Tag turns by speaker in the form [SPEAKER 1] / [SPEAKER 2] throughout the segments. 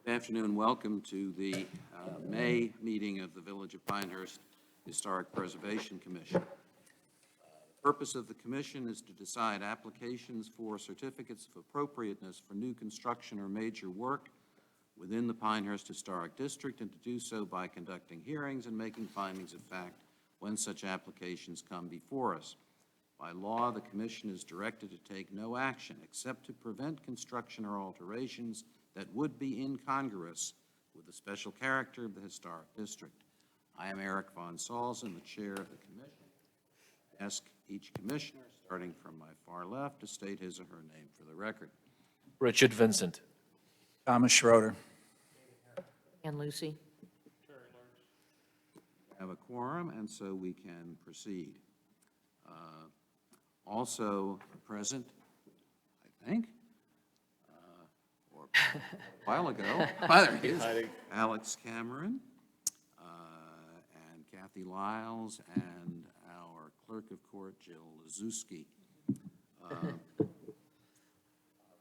[SPEAKER 1] Good afternoon. Welcome to the May meeting of the Village of Pinehurst Historic Preservation Commission. The purpose of the commission is to decide applications for certificates of appropriateness for new construction or major work within the Pinehurst Historic District, and to do so by conducting hearings and making findings of fact when such applications come before us. By law, the commission is directed to take no action except to prevent construction or alterations that would be incongruous with the special character of the historic district. I am Eric Von Salzen, the chair of the commission. I ask each commissioner, starting from my far left, to state his or her name for the record.
[SPEAKER 2] Richard Vincent.
[SPEAKER 3] Thomas Schroeder.
[SPEAKER 4] And Lucy.
[SPEAKER 1] We have a quorum, and so we can proceed. Also present, I think, or a while ago, there he is, Alex Cameron, and Kathy Lyles, and our clerk of court, Jill Lazuski.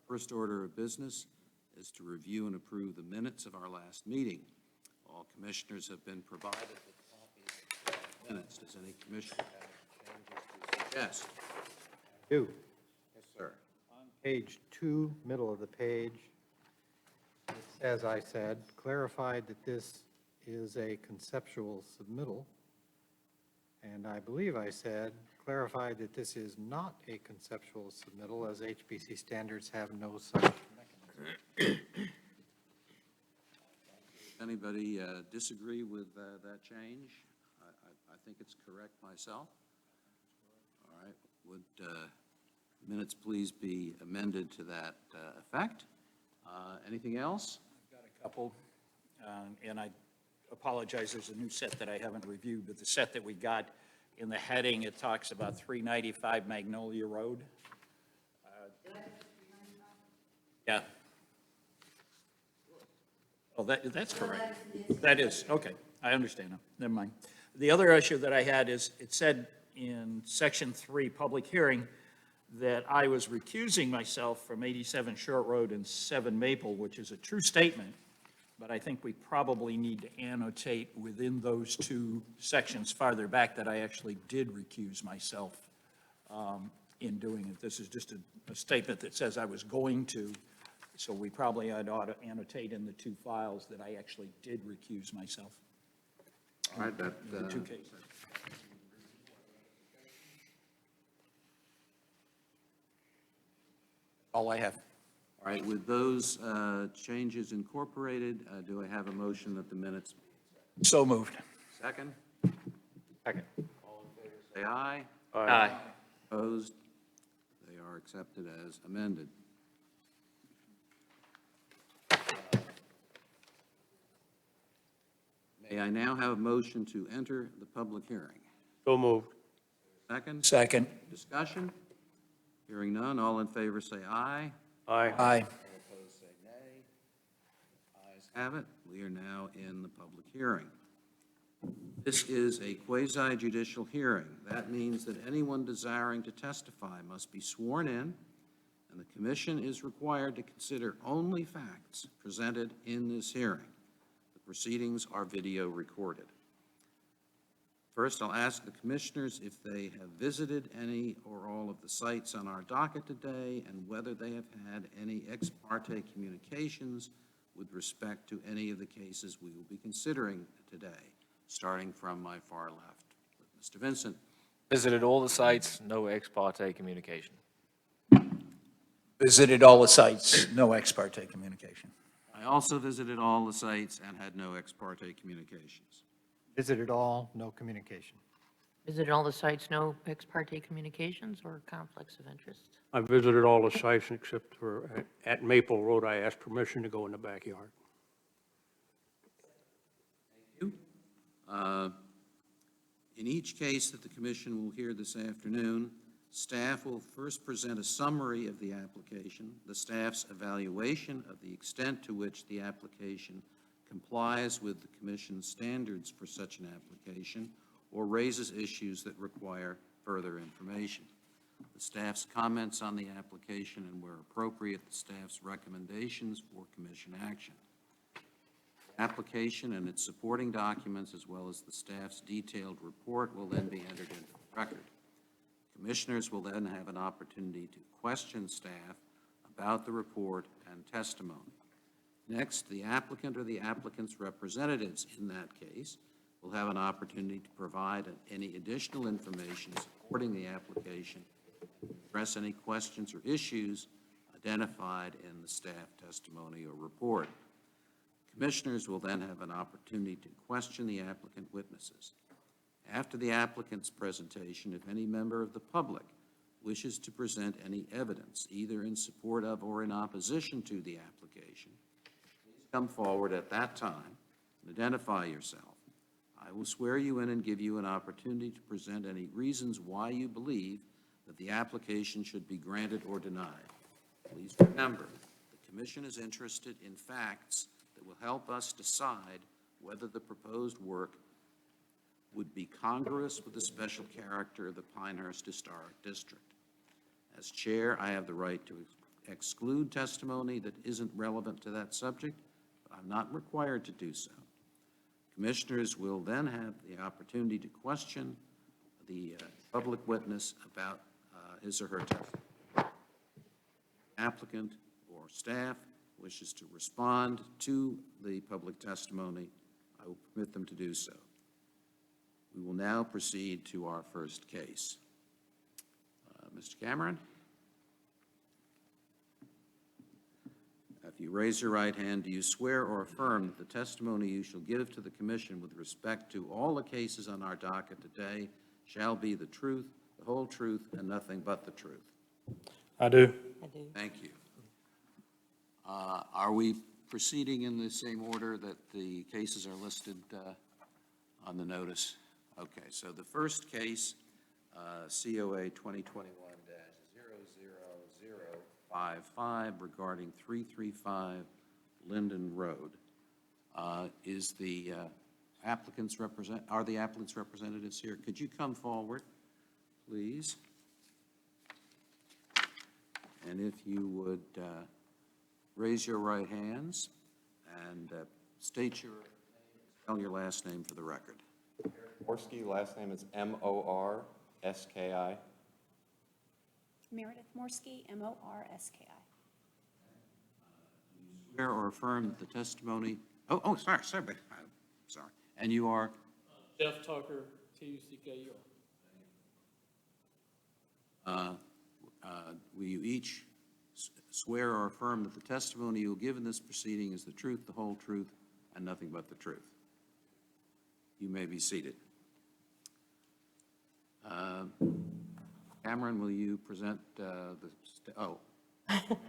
[SPEAKER 1] First order of business is to review and approve the minutes of our last meeting. All commissioners have been provided with copies of the minutes. Does any commissioner have any changes to suggest?
[SPEAKER 5] Do.
[SPEAKER 1] Yes, sir.
[SPEAKER 5] On page 2, middle of the page, it says, I said, clarified that this is a conceptual submittal. And I believe I said, clarified that this is not a conceptual submittal, as HPC standards have no such mechanism.
[SPEAKER 1] Anybody disagree with that change? I think it's correct myself. All right. Would minutes please be amended to that effect? Anything else?
[SPEAKER 3] I've got a couple, and I apologize, there's a new set that I haven't reviewed, but the set that we got, in the heading, it talks about 395 Magnolia Road. Yeah. Oh, that's correct. That is, okay, I understand now, never mind. The other issue that I had is, it said in section 3, public hearing, that I was recusing myself from 87 Short Road and 7 Maple, which is a true statement, but I think we probably need to annotate within those two sections farther back that I actually did recuse myself in doing it. This is just a statement that says I was going to, so we probably ought to annotate in the two files that I actually did recuse myself.
[SPEAKER 1] All right, that
[SPEAKER 3] In the two cases. All I have.
[SPEAKER 1] all right. With those changes incorporated, do I have a motion that the minutes?
[SPEAKER 3] So moved.
[SPEAKER 1] Second?
[SPEAKER 5] Second.
[SPEAKER 1] All in favor, say aye.
[SPEAKER 2] Aye.
[SPEAKER 1] Opposed? They are accepted as amended. May I now have a motion to enter the public hearing?
[SPEAKER 2] So moved.
[SPEAKER 1] Second?
[SPEAKER 3] Second.
[SPEAKER 1] Discussion? Hearing none, all in favor say aye.
[SPEAKER 2] Aye.
[SPEAKER 3] Aye.
[SPEAKER 1] All opposed say nay. Ayes have it. We are now in the public hearing. This is a quasi-judicial hearing. That means that anyone desiring to testify must be sworn in, and the commission is required to consider only facts presented in this hearing. The proceedings are video recorded. First, I'll ask the commissioners if they have visited any or all of the sites on our docket today, and whether they have had any ex parte communications with respect to any of the cases we will be considering today, starting from my far left with Mr. Vincent.
[SPEAKER 2] Visited all the sites, no ex parte communication.
[SPEAKER 3] Visited all the sites, no ex parte communication.
[SPEAKER 1] I also visited all the sites and had no ex parte communications.
[SPEAKER 5] Visited all, no communication.
[SPEAKER 4] Visited all the sites, no ex parte communications or conflicts of interest?
[SPEAKER 6] I visited all the sites except for at Maple Road. I asked permission to go in the backyard.
[SPEAKER 1] Thank you. In each case that the commission will hear this afternoon, staff will first present a summary of the application, the staff's evaluation of the extent to which the application complies with the commission's standards for such an application, or raises issues that require further information. The staff's comments on the application, and where appropriate, the staff's recommendations for commission action. Application and its supporting documents, as well as the staff's detailed report, will then be entered into the record. Commissioners will then have an opportunity to question staff about the report and testimony. Next, the applicant or the applicant's representatives in that case will have an opportunity to provide any additional information supporting the application, address any questions or issues identified in the staff testimony or report. Commissioners will then have an opportunity to question the applicant witnesses. After the applicant's presentation, if any member of the public wishes to present any evidence, either in support of or in opposition to the application, please come forward at that time and identify yourself. I will swear you in and give you an opportunity to present any reasons why you believe that the application should be granted or denied. Please remember, the Commission is interested in facts that will help us decide whether the proposed work would be congruous with the special character of the Pinehurst Historic District. As chair, I have the right to exclude testimony that isn't relevant to that subject, but I'm not required to do so. Commissioners will then have the opportunity to question the public witness about his or her testimony. Applicant or staff wishes to respond to the public testimony, I will permit them to do so. We will now proceed to our first case. Mr. Cameron? If you raise your right hand, do you swear or affirm that the testimony you shall give to the Commission with respect to all the cases on our docket today shall be the truth, the whole truth, and nothing but the truth?
[SPEAKER 6] I do.
[SPEAKER 4] I do.
[SPEAKER 1] Thank you. Are we proceeding in the same order that the cases are listed on the notice? Okay, so the first case, COA 2021-00055 regarding 335 Linden Road. Is the are the applicant's representatives here? Could you come forward, please? And if you would raise your right hands and state your name, spell your last name for the record.
[SPEAKER 7] Morski, last name is Morski.
[SPEAKER 8] Meredith Morski, Morski.
[SPEAKER 1] Swear or affirm that the testimony, sorry, sorry. And you are?
[SPEAKER 9] Jeff Tucker, Tucker.
[SPEAKER 1] Will you each swear or affirm that the testimony you will give in this proceeding is the truth, the whole truth, and nothing but the truth? You may be seated. Cameron, will you present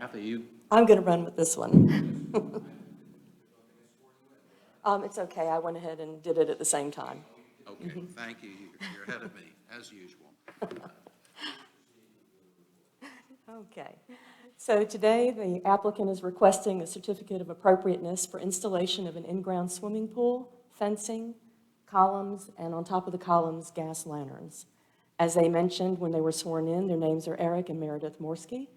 [SPEAKER 1] Kathy, you?
[SPEAKER 10] I'm going to run with this one. It's okay. I went ahead and did it at the same time.
[SPEAKER 1] Okay, thank you. You're ahead of me, as usual.
[SPEAKER 10] Okay. So today, the applicant is requesting a certificate of appropriateness for installation of an in-ground swimming pool, fencing, columns, and on top of the columns, gas lanterns. As they mentioned when they were sworn in, their names are Eric and Meredith Morski.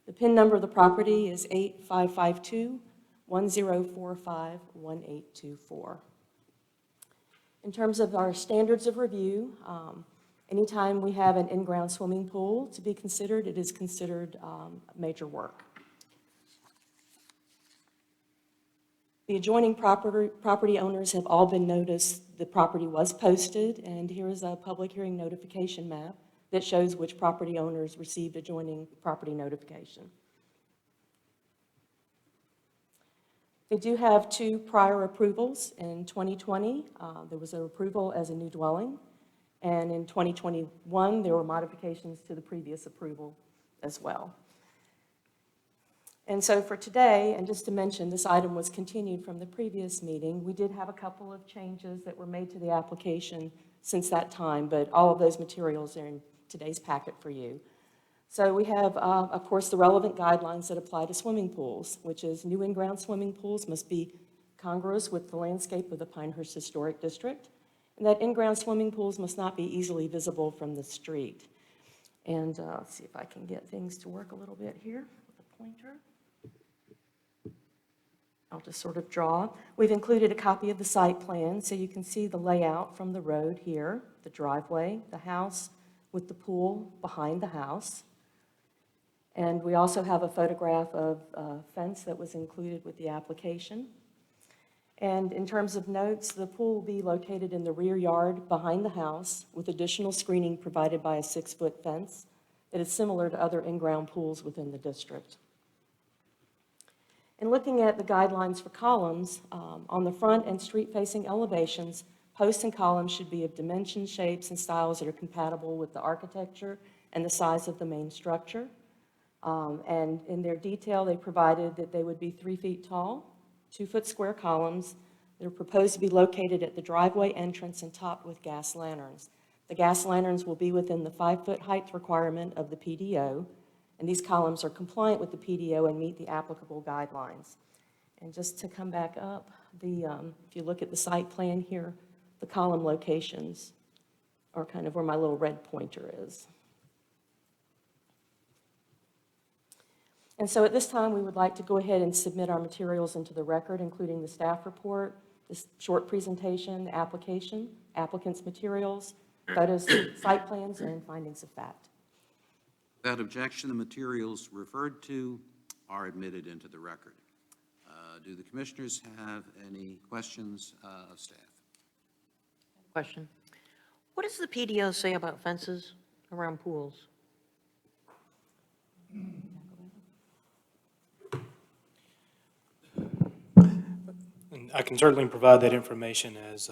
[SPEAKER 10] The PIN number of the property is 8552-1045-1824. In terms of our standards of review, anytime we have an in-ground swimming pool to be considered, it is considered major work. The adjoining property owners have all been noticed. The property was posted, and here is a public hearing notification map that shows which property owners received adjoining property notification. They do have 2 prior approvals. In 2020, there was an approval as a new dwelling, and in 2021, there were modifications to the previous approval as well. And so for today, and just to mention, this item was continued from the previous meeting. We did have a couple of changes that were made to the application since that time, but all of those materials are in today's packet for you. So we have, of course, the relevant guidelines that apply to swimming pools, which is new in-ground swimming pools must be congruous with the landscape of the Pinehurst Historic District, and that in-ground swimming pools must not be easily visible from the street. And let's see if I can get things to work a little bit here with the pointer. I'll just sort of draw. We've included a copy of the site plan, so you can see the layout from the road here, the driveway, the house, with the pool behind the house. And we also have a photograph of a fence that was included with the application. And in terms of notes, the pool will be located in the rear yard behind the house with additional screening provided by a 6-foot fence that is similar to other in-ground pools within the district. In looking at the guidelines for columns, on the front and street-facing elevations, posts and columns should be of dimensions, shapes, and styles that are compatible with the architecture and the size of the main structure. And in their detail, they provided that they would be 3 feet tall, 2-foot square columns. They're proposed to be located at the driveway entrance and topped with gas lanterns. The gas lanterns will be within the 5-foot height requirement of the PDO, and these columns are compliant with the PDO and meet the applicable guidelines. And just to come back up, if you look at the site plan here, the column locations are kind of where my little red pointer is. And so at this time, we would like to go ahead and submit our materials into the record, including the staff report, this short presentation, the application, applicant's materials, photos, site plans, and findings of fact.
[SPEAKER 1] Without objection, the materials referred to are admitted into the record. Do the commissioners have any questions of staff?
[SPEAKER 4] Question. What does the PDO say about fences around pools?
[SPEAKER 9] And I can certainly provide that information as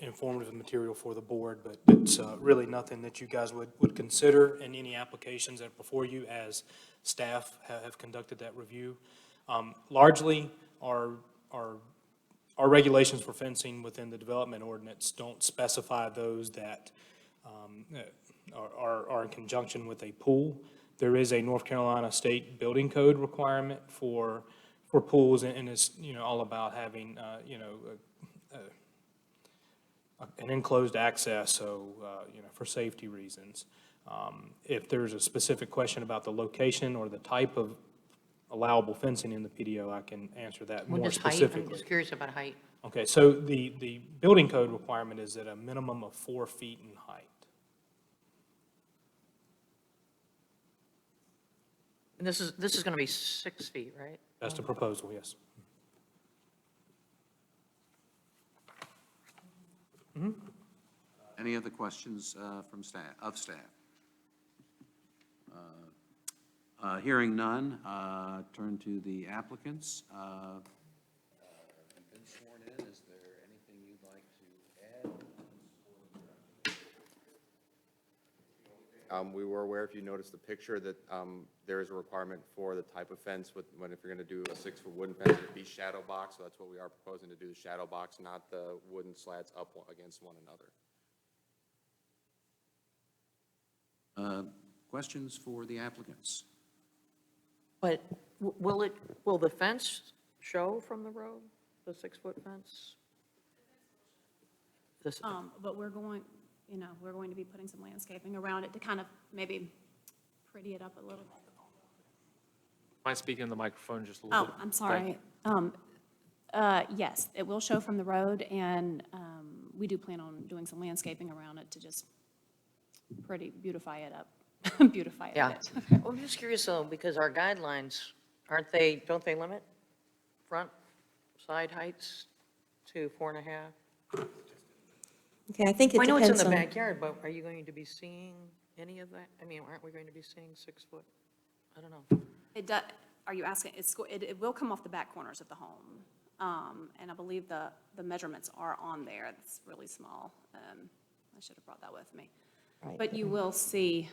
[SPEAKER 9] informative material for the board, but it's really nothing that you guys would consider in any applications that are before you, as staff have conducted that review. Largely, our regulations for fencing within the development ordinance don't specify those that are in conjunction with a pool. There is a North Carolina State Building Code requirement for pools, and it's, all about having, an enclosed access, so, for safety reasons. If there's a specific question about the location or the type of allowable fencing in the PDO, I can answer that
[SPEAKER 4] Well,
[SPEAKER 9] more
[SPEAKER 4] just height,
[SPEAKER 9] specifically.
[SPEAKER 4] I'm just curious about height.
[SPEAKER 9] Okay, so the building code requirement is at a minimum of 4 feet in height.
[SPEAKER 4] And this is going to be 6 feet, right?
[SPEAKER 9] That's the proposal, yes.
[SPEAKER 1] Any other questions from staff, Hearing none, turn to the applicants. You've been sworn in. Is there anything you'd like to add?
[SPEAKER 7] We were aware, if you noticed the picture, that there is a requirement for the type of fence if you're going to do a 6-foot wooden fence, it'd be shadow box. So that's what we are proposing to do, the shadow box, not the wooden slats up against one another.
[SPEAKER 1] Questions for the applicants?
[SPEAKER 4] But will the fence show from the road, the 6-foot fence?
[SPEAKER 8] But we're going to be putting some landscaping around it to kind of maybe pretty it up a little bit.
[SPEAKER 2] Mind speaking in the microphone just a little bit?
[SPEAKER 8] Oh, I'm sorry. Yes, it will show from the road, and we do plan on doing some landscaping around it to just pretty beautify it up, beautify it a
[SPEAKER 4] Yeah.
[SPEAKER 8] bit.
[SPEAKER 4] Well, I'm just curious though, because our guidelines, don't they limit front, side heights to 4.5?
[SPEAKER 10] Okay, I think it
[SPEAKER 4] I know it's in
[SPEAKER 10] depends
[SPEAKER 4] the
[SPEAKER 10] on.
[SPEAKER 4] backyard, but are you going to be seeing any of that? I mean, aren't we going to be seeing 6 foot? I don't know.
[SPEAKER 8] It does, are you asking, it will come off the back corners of the home. And I believe the measurements are on there. It's really small. I should have brought that with me.
[SPEAKER 10] Right.
[SPEAKER 8] But you will see,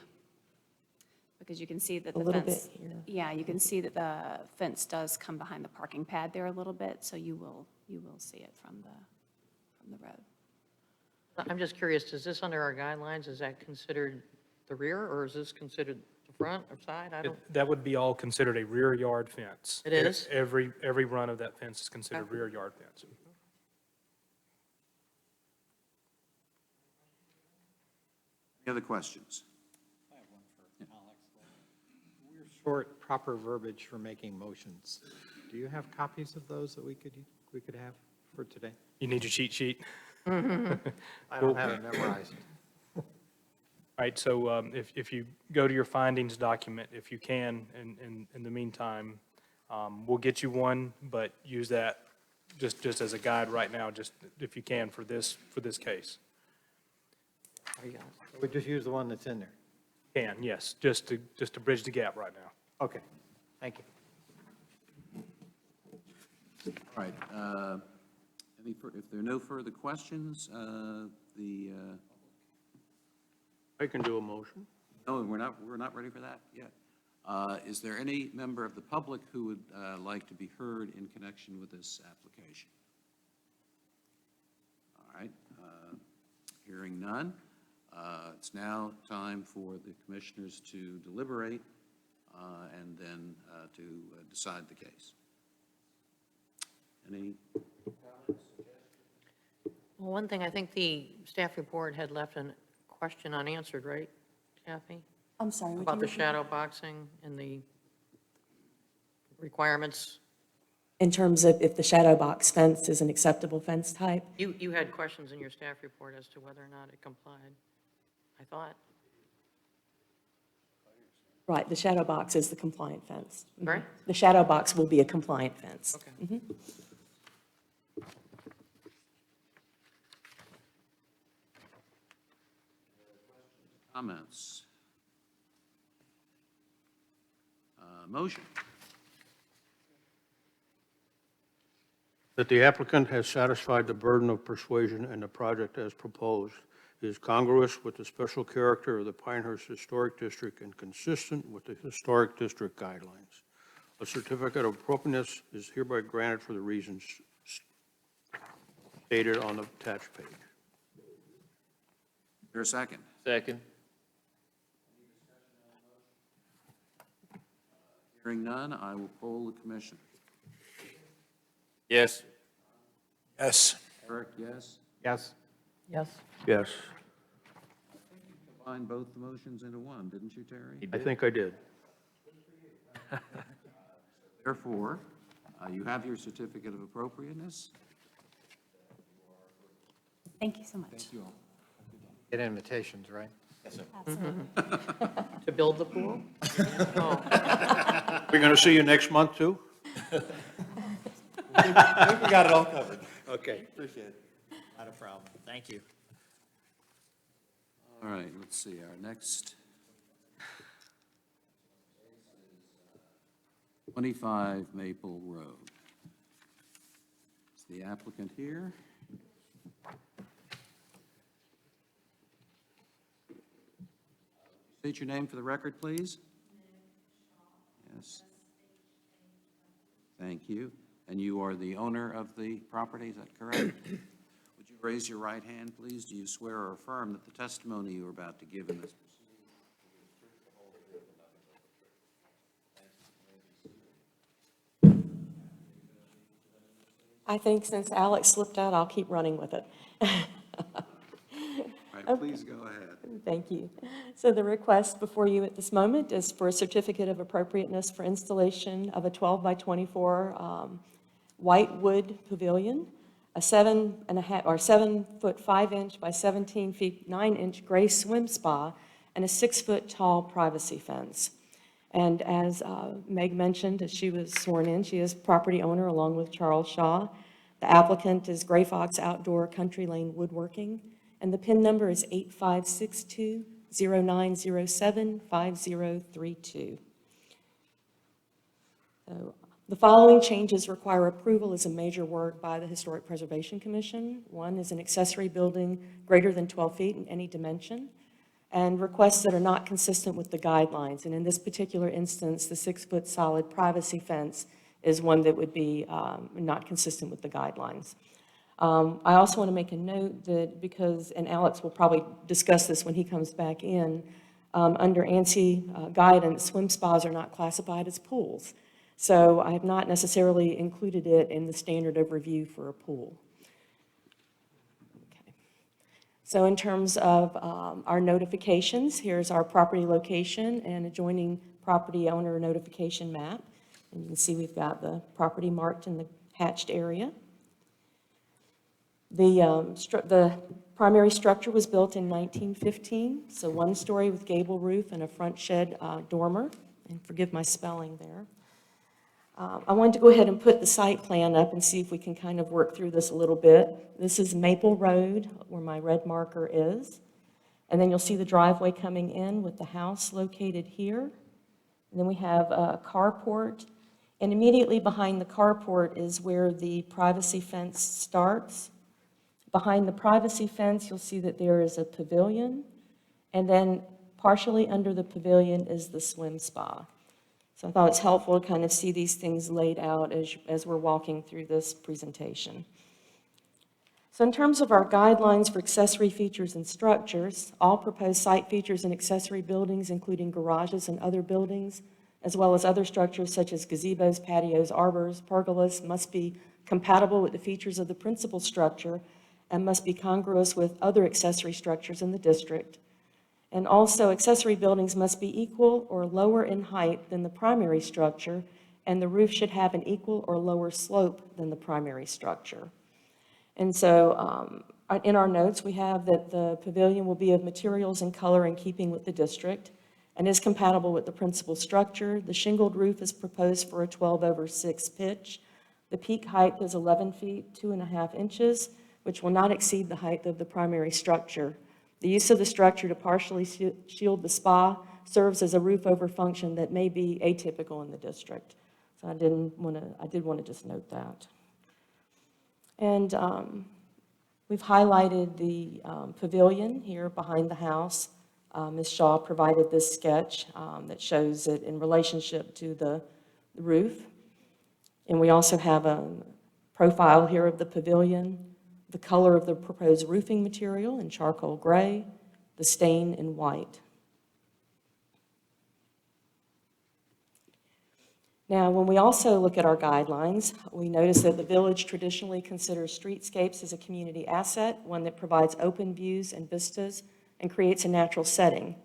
[SPEAKER 8] because you can see that
[SPEAKER 10] A
[SPEAKER 8] the
[SPEAKER 10] little
[SPEAKER 8] fence.
[SPEAKER 10] bit here.
[SPEAKER 8] Yeah, you can see that the fence does come behind the parking pad there a little bit, so you will see it from the road.
[SPEAKER 4] I'm just curious, is this under our guidelines? Is that considered the rear, or is this considered the front or side? I don't,
[SPEAKER 9] That would be all considered a rear yard fence.
[SPEAKER 4] It is?
[SPEAKER 9] Every run of that fence is considered rear yard fence.
[SPEAKER 1] Any other questions?
[SPEAKER 5] I have one for Alex. We're short proper verbiage for making motions. Do you have copies of those that we could have for today?
[SPEAKER 9] You need your cheat sheet.
[SPEAKER 5] I don't have it memorized.
[SPEAKER 9] All right, so if you go to your findings document, if you can, in the meantime, we'll get you one, but use that just as a guide right now, just if you can for this case.
[SPEAKER 5] We just use the one that's in there.
[SPEAKER 9] Can, yes, just to bridge the gap right now.
[SPEAKER 5] Okay, thank you.
[SPEAKER 1] All right, if there are no further questions,
[SPEAKER 6] I can do a motion.
[SPEAKER 1] no, we're not ready for that yet. Is there any member of the public who would like to be heard in connection with this application? All right, hearing none, it's now time for the commissioners to deliberate and then to decide the case. Any comments, suggestions?
[SPEAKER 4] Well, one thing, I think the staff report had left a question unanswered, right, Kathy?
[SPEAKER 10] I'm sorry. would
[SPEAKER 4] About
[SPEAKER 10] you
[SPEAKER 4] the
[SPEAKER 10] repeat?
[SPEAKER 4] shadow boxing and the requirements.
[SPEAKER 10] In terms of if the shadow box fence is an acceptable fence type?
[SPEAKER 4] You had questions in your staff report as to whether or not it complied, I thought.
[SPEAKER 10] Right, the shadow box is the compliant fence. Mhm.
[SPEAKER 4] Right?
[SPEAKER 10] The shadow box will be a compliant fence.
[SPEAKER 4] Okay.
[SPEAKER 10] Mhm.
[SPEAKER 1] Comments? Motion?
[SPEAKER 6] That the applicant has satisfied the burden of persuasion and the project as proposed is congruous with the special character of the Pinehurst Historic District and consistent with the Historic District guidelines. A certificate of appropriateness is hereby granted for the reasons stated on the attached page.
[SPEAKER 1] Is there a second?
[SPEAKER 2] Second.
[SPEAKER 1] Hearing none, I will poll the commission.
[SPEAKER 2] Yes.
[SPEAKER 3] Yes.
[SPEAKER 1] Eric, yes?
[SPEAKER 5] Yes?
[SPEAKER 4] Yes.
[SPEAKER 6] Yes,
[SPEAKER 1] Combine both the motions into one, didn't you, Terry?
[SPEAKER 6] I think I did.
[SPEAKER 1] Therefore, you have your certificate of appropriateness.
[SPEAKER 8] Thank you so much.
[SPEAKER 1] Thank you all.
[SPEAKER 5] Get invitations, right?
[SPEAKER 8] Absolutely.
[SPEAKER 4] To build the pool? Oh,
[SPEAKER 6] We're going to see you next month, too?
[SPEAKER 11] We got it all covered.
[SPEAKER 6] Okay.
[SPEAKER 11] Appreciate it. Not a problem.
[SPEAKER 3] Thank you.
[SPEAKER 1] All right, let's see, our next. 25 Maple Road. Is the applicant here? State your name for the record, please. Yes. Thank you. And you are the owner of the property, is that correct? Would you raise your right hand, please? Do you swear or affirm that the testimony you are about to give in this proceeding will be the truth, the whole truth, and nothing but the truth? Thank you.
[SPEAKER 10] I think since Alex slipped out, I'll keep running with it.
[SPEAKER 1] All right, please go ahead.
[SPEAKER 10] Thank you. So the request before you at this moment is for a certificate of appropriateness for installation of a 12 by 24 white wood pavilion, a 7-foot 5-inch by 17 feet 9-inch gray swim spa, and a 6-foot tall privacy fence. And as Meg mentioned, as she was sworn in, she is property owner along with Charles Shaw. The applicant is Gray Fox Outdoor Country Lane Woodworking, and the PIN number is 8562-0907-5032. So the following changes require approval as a major work by the Historic Preservation Commission. One is an accessory building greater than 12 feet in any dimension, and requests that are not consistent with the guidelines. And in this particular instance, the 6-foot solid privacy fence is one that would be not consistent with the guidelines. I also want to make a note that because, and Alex will probably discuss this when he comes back in, under ANSI guidance, swim spas are not classified as pools. So I have not necessarily included it in the standard of review for a pool. Okay. So in terms of our notifications, here's our property location and adjoining property owner notification map. And you can see we've got the property marked in the hatched area. The primary structure was built in 1915, so one story with gable roof and a front shed dormer, and forgive my spelling there. I wanted to go ahead and put the site plan up and see if we can kind of work through this a little bit. This is Maple Road, where my red marker is. And then you'll see the driveway coming in with the house located here. And then we have a carport. And immediately behind the carport is where the privacy fence starts. Behind the privacy fence, you'll see that there is a pavilion. And then partially under the pavilion is the swim spa. So I thought it's helpful to kind of see these things laid out as we're walking through this presentation. So in terms of our guidelines for accessory features and structures, all proposed site features and accessory buildings, including garages and other buildings, as well as other structures such as gazebos, patios, arbors, pergolas, must be compatible with the features of the principal structure and must be congruous with other accessory structures in the district. And also, accessory buildings must be equal or lower in height than the primary structure, and the roof should have an equal or lower slope than the primary structure. And so in our notes, we have that the pavilion will be of materials and color in keeping with the district and is compatible with the principal structure. The shingled roof is proposed for a 12/6 pitch. The peak height is 11 feet, 2.5 inches, which will not exceed the height of the primary structure. The use of the structure to partially shield the spa serves as a roof over function that may be atypical in the district. So I did want to just note that. And we've highlighted the pavilion here behind the house. Ms. Shaw provided this sketch that shows it in relationship to the roof. And we also have a profile here of the pavilion, the color of the proposed roofing material in charcoal gray, the stain in white. Now, when we also look at our guidelines, we notice that the village traditionally considers streetscapes as a community asset, one that provides open views and vistas and creates a natural setting.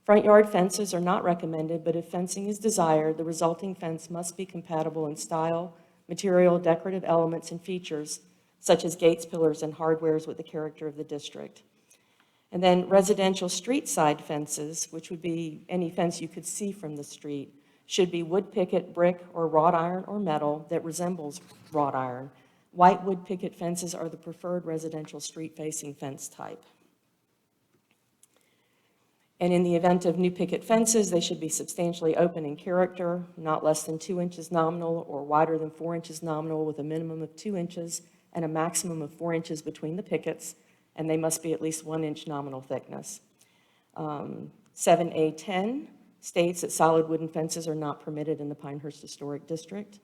[SPEAKER 10] Front yard fences are not recommended, but if fencing is desired, the resulting fence must be compatible in style, material, decorative elements, and features, such as gates, pillars, and hardwares with the character of the district. And then residential street side fences, which would be any fence you could see from the street, should be wood picket, brick, or wrought iron or metal that resembles wrought iron. White wood picket fences are the preferred residential street-facing fence type. And in the event of new picket fences, they should be substantially open in character, not less than 2 inches nominal or wider than 4 inches nominal, with a minimum of 2 inches and a maximum of 4 inches between the pickets, and they must be at least 1 inch nominal thickness. 7A10 states that solid wooden fences are not permitted in the Pinehurst Historic District.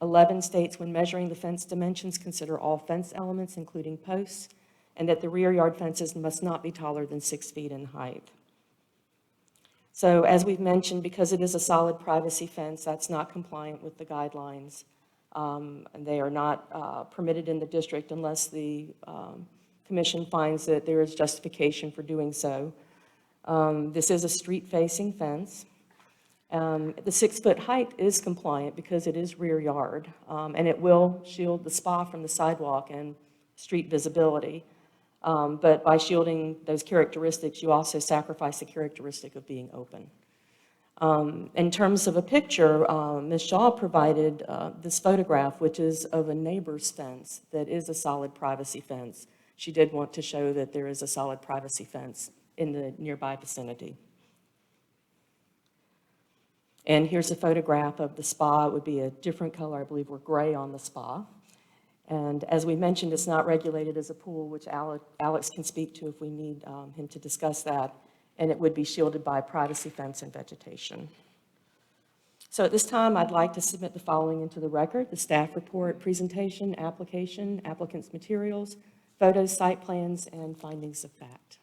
[SPEAKER 10] 11 states when measuring the fence dimensions, consider all fence elements, including posts, and that the rear yard fences must not be taller than 6 feet in height. So as we've mentioned, because it is a solid privacy fence, that's not compliant with the guidelines. And they are not permitted in the district unless the commission finds that there is justification for doing so. This is a street-facing fence. The 6-foot height is compliant because it is rear yard, and it will shield the spa from the sidewalk and street visibility. But by shielding those characteristics, you also sacrifice the characteristic of being open. In terms of a picture, Ms. Shaw provided this photograph, which is of a neighbor's fence that is a solid privacy fence. She did want to show that there is a solid privacy fence in the nearby vicinity. And here's a photograph of the spa. It would be a different color, I believe we're gray on the spa. And as we mentioned, it's not regulated as a pool, which Alex can speak to if we need him to discuss that. And it would be shielded by privacy fence and vegetation. So at this time, I'd like to submit the following into the record: the staff report, presentation, application, applicant's materials, photos, site plans, and findings of fact.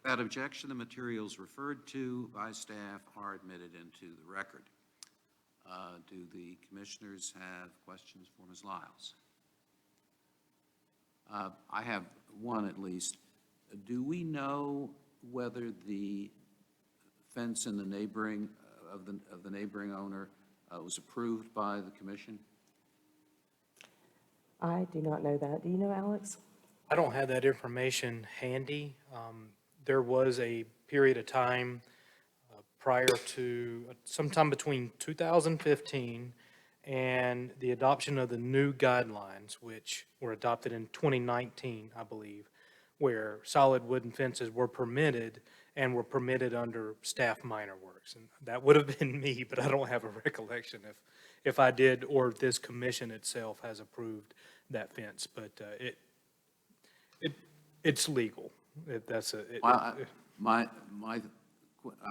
[SPEAKER 1] Without objection, the materials referred to by staff are admitted into the record. Do the commissioners have questions for Ms. Lyles? I have one at least. Do we know whether the fence in the neighboring of the neighboring owner was approved by the commission?
[SPEAKER 10] I do not know that. Do you know, Alex?
[SPEAKER 9] I don't have that information handy. There was a period of time prior to, sometime between 2015 and the adoption of the new guidelines, which were adopted in 2019, I believe, where solid wooden fences were permitted and were permitted under staff minor works. And that would have been me, but I don't have a recollection if I did or if this commission itself has approved that fence. But it's legal.
[SPEAKER 1] I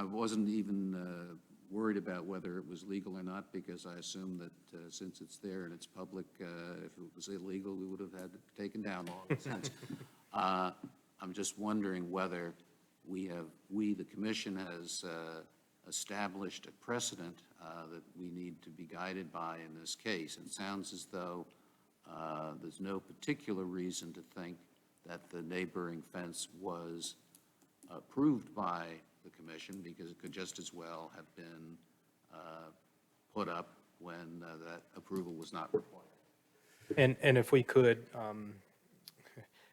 [SPEAKER 1] wasn't even worried about whether it was legal or not, because I assumed that since it's there and it's public, if it was illegal, we would have had it taken down long since. I'm just wondering whether the commission has established a precedent that we need to be guided by in this case. It sounds as though there's no particular reason to think that the neighboring fence was approved by the commission, because it could just as well have been put up when that approval was not required.
[SPEAKER 9] And if we could,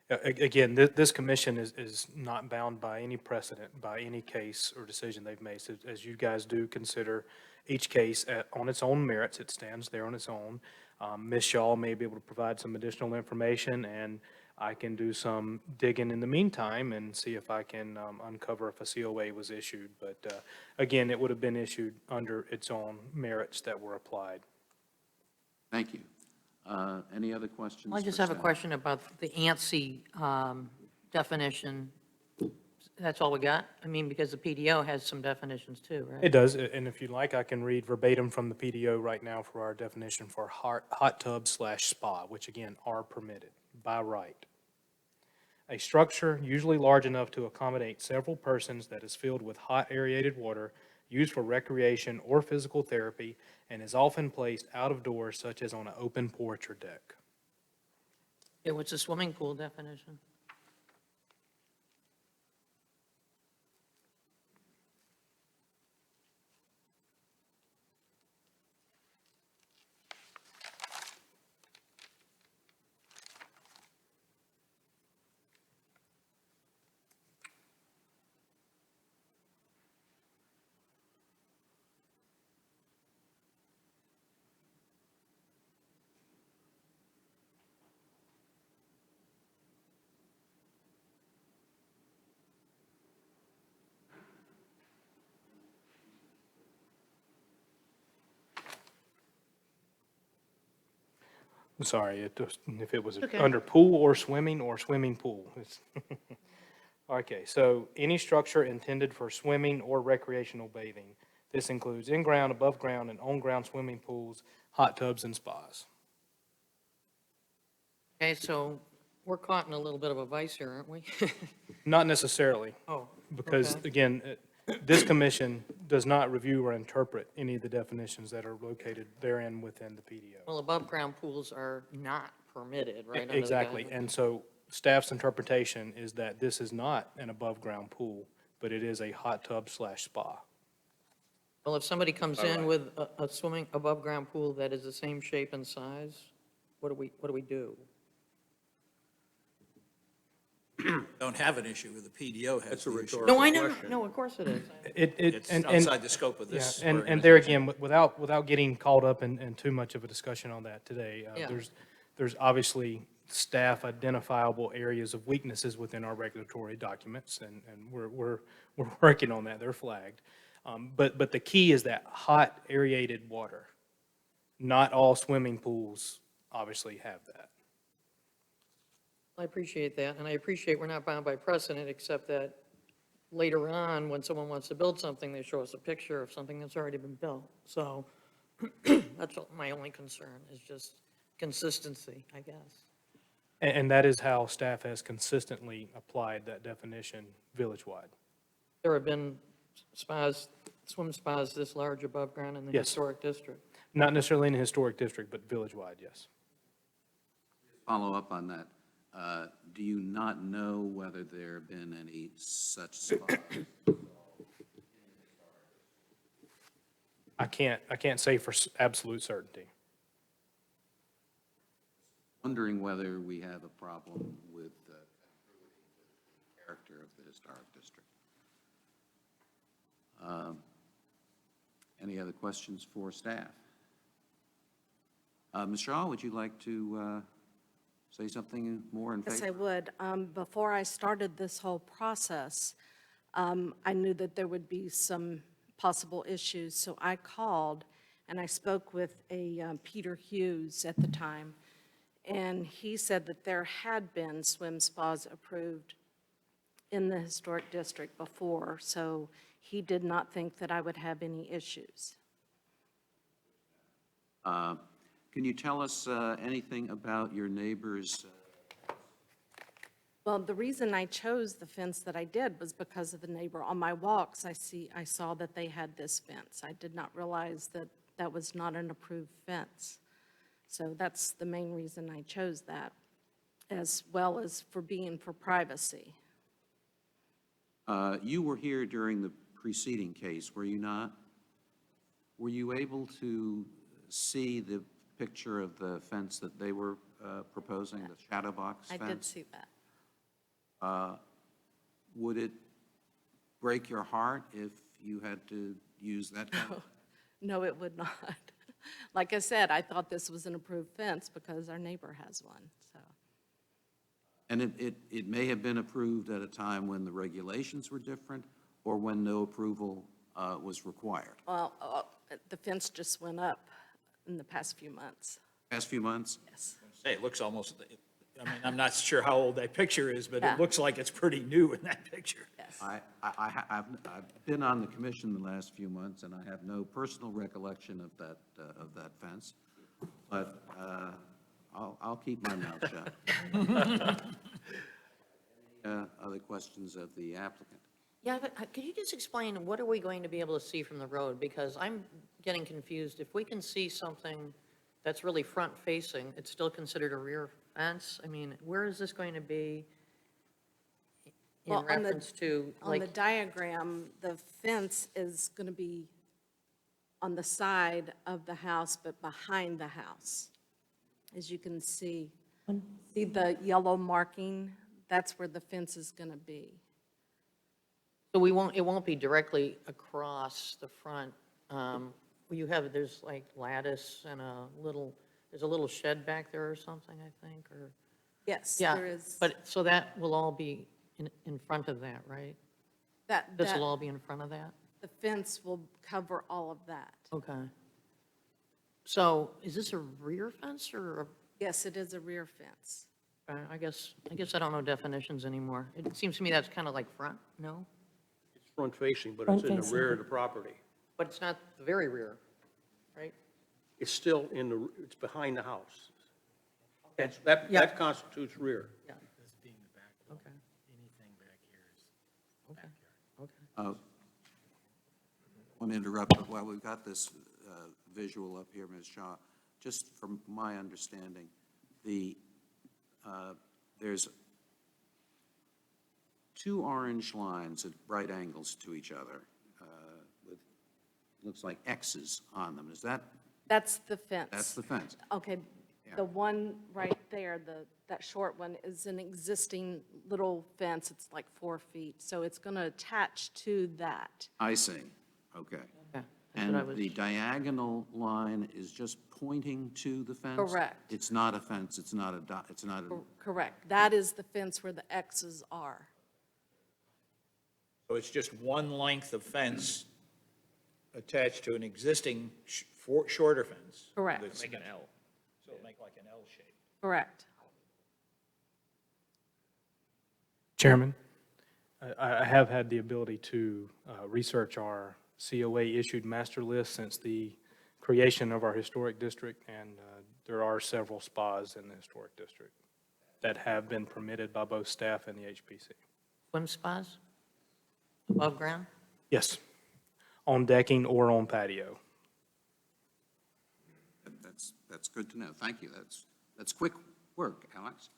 [SPEAKER 9] again, this commission is not bound by any precedent, by any case or decision they've made. So as you guys do consider each case on its own merits, it stands there on its own. Ms. Shaw may be able to provide some additional information, and I can do some digging in the meantime and see if I can uncover if a COA was issued. But again, it would have been issued under its own merits that were applied.
[SPEAKER 1] Thank you. Any other questions?
[SPEAKER 4] I just
[SPEAKER 1] for
[SPEAKER 4] have a
[SPEAKER 1] staff?
[SPEAKER 4] question about the ANSI definition. That's all we got? I mean, because the PDO has some definitions too, right?
[SPEAKER 9] It does, and if you'd like, I can read verbatim from the PDO right now for our definition for hot tub/spa, which again are permitted by right. A structure usually large enough to accommodate several persons that is filled with hot aerated water used for recreation or physical therapy and is often placed out of doors, such as on an open porch or deck.
[SPEAKER 4] Yeah, what's the swimming pool definition?
[SPEAKER 9] I'm sorry, if it was
[SPEAKER 4] Okay.
[SPEAKER 9] under pool or swimming pool. Okay, so any structure intended for swimming or recreational bathing. This includes in-ground, above-ground, and on-ground swimming pools, hot tubs, and spas.
[SPEAKER 4] Okay, so we're caught in a little bit of a vice here, aren't we?
[SPEAKER 9] Not necessarily,
[SPEAKER 4] Oh,
[SPEAKER 9] because
[SPEAKER 4] okay.
[SPEAKER 9] again, this commission does not review or interpret any of the definitions that are located therein within the PDO.
[SPEAKER 4] Well, above-ground pools are not permitted, right? under the
[SPEAKER 9] Exactly,
[SPEAKER 4] guidelines.
[SPEAKER 9] and so staff's interpretation is that this is not an above-ground pool, but it is a hot tub/spa.
[SPEAKER 4] Well, if somebody comes in with a swimming above-ground pool that is the same shape and size, what do we do?
[SPEAKER 3] Don't have an issue with the PDO has the issue.
[SPEAKER 4] No, I know, no, of course it is.
[SPEAKER 3] It's outside the scope of
[SPEAKER 9] Yeah,
[SPEAKER 3] this.
[SPEAKER 9] and there again, without getting caught up in too much of a discussion on that today,
[SPEAKER 4] Yeah.
[SPEAKER 9] there's obviously staff identifiable areas of weaknesses within our regulatory documents, and we're working on that. They're flagged. But the key is that hot aerated water. Not all swimming pools obviously have that.
[SPEAKER 4] I appreciate that, and I appreciate we're not bound by precedent, except that later on, when someone wants to build something, they show us a picture of something that's already been built. So that's my only concern, is just consistency, I guess.
[SPEAKER 9] And that is how staff has consistently applied that definition village-wide.
[SPEAKER 4] There have been spas, swim spas this large above ground in the
[SPEAKER 9] Yes.
[SPEAKER 4] historic district.
[SPEAKER 9] Not necessarily in a historic district, but village-wide, yes.
[SPEAKER 1] Follow up on that. Do you not know whether there have been any such spots?
[SPEAKER 9] I can't say for absolute certainty.
[SPEAKER 1] Wondering whether we have a problem with the character of the historic district. Any other questions for staff? Ms. Shaw, would you like to say something more in favor?
[SPEAKER 12] Yes, I would. Before I started this whole process, I knew that there would be some possible issues, so I called and I spoke with Peter Hughes at the time, and he said that there had been swim spas approved in the historic district before, so he did not think that I would have any issues.
[SPEAKER 1] Can you tell us anything about your neighbors?
[SPEAKER 12] Well, the reason I chose the fence that I did was because of the neighbor. On my walks, I saw that they had this fence. I did not realize that that was not an approved fence. So that's the main reason I chose that, as well as for privacy.
[SPEAKER 1] You were here during the preceding case, were you not? Were you able to see the picture of the fence that they were proposing, the shadow box fence?
[SPEAKER 12] I did see that.
[SPEAKER 1] Would it break your heart if you had to use that kind of?
[SPEAKER 12] No, it would not. Like I said, I thought this was an approved fence because our neighbor has one, so.
[SPEAKER 1] And it may have been approved at a time when the regulations were different or when no approval was required?
[SPEAKER 12] Well, the fence just went up in the past few months.
[SPEAKER 1] Past few months?
[SPEAKER 12] Yes.
[SPEAKER 3] Say, it looks almost, I mean, I'm not sure how old that picture is, but
[SPEAKER 12] Yeah.
[SPEAKER 3] it looks like it's pretty new in that picture.
[SPEAKER 12] Yes.
[SPEAKER 1] I've been on the commission the last few months, and I have no personal recollection of that fence, but I'll keep my mouth shut. Other questions of the applicant?
[SPEAKER 4] Yeah, but could you just explain, what are we going to be able to see from the road? Because I'm getting confused. If we can see something that's really front-facing, it's still considered a rear fence? I mean, where is this going to be in
[SPEAKER 12] Well, on the-
[SPEAKER 4] reference to,
[SPEAKER 12] On the
[SPEAKER 4] like,
[SPEAKER 12] diagram, the fence is going to be on the side of the house, but behind the house. As you can see, the yellow marking? That's where the fence is going to be.
[SPEAKER 4] so it won't be directly across the front? There's like lattice and there's a little shed back there or something, I think, or?
[SPEAKER 12] Yes,
[SPEAKER 4] Yeah,
[SPEAKER 12] there is.
[SPEAKER 4] but, so that will all be in front of that, right? This will all be in front of that?
[SPEAKER 12] The fence will cover all of that.
[SPEAKER 4] Okay. So is this a rear fence or
[SPEAKER 12] Yes, it is a rear fence.
[SPEAKER 4] I guess I don't know definitions anymore. It seems to me that's kind of like front, no?
[SPEAKER 6] It's front-facing, but it's in the
[SPEAKER 10] Front-facing.
[SPEAKER 6] rear of the property.
[SPEAKER 4] But it's not the very rear, right?
[SPEAKER 6] It's still it's behind the house.
[SPEAKER 4] Okay.
[SPEAKER 6] That constitutes rear.
[SPEAKER 4] Yeah. Okay. Okay. Okay.
[SPEAKER 1] I want to interrupt, but while we've got this visual up here, Ms. Shaw, just from my understanding, there's two orange lines at right angles to each other with, looks like X's on them. Is that,
[SPEAKER 12] That's the fence.
[SPEAKER 1] that's the fence?
[SPEAKER 12] Okay,
[SPEAKER 1] Yeah.
[SPEAKER 12] the one right there, that short one is an existing little fence. It's like 4 feet, so it's going to attach to that.
[SPEAKER 1] I see, okay.
[SPEAKER 4] Okay. That's what I
[SPEAKER 1] And
[SPEAKER 4] was.
[SPEAKER 1] the diagonal line is just pointing to the fence?
[SPEAKER 12] Correct.
[SPEAKER 1] It's not a fence, it's not a,
[SPEAKER 12] Correct. That is the fence where the X's are.
[SPEAKER 3] So it's just one length of fence attached to an existing shorter fence.
[SPEAKER 12] Correct.
[SPEAKER 3] That's-
[SPEAKER 2] Make an L.
[SPEAKER 3] So it'll make like an L shape.
[SPEAKER 12] Correct.
[SPEAKER 9] Chairman, I have had the ability to research our COA-issued master list since the creation of our historic district, and there are several spas in the historic district that have been permitted by both staff and the HPC.
[SPEAKER 4] Swim spas? Above ground?
[SPEAKER 9] Yes, on decking or on patio.
[SPEAKER 1] that's good to know. Thank you. That's quick work, Alex.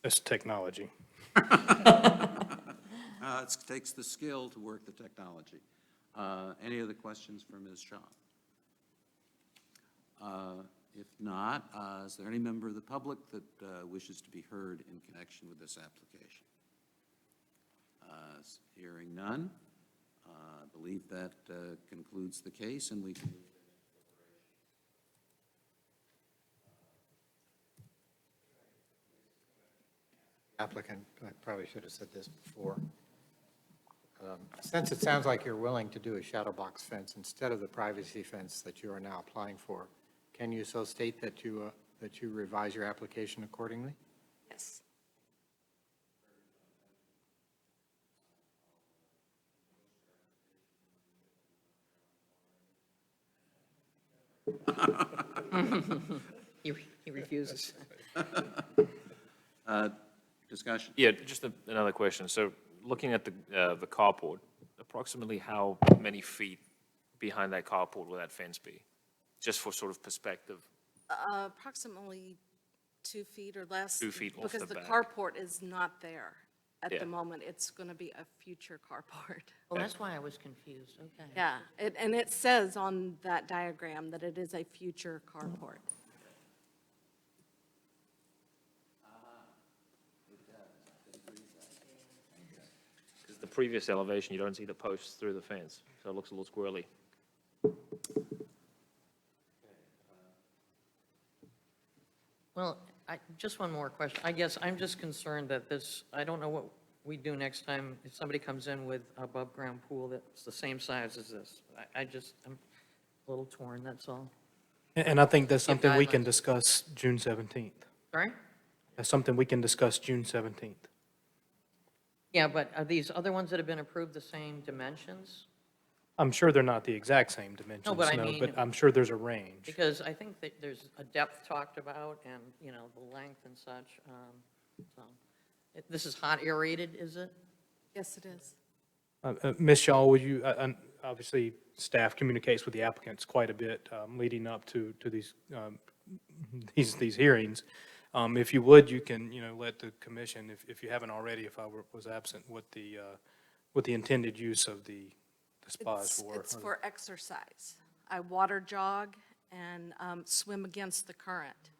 [SPEAKER 9] That's technology.
[SPEAKER 1] It takes the skill to work the technology. Any other questions for Ms. Shaw? If not, is there any member of the public that wishes to be heard in connection with this application? Hearing none, I believe that concludes the case, and we can move to
[SPEAKER 5] Applicant, I probably should have said this before. Since it sounds like you're willing to do a shadow box fence instead of the privacy fence that you are now applying for, can you so state that you revise your application accordingly?
[SPEAKER 12] Yes.
[SPEAKER 4] He refuses.
[SPEAKER 1] discussion.
[SPEAKER 2] Yeah, just another question. So looking at the carport, approximately how many feet behind that carport will that fence be? Just for sort of perspective.
[SPEAKER 12] Approximately 2 feet or less.
[SPEAKER 2] 2 feet off
[SPEAKER 12] Because
[SPEAKER 2] the
[SPEAKER 12] the
[SPEAKER 2] back.
[SPEAKER 12] carport is not there at
[SPEAKER 2] Yeah.
[SPEAKER 12] the moment. It's going to be a future carport.
[SPEAKER 4] Well, that's why I was confused, okay.
[SPEAKER 12] Yeah, and it says on that diagram that it is a future carport.
[SPEAKER 2] Because the previous elevation, you don't see the posts through the fence, so it looks a little squirrely.
[SPEAKER 4] Well, just one more question. I guess I'm just concerned that this, I don't know what we do next time if somebody comes in with an above-ground pool that's the same size as this. I'm a little torn, that's all.
[SPEAKER 9] And I think that's
[SPEAKER 4] Give
[SPEAKER 9] something we can
[SPEAKER 4] guidelines.
[SPEAKER 9] discuss June 17th.
[SPEAKER 4] Sorry?
[SPEAKER 9] That's something we can discuss June 17th.
[SPEAKER 4] Yeah, but are these other ones that have been approved the same dimensions?
[SPEAKER 9] I'm sure they're not the exact same dimensions,
[SPEAKER 4] but I
[SPEAKER 9] no,
[SPEAKER 4] mean-
[SPEAKER 9] but I'm sure there's a range.
[SPEAKER 4] Because I think that there's a depth talked about and, you know, the length and such. So, this is hot aerated, is it?
[SPEAKER 12] Yes, it is.
[SPEAKER 9] Ms. Shaw, would you, obviously, staff communicates with the applicants quite a bit leading up to these hearings. If you would, you can, let the commission, if you haven't already, if I was absent, what the intended use of the spa is for.
[SPEAKER 12] It's for exercise. I water jog and swim against the current.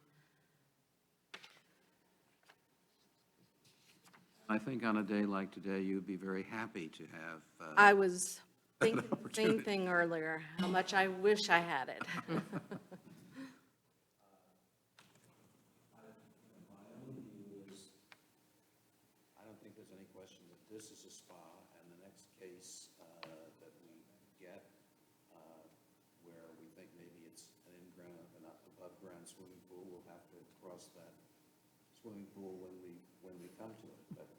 [SPEAKER 1] I think on a day like today, you'd be very happy to have.
[SPEAKER 12] I was thinking the same
[SPEAKER 1] opportunity.
[SPEAKER 12] thing earlier, how much I wish I had it.
[SPEAKER 1] I don't think there's any question that this is a spa, and the next case that we get where we think maybe it's an in-ground, an above-ground swimming pool, we'll have to cross that swimming pool when we come to it. But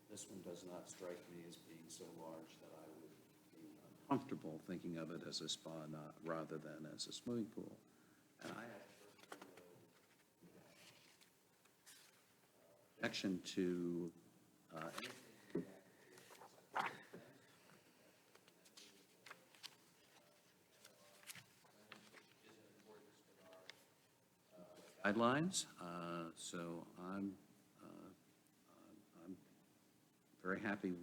[SPEAKER 1] this one does not strike me as being so large that I would be uncomfortable thinking of it as a spa rather than as a swimming pool. And I have connection to guidelines, so I'm very happy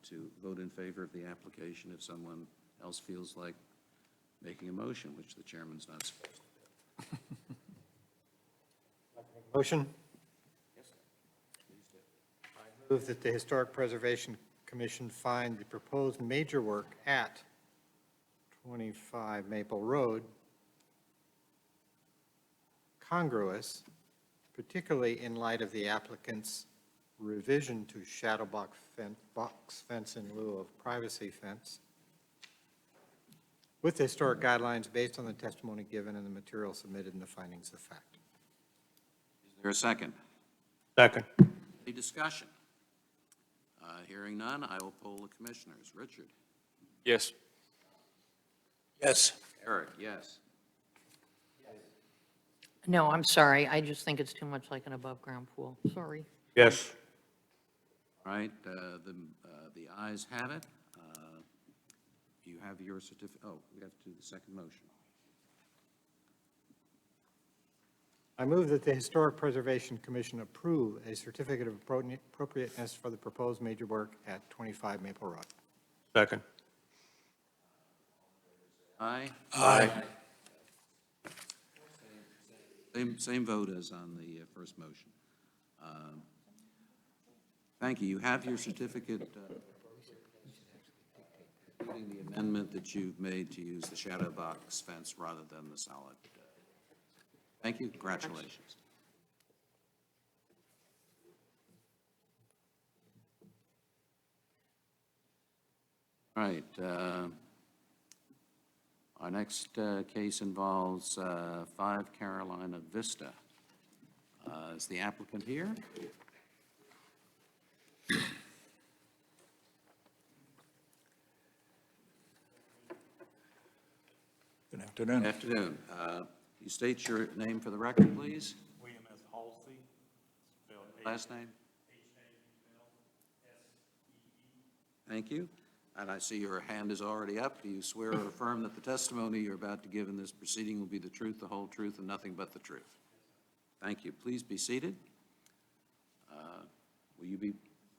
[SPEAKER 1] to vote in favor of the application if someone else feels like making a motion, which the chairman's not supposed to do.
[SPEAKER 5] Motion? I move that the Historic Preservation Commission find the proposed major work at 25 Maple Road congruous, particularly in light of the applicant's revision to shadow box fence in lieu of privacy fence, with the historic guidelines based on the testimony given and the material submitted in the findings of fact.
[SPEAKER 1] Is there a second?
[SPEAKER 6] Second.
[SPEAKER 1] Any discussion? Hearing none, I will poll the commissioners. Richard?
[SPEAKER 2] Yes.
[SPEAKER 11] Yes.
[SPEAKER 1] Eric, yes.
[SPEAKER 4] No, I'm sorry. I just think it's too much like an above-ground pool. Sorry.
[SPEAKER 6] Yes.
[SPEAKER 1] All right, the ayes have it. You have your certificate. Oh, we have to do the second motion.
[SPEAKER 5] I move that the Historic Preservation Commission approve a certificate of appropriateness for the proposed major work at 25 Maple Road.
[SPEAKER 6] Second.
[SPEAKER 1] Aye.
[SPEAKER 11] Aye.
[SPEAKER 1] Same vote as on the first motion. Thank you. You have your certificate, including the amendment that you've made to use the shadow box fence rather than the solid. Thank you. Congratulations. All right. Our next case involves 5 Carolina Vista. Is the applicant here?
[SPEAKER 11] Good afternoon.
[SPEAKER 1] Good afternoon. You state your name for the record, please?
[SPEAKER 13] William S. Halsey, spelled
[SPEAKER 1] Last name? Thank you. And I see your hand is already up. Do you swear or affirm that the testimony you're about to give in this proceeding will be the truth, the whole truth, and nothing but the truth? Thank you. Please be seated.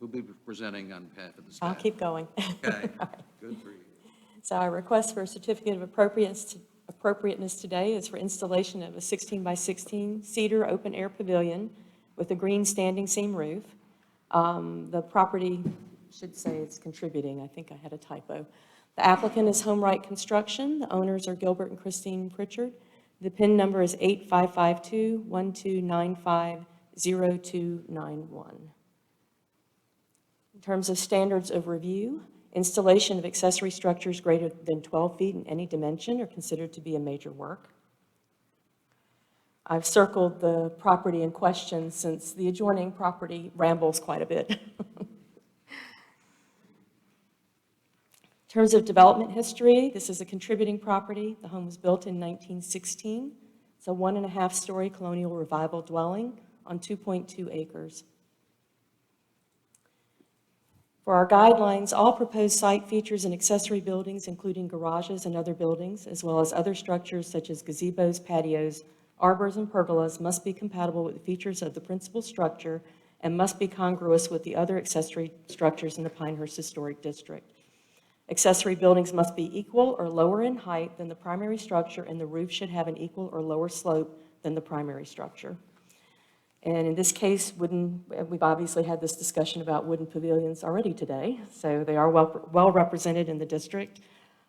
[SPEAKER 1] Who'll be presenting on behalf of the staff?
[SPEAKER 10] I'll keep going.
[SPEAKER 1] Okay, good for you.
[SPEAKER 10] So our request for a certificate of appropriateness today is for installation of a 16 by 16 cedar open-air pavilion with a green standing seam roof. The property should say it's contributing. I think I had a typo. The applicant is Home Right Construction. The owners are Gilbert and Christine Pritchard. The PIN number is 8552-1295-0291. In terms of standards of review, installation of accessory structures greater than 12 feet in any dimension are considered to be a major work. I've circled the property in question since the adjoining property rambles quite a bit. In terms of development history, this is a contributing property. The home was built in 1916. It's a 1.5-story colonial revival dwelling on 2.2 acres. For our guidelines, all proposed site features and accessory buildings, including garages and other buildings, as well as other structures such as gazebos, patios, arbors, and pergolas, must be compatible with the features of the principal structure and must be congruous with the other accessory structures in the Pinehurst Historic District. Accessory buildings must be equal or lower in height than the primary structure, and the roof should have an equal or lower slope than the primary structure. And in this case, we've obviously had this discussion about wooden pavilions already today, so they are well represented in the district.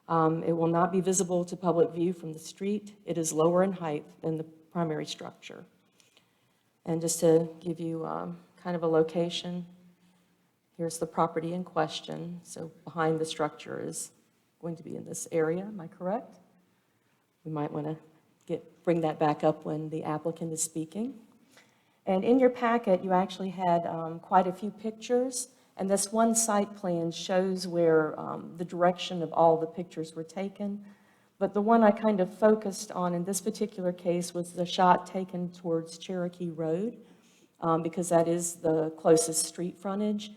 [SPEAKER 10] It will not be visible to public view from the street. It is lower in height than the primary structure. And just to give you kind of a location, here's the property in question. So behind the structure is going to be in this area, am I correct? We might want to bring that back up when the applicant is speaking. And in your packet, you actually had quite a few pictures, and this one site plan shows where the direction of all the pictures were taken. But the one I kind of focused on in this particular case was the shot taken towards Cherokee Road, because that is the closest street frontage.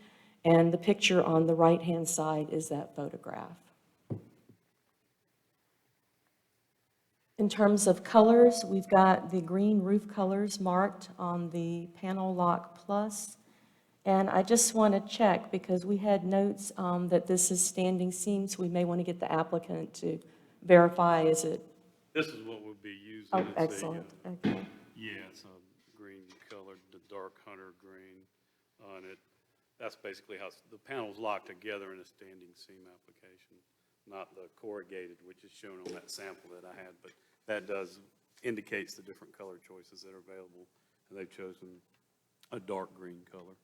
[SPEAKER 10] And the picture on the right-hand side is that photograph. In terms of colors, we've got the green roof colors marked on the panel lock plus. And I just want to check, because we had notes that this is standing seam, so we may want to get the applicant to verify, is it?
[SPEAKER 13] This is what we'll be using.
[SPEAKER 10] Oh,
[SPEAKER 13] It's a,
[SPEAKER 10] excellent, okay.
[SPEAKER 13] Yeah, it's a green colored, the dark hunter green on it. That's basically how the panel's locked together in a standing seam application, not the corrugated, which is shown on that sample that I had, but that indicates the different color choices that are available, and they've chosen a dark green color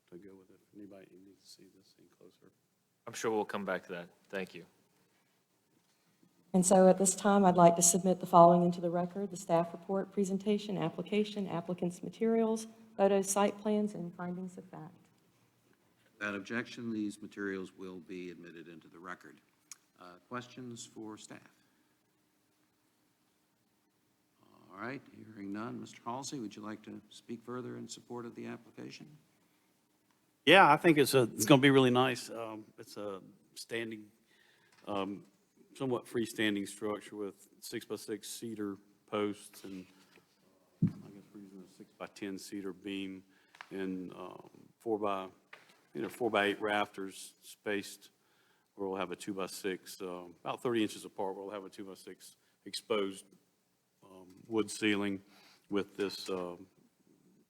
[SPEAKER 13] to go with it. Anybody needs to see this any closer?
[SPEAKER 2] I'm sure we'll come back to that. Thank you.
[SPEAKER 10] And so at this time, I'd like to submit the following into the record: the staff report, presentation, application, applicant's materials, photos, site plans, and findings of fact.
[SPEAKER 1] Without objection, these materials will be admitted into the record. Questions for staff? All right, hearing none. Mr. Halsey, would you like to speak further in support of the application?
[SPEAKER 13] Yeah, I think it's going to be really nice. It's a standing, somewhat freestanding structure with 6x6 cedar posts, and I guess we're using a 6x10 cedar beam and 4x8 rafters spaced where we'll have a 2x6, about 30 inches apart, we'll have a 2x6 exposed wood ceiling with this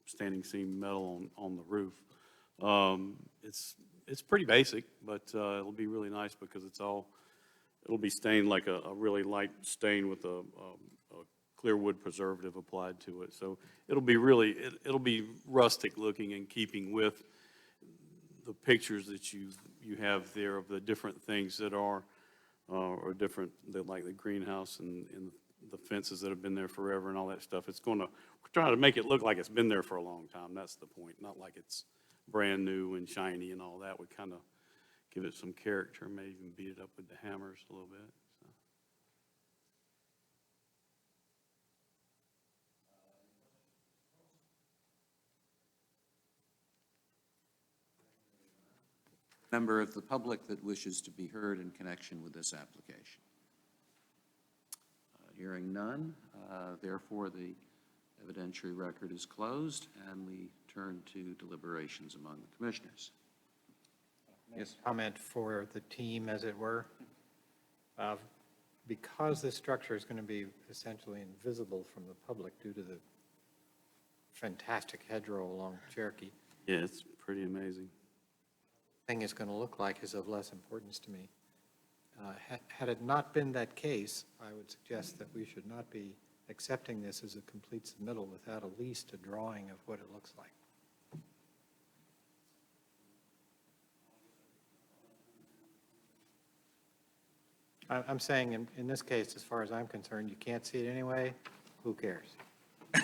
[SPEAKER 13] standing seam metal on the roof. It's pretty basic, but it'll be really nice because it'll be stained like a really light stain with a clear wood preservative applied to it. So it'll be rustic looking, in keeping with the pictures that you have there of the different things that are different, like the greenhouse and the fences that have been there forever and all that stuff. We're trying to make it look like it's been there for a long time. That's the point, not like it's brand new and shiny and all that. We kind of give it some character, maybe even beat it up with the hammers a little bit. So.
[SPEAKER 1] Member of the public that wishes to be heard in connection with this application? Hearing none, therefore the evidentiary record is closed, and we turn to deliberations among the commissioners. Yes.
[SPEAKER 5] Comment for the team, as it were. Because this structure is going to be essentially invisible from the public due to the fantastic hedgerow along Cherokee,
[SPEAKER 13] Yeah, it's pretty amazing.
[SPEAKER 5] thing it's going to look like is of less importance to me. Had it not been that case, I would suggest that we should not be accepting this as a complete submittal without at least a drawing of what it looks like. I'm saying in this case, as far as I'm concerned, you can't see it anyway, who cares?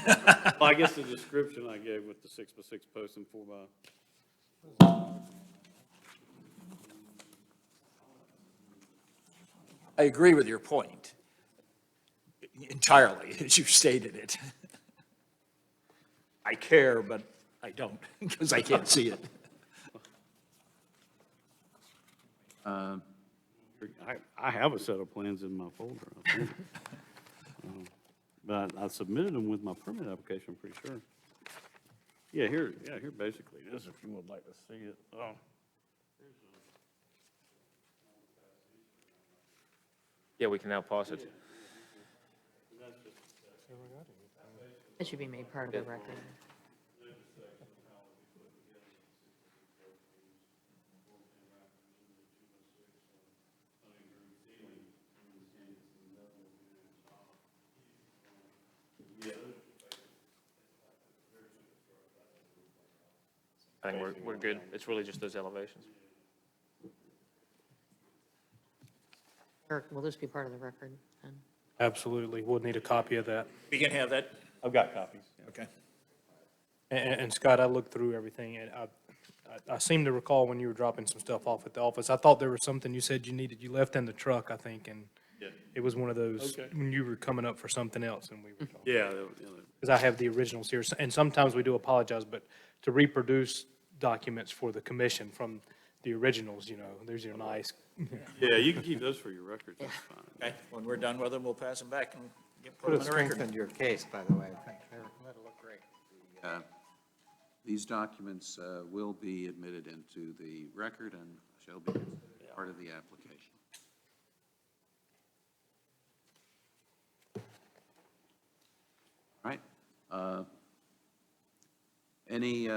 [SPEAKER 13] Well, I guess the description I gave with the 6x6 posts and 4x.
[SPEAKER 3] I agree with your point entirely, as you stated it. I care, but I don't, because I can't see it.
[SPEAKER 13] I have a set of plans in my folder, I think. But I submitted them with my permit application, I'm pretty sure. Here basically it is, if you would like to see it.
[SPEAKER 2] Yeah, we can now pause it.
[SPEAKER 4] It should be made part of the record.
[SPEAKER 2] I think we're good. It's really just those elevations.
[SPEAKER 4] Eric, will this be part of the record then?
[SPEAKER 9] Absolutely. We'll need a copy of that.
[SPEAKER 3] We can have that?
[SPEAKER 13] I've got copies.
[SPEAKER 3] Okay.
[SPEAKER 9] And Scott, I looked through everything, and I seem to recall when you were dropping some stuff off at the office, I thought there was something you said you left in the truck, I think, and
[SPEAKER 13] Yeah.
[SPEAKER 9] it was one of those,
[SPEAKER 13] Okay.
[SPEAKER 9] when you were coming up for something else, and we were talking.
[SPEAKER 13] Yeah.
[SPEAKER 9] Because I have the originals here, and sometimes we do apologize, but to reproduce documents for the commission from the originals, there's your nice.
[SPEAKER 13] Yeah, you can keep those for your records, that's fine.
[SPEAKER 3] Okay, when we're done with them, we'll pass them back and put
[SPEAKER 5] Would
[SPEAKER 3] them
[SPEAKER 5] have
[SPEAKER 3] in the record.
[SPEAKER 5] strengthened your case, by the way. I think that'll look great.
[SPEAKER 1] These documents will be admitted into the record and shall be part of the application. All right. Any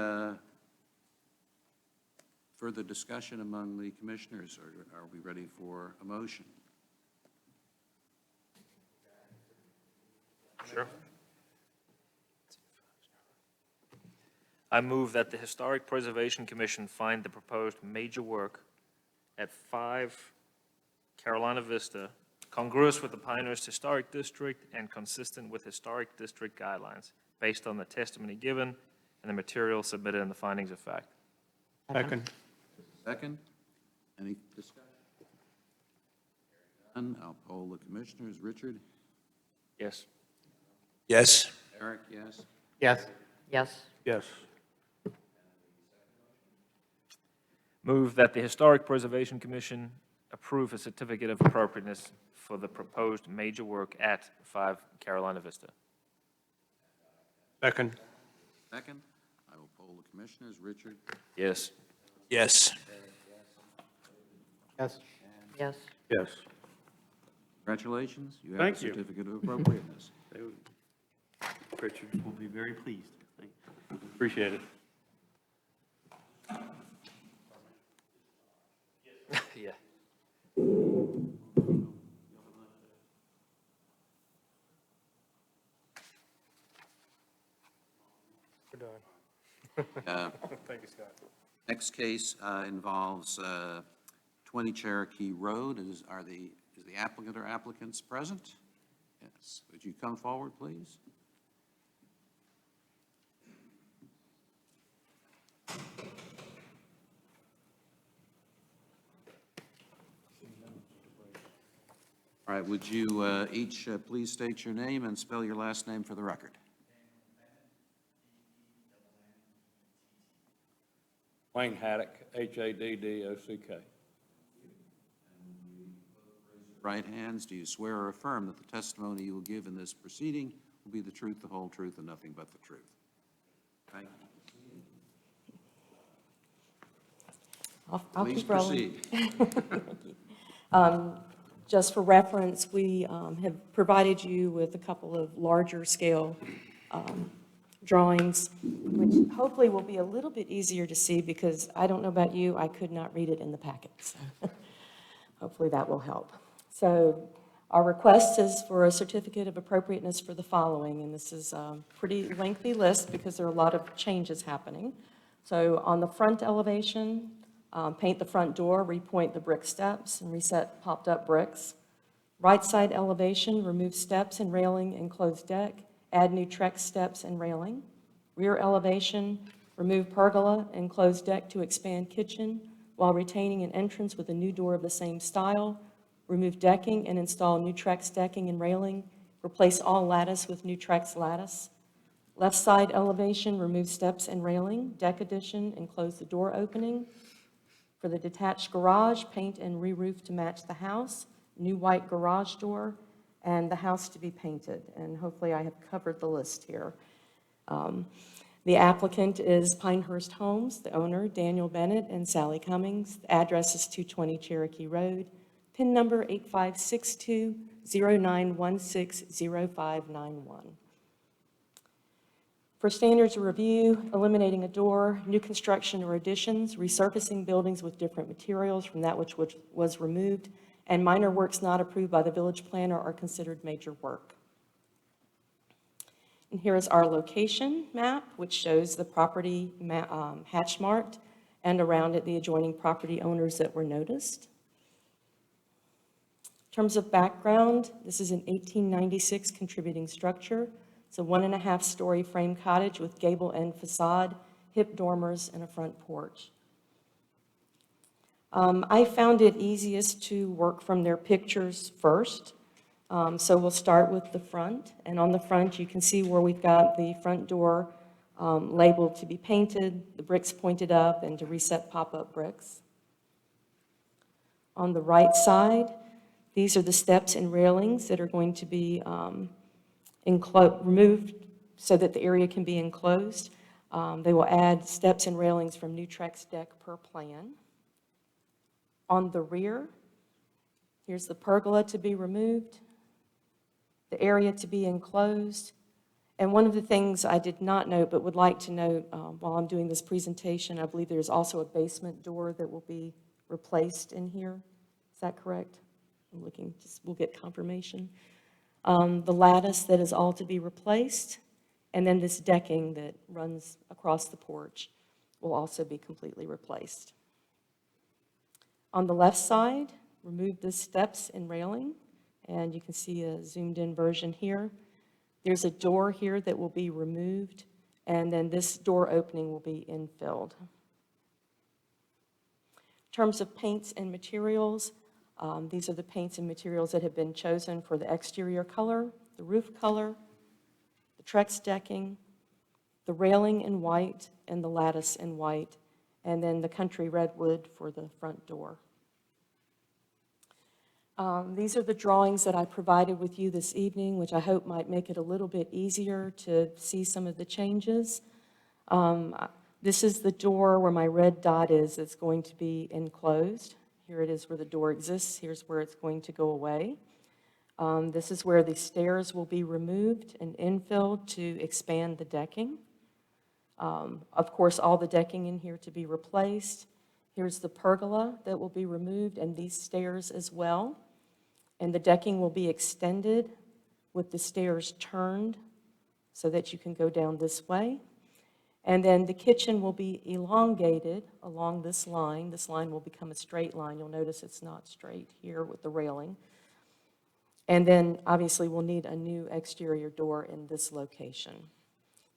[SPEAKER 1] further discussion among the commissioners, or are we ready for a motion?
[SPEAKER 2] Sure. I move that the Historic Preservation Commission find the proposed major work at 5 Carolina Vista congruous with the Pinehurst Historic District and consistent with historic district guidelines, based on the testimony given and the material submitted in the findings of fact.
[SPEAKER 6] Second.
[SPEAKER 1] Second? Any discussion? None. I'll poll the commissioners. Richard?
[SPEAKER 2] Yes.
[SPEAKER 3] Yes.
[SPEAKER 1] Eric, yes?
[SPEAKER 5] Yes.
[SPEAKER 4] Yes.
[SPEAKER 6] Yes.
[SPEAKER 2] Move that the Historic Preservation Commission approve a certificate of appropriateness for the proposed major work at 5 Carolina Vista.
[SPEAKER 6] Second.
[SPEAKER 1] Second? I will poll the commissioners. Richard?
[SPEAKER 2] Yes.
[SPEAKER 3] Yes.
[SPEAKER 5] Yes.
[SPEAKER 4] Yes.
[SPEAKER 6] Yes.
[SPEAKER 1] Congratulations, you have a
[SPEAKER 13] Thank you.
[SPEAKER 1] certificate of appropriateness.
[SPEAKER 13] Richard will be very pleased. Appreciate it.
[SPEAKER 2] Yeah.
[SPEAKER 9] We're done. Thank you, Scott.
[SPEAKER 1] Next case involves 20 Cherokee Road. Is the applicant or applicants present? Yes. Would you come forward, please? All right, would you each please state your name and spell your last name for the record?
[SPEAKER 6] Wayne Haddock, Haddock.
[SPEAKER 1] Right hands, do you swear or affirm that the testimony you will give in this proceeding will be the truth, the whole truth, and nothing but the truth? Thank you.
[SPEAKER 10] I'll
[SPEAKER 1] Please
[SPEAKER 10] keep rolling.
[SPEAKER 1] proceed.
[SPEAKER 10] Just for reference, we have provided you with a couple of larger scale drawings, which hopefully will be a little bit easier to see because I don't know about you, I could not read it in the packet. So hopefully that will help. So our request is for a certificate of appropriateness for the following, and this is a pretty lengthy list because there are a lot of changes happening. So on the front elevation, paint the front door, repoint the brick steps, and reset popped-up bricks. Right side elevation, remove steps and railing, enclosed deck, add new Trex steps and railing. Rear elevation, remove pergola, enclosed deck to expand kitchen, while retaining an entrance with a new door of the same style. Remove decking and install new Trex decking and railing. Replace all lattice with new Trex lattice. Left side elevation, remove steps and railing. Deck addition, enclose the door opening. For the detached garage, paint and re-roof to match the house. New white garage door, and the house to be painted. And hopefully I have covered the list here. The applicant is Pinehurst Homes, the owner, Daniel Bennett and Sally Cummings. The address is 220 Cherokee Road. PIN number 856209160591. For standards of review, eliminating a door, new construction or additions, resurfacing buildings with different materials from that which was removed, and minor works not approved by the village planner are considered major work. And here is our location map, which shows the property hatch marked, and around it the adjoining property owners that were noticed. In terms of background, this is an 1896 contributing structure. It's a 1.5-story frame cottage with gable end facade, hip dormers, and a front porch. I found it easiest to work from their pictures first. So we'll start with the front. And on the front, you can see where we've got the front door labeled to be painted, the bricks pointed up, and to reset pop-up bricks. On the right side, these are the steps and railings that are going to be removed so that the area can be enclosed. They will add steps and railings from new Trex deck per plan. On the rear, here's the pergola to be removed, the area to be enclosed. And one of the things I did not note but would like to note while I'm doing this presentation, I believe there's also a basement door that will be replaced in here. Is that correct? I'm looking, we'll get confirmation. The lattice that is all to be replaced, and then this decking that runs across the porch will also be completely replaced. On the left side, remove the steps and railing, and you can see a zoomed-in version here. There's a door here that will be removed, and then this door opening will be infilled. In terms of paints and materials, these are the paints and materials that have been chosen for the exterior color, the roof color, the Trex decking, the railing in white, and the lattice in white, and then the country redwood for the front door. These are the drawings that I provided with you this evening, which I hope might make it a little bit easier to see some of the changes. This is the door where my red dot is that's going to be enclosed. Here it is where the door exists. Here's where it's going to go away. This is where the stairs will be removed and infilled to expand the decking. Of course, all the decking in here to be replaced. Here's the pergola that will be removed and these stairs as well. And the decking will be extended with the stairs turned so that you can go down this way. And then the kitchen will be elongated along this line. This line will become a straight line. You'll notice it's not straight here with the railing. And then, obviously, we'll need a new exterior door in this location.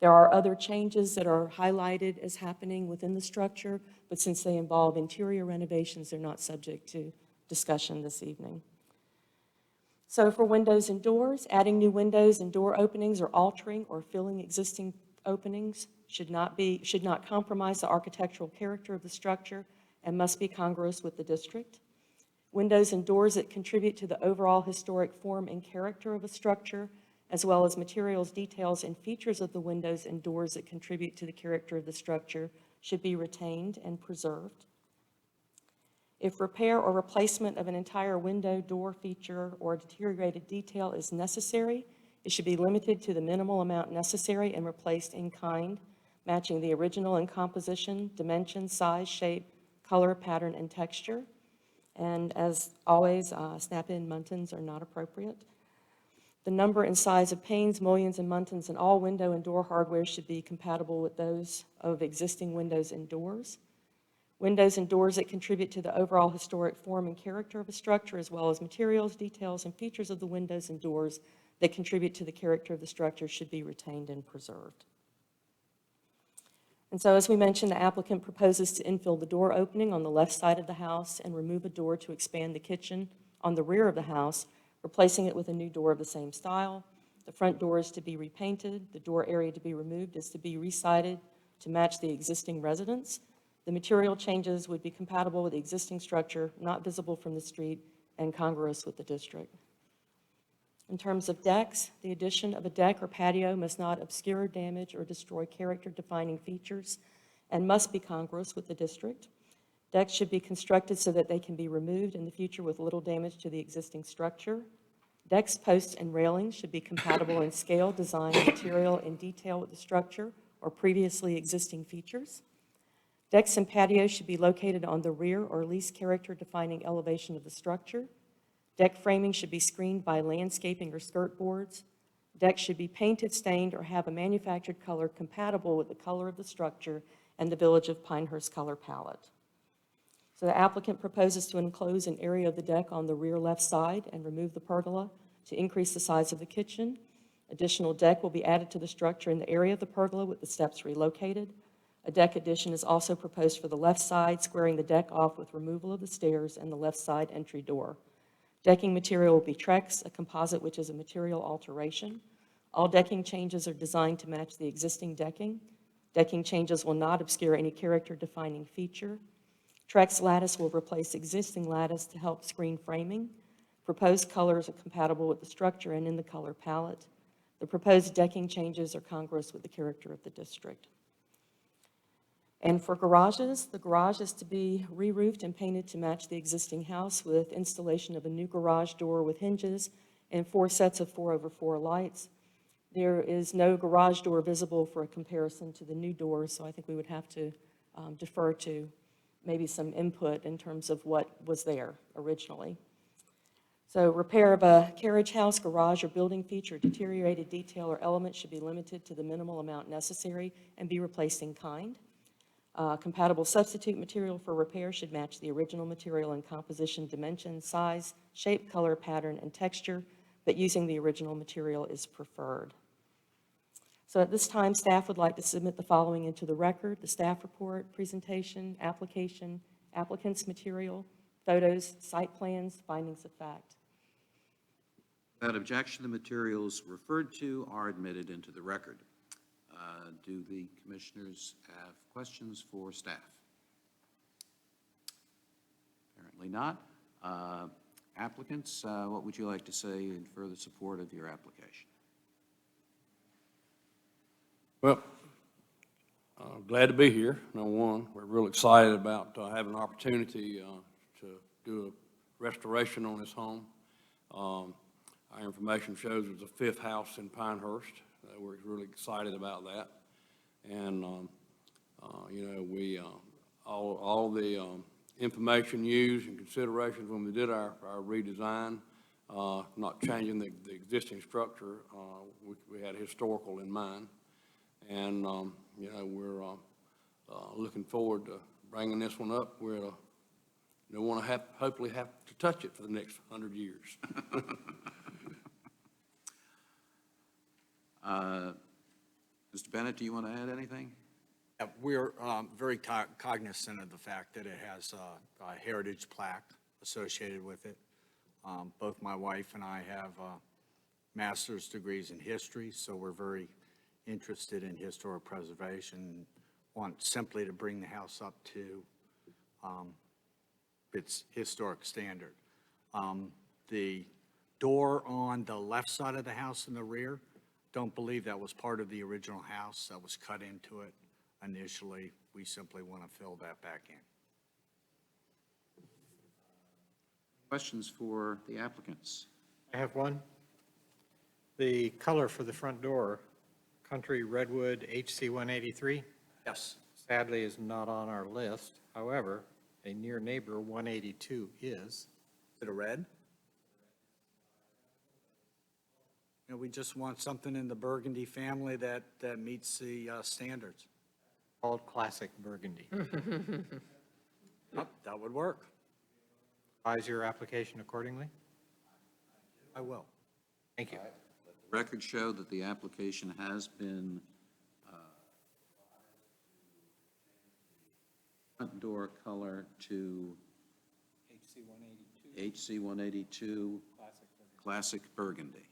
[SPEAKER 10] There are other changes that are highlighted as happening within the structure, but since they involve interior renovations, they're not subject to discussion this evening. So for windows and doors, adding new windows and door openings or altering or filling existing openings should not compromise the architectural character of the structure and must be congruous with the district. Windows and doors that contribute to the overall historic form and character of a structure, as well as materials, details, and features of the windows and doors that contribute to the character of the structure, should be retained and preserved. If repair or replacement of an entire window, door feature, or deteriorated detail is necessary, it should be limited to the minimal amount necessary and replaced in kind, matching the original in composition, dimension, size, shape, color, pattern, and texture. And as always, snap-in muntins are not appropriate. The number and size of panes, mullions, and muntins in all window and door hardware should be compatible with those of existing windows and doors. Windows and doors that contribute to the overall historic form and character of a structure, as well as materials, details, and features of the windows and doors that contribute to the character of the structure, should be retained and preserved. And so, as we mentioned, the applicant proposes to infill the door opening on the left side of the house and remove a door to expand the kitchen on the rear of the house, replacing it with a new door of the same style. The front door is to be repainted. The door area to be removed is to be resided to match the existing residence. The material changes would be compatible with the existing structure, not visible from the street, and congruous with the district. In terms of decks, the addition of a deck or patio must not obscure, damage, or destroy character-defining features and must be congruous with the district. Decks should be constructed so that they can be removed in the future with little damage to the existing structure. Decks, posts, and railings should be compatible in scale, design, material, and detail with the structure or previously existing features. Decks and patios should be located on the rear or least character-defining elevation of the structure. Deck framing should be screened by landscaping or skirt boards. Decks should be painted, stained, or have a manufactured color compatible with the color of the structure and the Village of Pinehurst color palette. So the applicant proposes to enclose an area of the deck on the rear left side and remove the pergola to increase the size of the kitchen. Additional deck will be added to the structure in the area of the pergola with the steps relocated. A deck addition is also proposed for the left side, squaring the deck off with removal of the stairs and the left side entry door. Decking material will be Trex, a composite which is a material alteration. All decking changes are designed to match the existing decking. Decking changes will not obscure any character-defining feature. Trex lattice will replace existing lattice to help screen framing. Proposed colors are compatible with the structure and in the color palette. The proposed decking changes are congruous with the character of the district. And for garages, the garage is to be re-roofed and painted to match the existing house with installation of a new garage door with hinges and 4 sets of 4/4 lights. There is no garage door visible for a comparison to the new doors, so I think we would have to defer to maybe some input in terms of what was there originally. So repair of a carriage house, garage, or building feature, deteriorated detail or element should be limited to the minimal amount necessary and be replaced in kind. Compatible substitute material for repair should match the original material in composition, dimension, size, shape, color, pattern, and texture, but using the original material is preferred. So at this time, staff would like to submit the following into the record: the staff report, presentation, application, applicant's material, photos, site plans, findings of fact.
[SPEAKER 1] Without objection, the materials referred to are admitted into the record. Do the commissioners have questions for staff? Apparently not. Applicants, what would you like to say in further support of your application?
[SPEAKER 6] Well, glad to be here. No one, we're real excited about having an opportunity to do a restoration on this home. Our information shows it's the fifth house in Pinehurst. We're really excited about that. And, we, all the information used and considerations when we did our redesign, not changing the existing structure, we had historical in mind. And, we're looking forward to bringing this one up. We don't want to hopefully have to touch it for the next 100 years.
[SPEAKER 1] Mr. Bennett, do you want to add anything?
[SPEAKER 14] We're very cognizant of the fact that it has a heritage plaque associated with it. Both my wife and I have master's degrees in history, so we're very interested in historic preservation, want simply to bring the house up to its historic standard. The door on the left side of the house in the rear, don't believe that was part of the original house. That was cut into it initially. We simply want to fill that back in.
[SPEAKER 1] Questions for the applicants?
[SPEAKER 5] I have one. The color for the front door, Country Redwood HC 183,
[SPEAKER 3] Yes.
[SPEAKER 5] sadly is not on our list. However, a near neighbor, 182, is.
[SPEAKER 14] Is it a red? We just want something in the burgundy family that meets the standards.
[SPEAKER 5] Called Classic Burgundy.
[SPEAKER 14] Oh, that would work.
[SPEAKER 5] Revise your application accordingly.
[SPEAKER 14] I will.
[SPEAKER 5] Thank you.
[SPEAKER 1] Records show that the application has been front door color to HC 182 Classic Burgundy.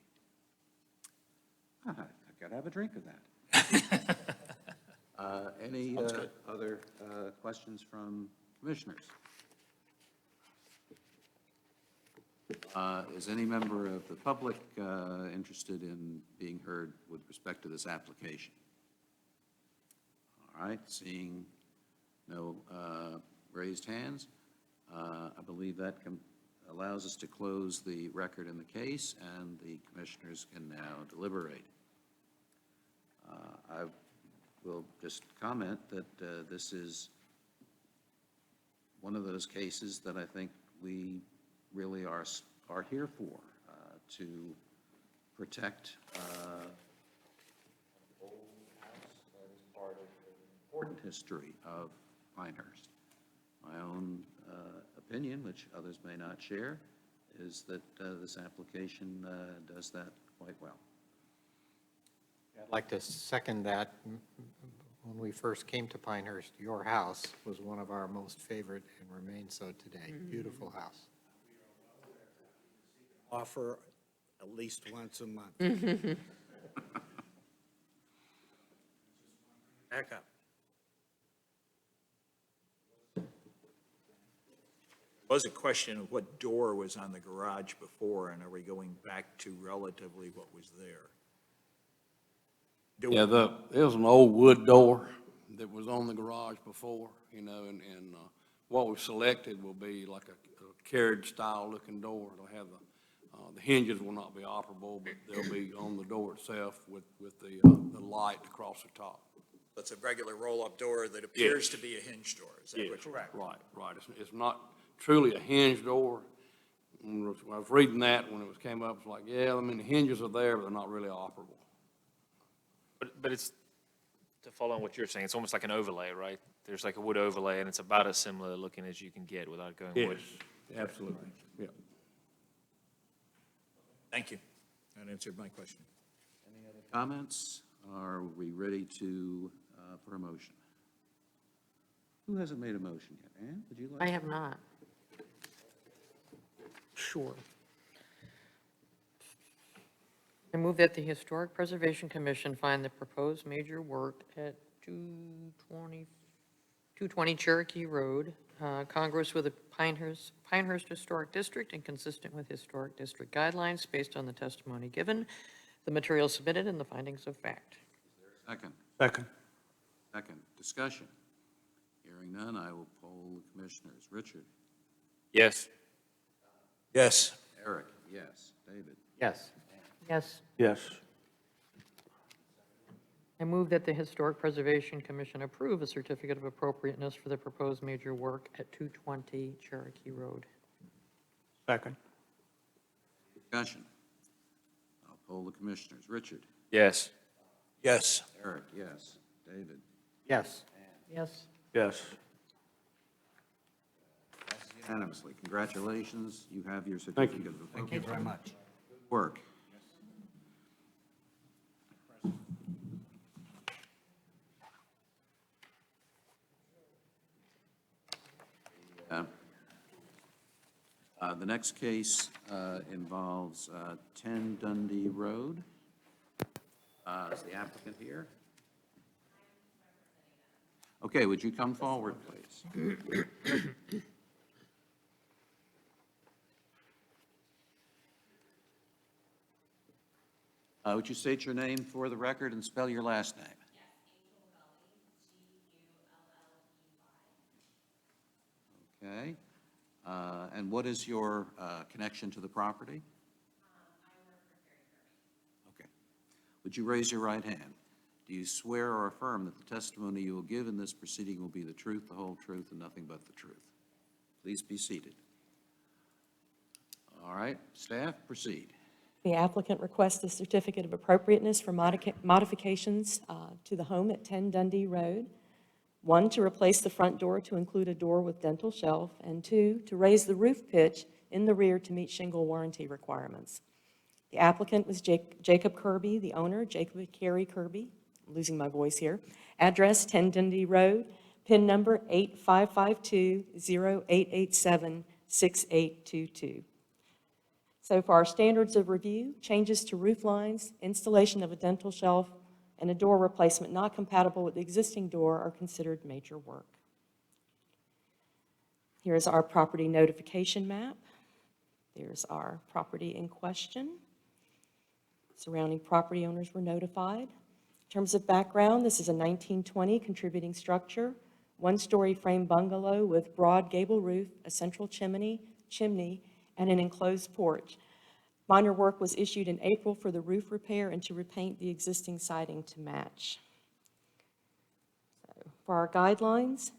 [SPEAKER 1] I've got to have a drink of that. Any other questions from commissioners? Is any member of the public interested in being heard with respect to this application? All right, seeing no raised hands, I believe that allows us to close the record in the case, and the commissioners can now deliberate. I will just comment that this is one of those cases that I think we really are here for, to protect an old house that is part of the important history of Pinehurst. My own opinion, which others may not share, is that this application does that quite well.
[SPEAKER 5] I'd like to second that. When we first came to Pinehurst, your house was one of our most favorite and remains so today. Beautiful house.
[SPEAKER 14] Offer at least once a month. Back up.
[SPEAKER 3] Was a question of what door was on the garage before, and are we going back to relatively what was there?
[SPEAKER 6] Yeah, it was an old wood door that was on the garage before, and what we've selected will be like a carriage-style looking door. It'll have the hinges will not be operable, but they'll be on the door itself with the light across the top.
[SPEAKER 3] That's a regular roll-up door that appears to be a hinge door, is that what you're?
[SPEAKER 6] Correct. Right. It's not truly a hinge door. When I was reading that, when it came up, it's like, yeah, I mean, the hinges are there, but they're not really operable.
[SPEAKER 2] But it's, to follow on what you're saying, it's almost like an overlay, right? There's like a wood overlay, and it's about as similar looking as you can get without going wood.
[SPEAKER 6] Absolutely, yeah.
[SPEAKER 3] Thank you. That answered my question.
[SPEAKER 1] Any other comments? Are we ready to, for a motion? Who hasn't made a motion yet? Ann, would you like?
[SPEAKER 4] I have not. Sure. I move that the Historic Preservation Commission find the proposed major work at 220 Cherokee Road, congruous with the Pinehurst Historic District and consistent with historic district guidelines based on the testimony given, the material submitted, and the findings of fact.
[SPEAKER 1] Second. Second. Discussion. Hearing none, I will poll the commissioners. Richard?
[SPEAKER 2] Yes.
[SPEAKER 11] Yes.
[SPEAKER 1] Eric, yes. David?
[SPEAKER 5] Yes.
[SPEAKER 4] Yes.
[SPEAKER 6] Yes.
[SPEAKER 4] I move that the Historic Preservation Commission approve a certificate of appropriateness for the proposed major work at 220 Cherokee Road.
[SPEAKER 6] Second.
[SPEAKER 1] Discussion. I'll poll the commissioners. Richard?
[SPEAKER 2] Yes.
[SPEAKER 11] Yes.
[SPEAKER 1] Eric, yes. David?
[SPEAKER 5] Yes.
[SPEAKER 4] Yes.
[SPEAKER 6] Yes.
[SPEAKER 1] Passes unanimously. Congratulations. You have your
[SPEAKER 6] Thank you.
[SPEAKER 1] certificate of
[SPEAKER 14] Thank you
[SPEAKER 1] appropriateness.
[SPEAKER 14] very much.
[SPEAKER 1] Work. The next case involves 10 Dundee Road. Is the applicant here? Okay, would you come forward, please? Would you state your name for the record and spell your last name? Okay. And what is your connection to the property? Okay. Would you raise your right hand? Do you swear or affirm that the testimony you will give in this proceeding will be the truth, the whole truth, and nothing but the truth? Please be seated. All right, staff, proceed.
[SPEAKER 10] The applicant requests a certificate of appropriateness for modifications to the home at 10 Dundee Road. 1, to replace the front door to include a door with dental shelf, and 2, to raise the roof pitch in the rear to meet shingle warranty requirements. The applicant was Jacob Kirby, the owner, Jacob and Carrie Kirby, I'm losing my voice here. Address 10 Dundee Road, PIN number 8552-0887-6822. So for our standards of review, changes to roof lines, installation of a dental shelf, and a door replacement not compatible with the existing door are considered major work. Here's our property notification map. There's our property in question. Surrounding property owners were notified. In terms of background, this is a 1920 contributing structure, one-story frame bungalow with broad gable roof, a central chimney, and an enclosed porch. Minor work was issued in April for the roof repair and to repaint the existing siding to match. So, for our guidelines,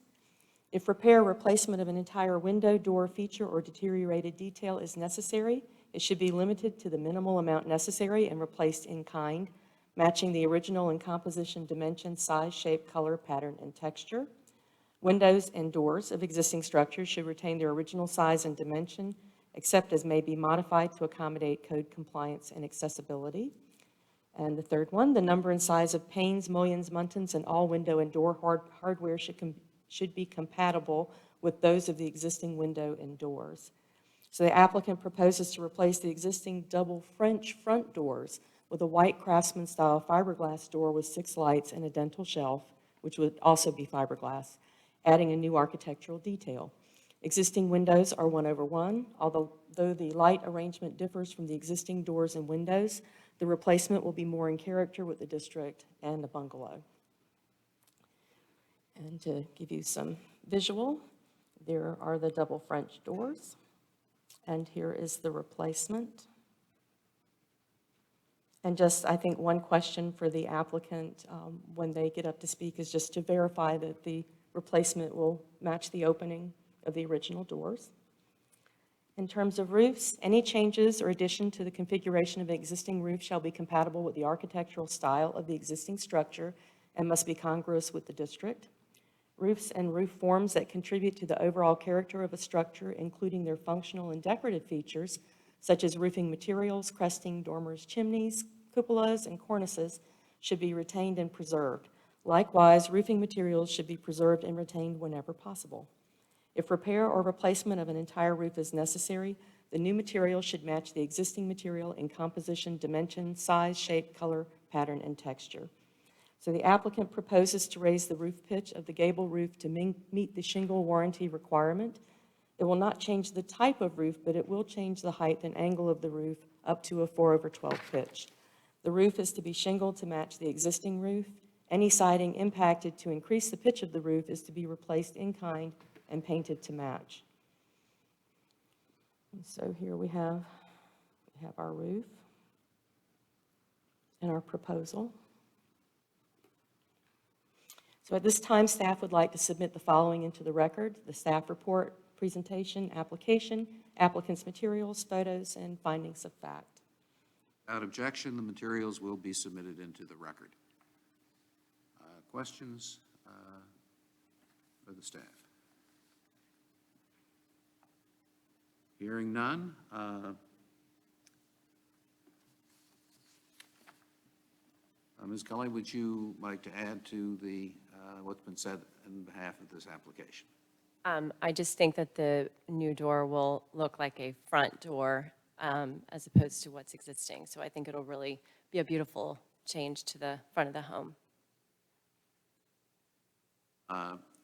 [SPEAKER 10] if repair or replacement of an entire window, door, feature, or deteriorated detail is necessary, it should be limited to the minimal amount necessary and replaced in kind, matching the original in composition, dimension, size, shape, color, pattern, and texture. Windows and doors of existing structures should retain their original size and dimension, except as may be modified to accommodate code compliance and accessibility. And the third one, the number and size of panes, mullions, muntins, and all window and door hardware should be compatible with those of the existing window and doors. So the applicant proposes to replace the existing double French front doors with a white craftsman-style fiberglass door with 6 lights and a dental shelf, which would also be fiberglass, adding a new architectural detail. Existing windows are 1/1, although the light arrangement differs from the existing doors and windows. The replacement will be more in character with the district and the bungalow. And to give you some visual, there are the double French doors, and here is the replacement. And just, I think, one question for the applicant when they get up to speak is just to verify that the replacement will match the opening of the original doors. In terms of roofs, any changes or addition to the configuration of an existing roof shall be compatible with the architectural style of the existing structure and must be congruous with the district. Roofs and roof forms that contribute to the overall character of a structure, including their functional and decorative features, such as roofing materials, cresting, dormers, chimneys, cupolas, and cornices, should be retained and preserved. Likewise, roofing materials should be preserved and retained whenever possible. If repair or replacement of an entire roof is necessary, the new material should match the existing material in composition, dimension, size, shape, color, pattern, and texture. So the applicant proposes to raise the roof pitch of the gable roof to meet the shingle warranty requirement. It will not change the type of roof, but it will change the height and angle of the roof up to a 4/12 pitch. The roof is to be shingled to match the existing roof. Any siding impacted to increase the pitch of the roof is to be replaced in kind and painted to match. And so here we have our roof and our proposal. So at this time, staff would like to submit the following into the record: the staff report, presentation, application, applicant's materials, photos, and findings of fact.
[SPEAKER 1] Without objection, the materials will be submitted into the record. Questions for the staff? Hearing none. Ms. Kelly, would you like to add to the, what's been said in behalf of this application?
[SPEAKER 15] I just think that the new door will look like a front door as opposed to what's existing. So I think it'll really be a beautiful change to the front of the home.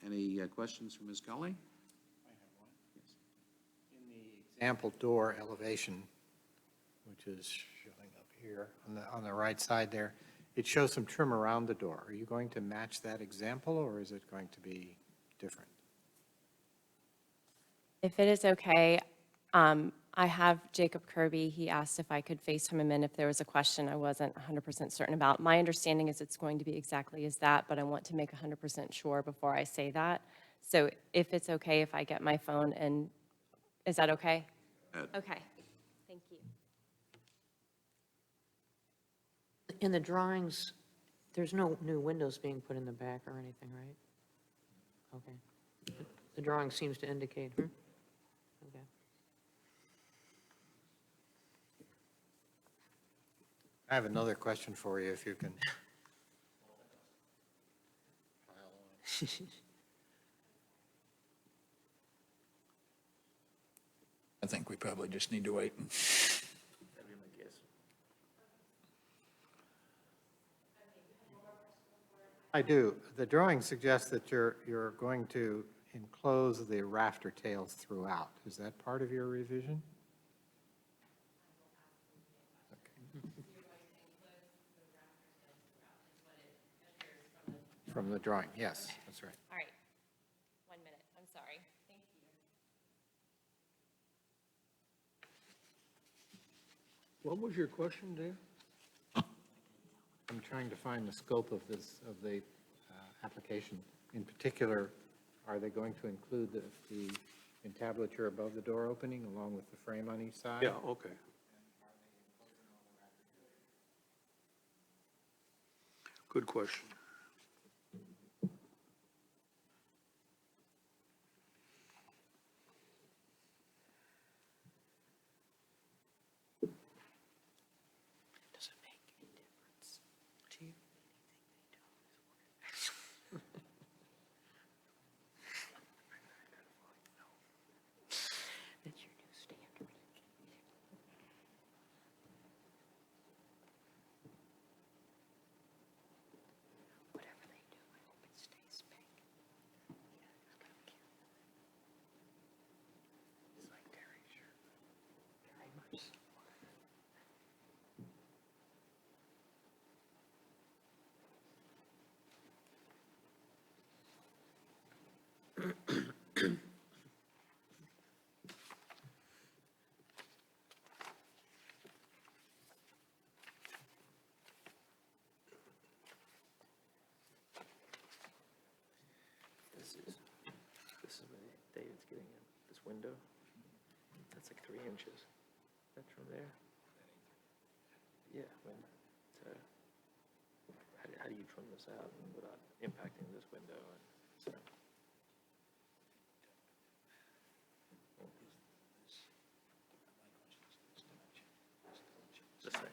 [SPEAKER 1] Any questions for Ms. Kelly?
[SPEAKER 5] I have one. Yes. In the example door elevation, which is showing up here on the right side there, it shows some trim around the door. Are you going to match that example, or is it going to be different?
[SPEAKER 15] If it is okay, I have Jacob Kirby. He asked if I could FaceTime him in if there was a question I wasn't 100% certain about. My understanding is it's going to be exactly as that, but I want to make 100% sure before I say that. So if it's okay if I get my phone, and is that okay? Okay, thank you.
[SPEAKER 4] In the drawings, there's no new windows being put in the back or anything, right? Okay. The drawing seems to indicate, Okay.
[SPEAKER 5] I have another question for you, if you can.
[SPEAKER 11] I think we probably just need to wait.
[SPEAKER 5] I do. The drawing suggests that you're going to enclose the rafter tails throughout. Is that part of your revision? From the drawing, yes, that's right.
[SPEAKER 15] All right, 1 minute, I'm sorry. Thank you.
[SPEAKER 6] What was your question, Dave?
[SPEAKER 5] I'm trying to find the scope of the application. In particular, are they going to include the entablature above the door opening along with the frame on each side?
[SPEAKER 6] Yeah, okay. Good question.
[SPEAKER 4] Does it make any difference to you? That's your new standard. Whatever they do, I hope it stays pink. It's like very sure. Very much so.
[SPEAKER 2] This is where David's getting in, this window. That's like 3 inches. That's from there. Yeah, how do you trim this out without impacting this window? So. This thing.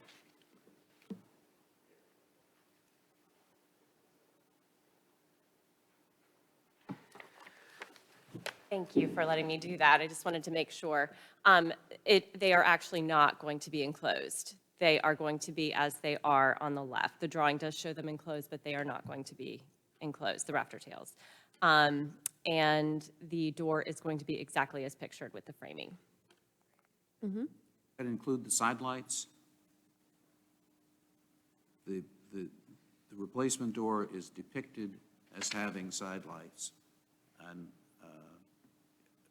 [SPEAKER 15] Thank you for letting me do that. I just wanted to make sure. They are actually not going to be enclosed. They are going to be as they are on the left. The drawing does show them enclosed, but they are not going to be enclosed, the rafter tails. And the door is going to be exactly as pictured with the framing.
[SPEAKER 1] That include the side lights? The replacement door is depicted as having side lights, and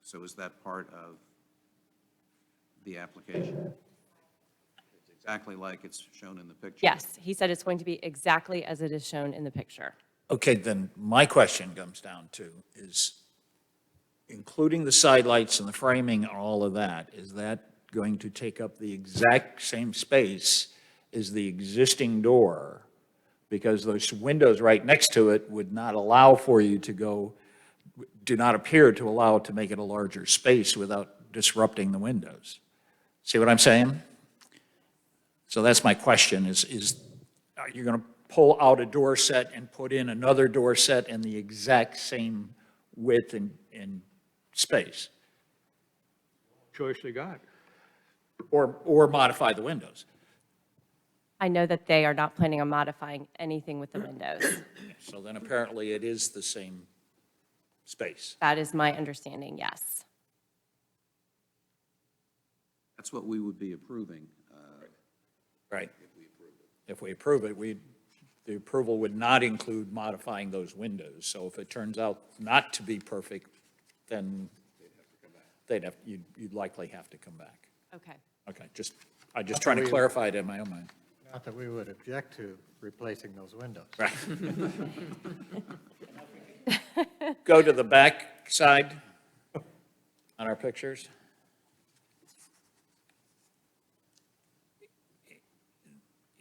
[SPEAKER 1] so is that part of the application? It's exactly like it's shown in the picture?
[SPEAKER 15] Yes, he said it's going to be exactly as it is shown in the picture.
[SPEAKER 11] Okay, then my question comes down to is, including the side lights and the framing and all of that, is that going to take up the exact same space as the existing door? Because those windows right next to it would not allow for you to go, do not appear to allow it to make it a larger space without disrupting the windows. See what I'm saying? So that's my question, is are you going to pull out a door set and put in another door set in the exact same width and space?
[SPEAKER 6] Choice they got.
[SPEAKER 11] Or modify the windows?
[SPEAKER 15] I know that they are not planning on modifying anything with the windows.
[SPEAKER 11] So then apparently it is the same space.
[SPEAKER 15] That is my understanding, yes.
[SPEAKER 1] That's what we would be approving.
[SPEAKER 11] Right. If we approve it, the approval would not include modifying those windows. So if it turns out not to be perfect, then you'd likely have to come back.
[SPEAKER 15] Okay.
[SPEAKER 11] Okay, I'm just trying to clarify it in my own mind.
[SPEAKER 5] Not that we would object to replacing those windows.
[SPEAKER 11] Right. Go to the back side on our pictures.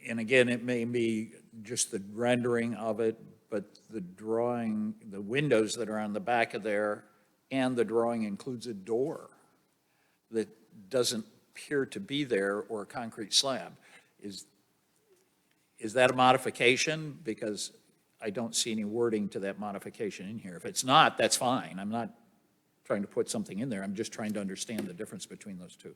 [SPEAKER 11] And again, it may be just the rendering of it, but the drawing, the windows that are on the back of there, and the drawing includes a door that doesn't appear to be there, or a concrete slab. Is that a modification? Because I don't see any wording to that modification in here. If it's not, that's fine. I'm not trying to put something in there. I'm just trying to understand the difference between those two.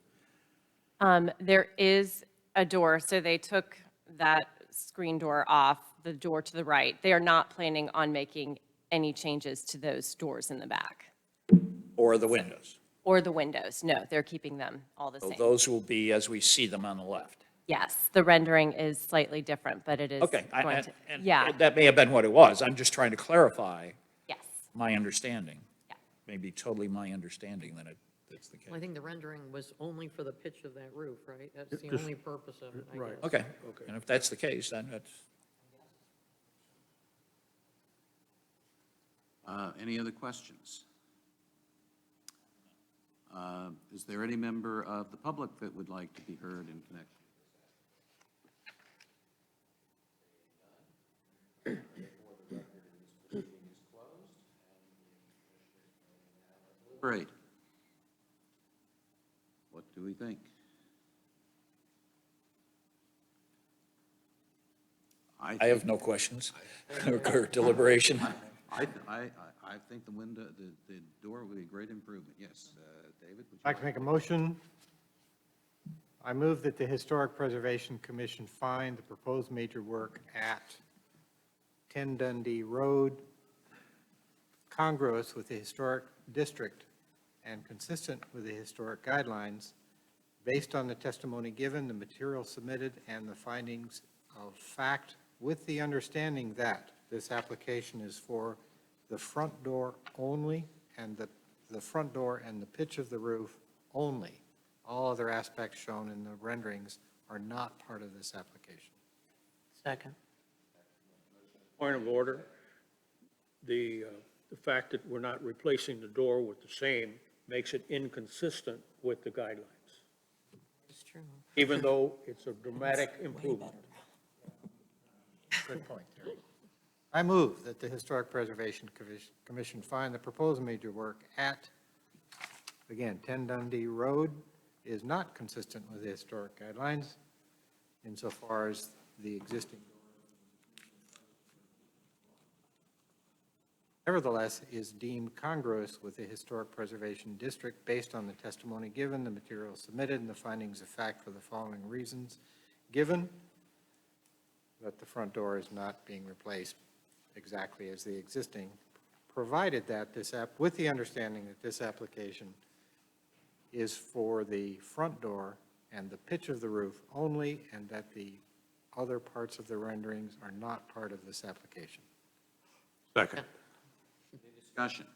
[SPEAKER 15] There is a door, so they took that screen door off, the door to the right. They are not planning on making any changes to those doors in the back.
[SPEAKER 11] Or the windows.
[SPEAKER 15] Or the windows. No, they're keeping them all the
[SPEAKER 11] So
[SPEAKER 15] same.
[SPEAKER 11] those will be as we see them on the left.
[SPEAKER 15] Yes, the rendering is slightly different, but it is
[SPEAKER 11] Okay,
[SPEAKER 15] going to,
[SPEAKER 11] and
[SPEAKER 15] yeah,
[SPEAKER 11] that may have been what it was. I'm just trying to clarify
[SPEAKER 15] yes.
[SPEAKER 11] my understanding.
[SPEAKER 15] Yeah.
[SPEAKER 11] Maybe totally my understanding that that's the case.
[SPEAKER 4] Well, I think the rendering was only for the pitch of that roof, right? That's the
[SPEAKER 6] Just-
[SPEAKER 4] only purpose of it, I
[SPEAKER 6] right.
[SPEAKER 4] guess.
[SPEAKER 11] Okay, and if that's the case, then that's,
[SPEAKER 1] Any other questions? Is there any member of the public that would like to be heard in connection? Great. What do we think?
[SPEAKER 11] I have no questions or deliberation.
[SPEAKER 1] I think the window, the door would be a great improvement, yes. David, would you
[SPEAKER 5] I'd like to make a motion. I move that the Historic Preservation Commission find the proposed major work at 10 Dundee Road congruous with the historic district and consistent with the historic guidelines based on the testimony given, the material submitted, and the findings of fact, with the understanding that this application is for the front door only, and the front door and the pitch of the roof only. All other aspects shown in the renderings are not part of this application.
[SPEAKER 4] Second.
[SPEAKER 6] Point of order, the fact that we're not replacing the door with the same makes it inconsistent with the guidelines,
[SPEAKER 4] It's true.
[SPEAKER 6] even though it's a dramatic improvement.
[SPEAKER 5] Good point, Terry. I move that the Historic Preservation Commission find the proposed major work at, again, 10 Dundee Road is not consistent with the historic guidelines insofar as the existing nevertheless is deemed congruous with the Historic Preservation District based on the testimony given, the materials submitted, and the findings of fact for the following reasons. Given that the front door is not being replaced exactly as the existing, provided that this with the understanding that this application is for the front door and the pitch of the roof only, and that the other parts of the renderings are not part of this application.
[SPEAKER 6] Second.
[SPEAKER 1] Any discussion?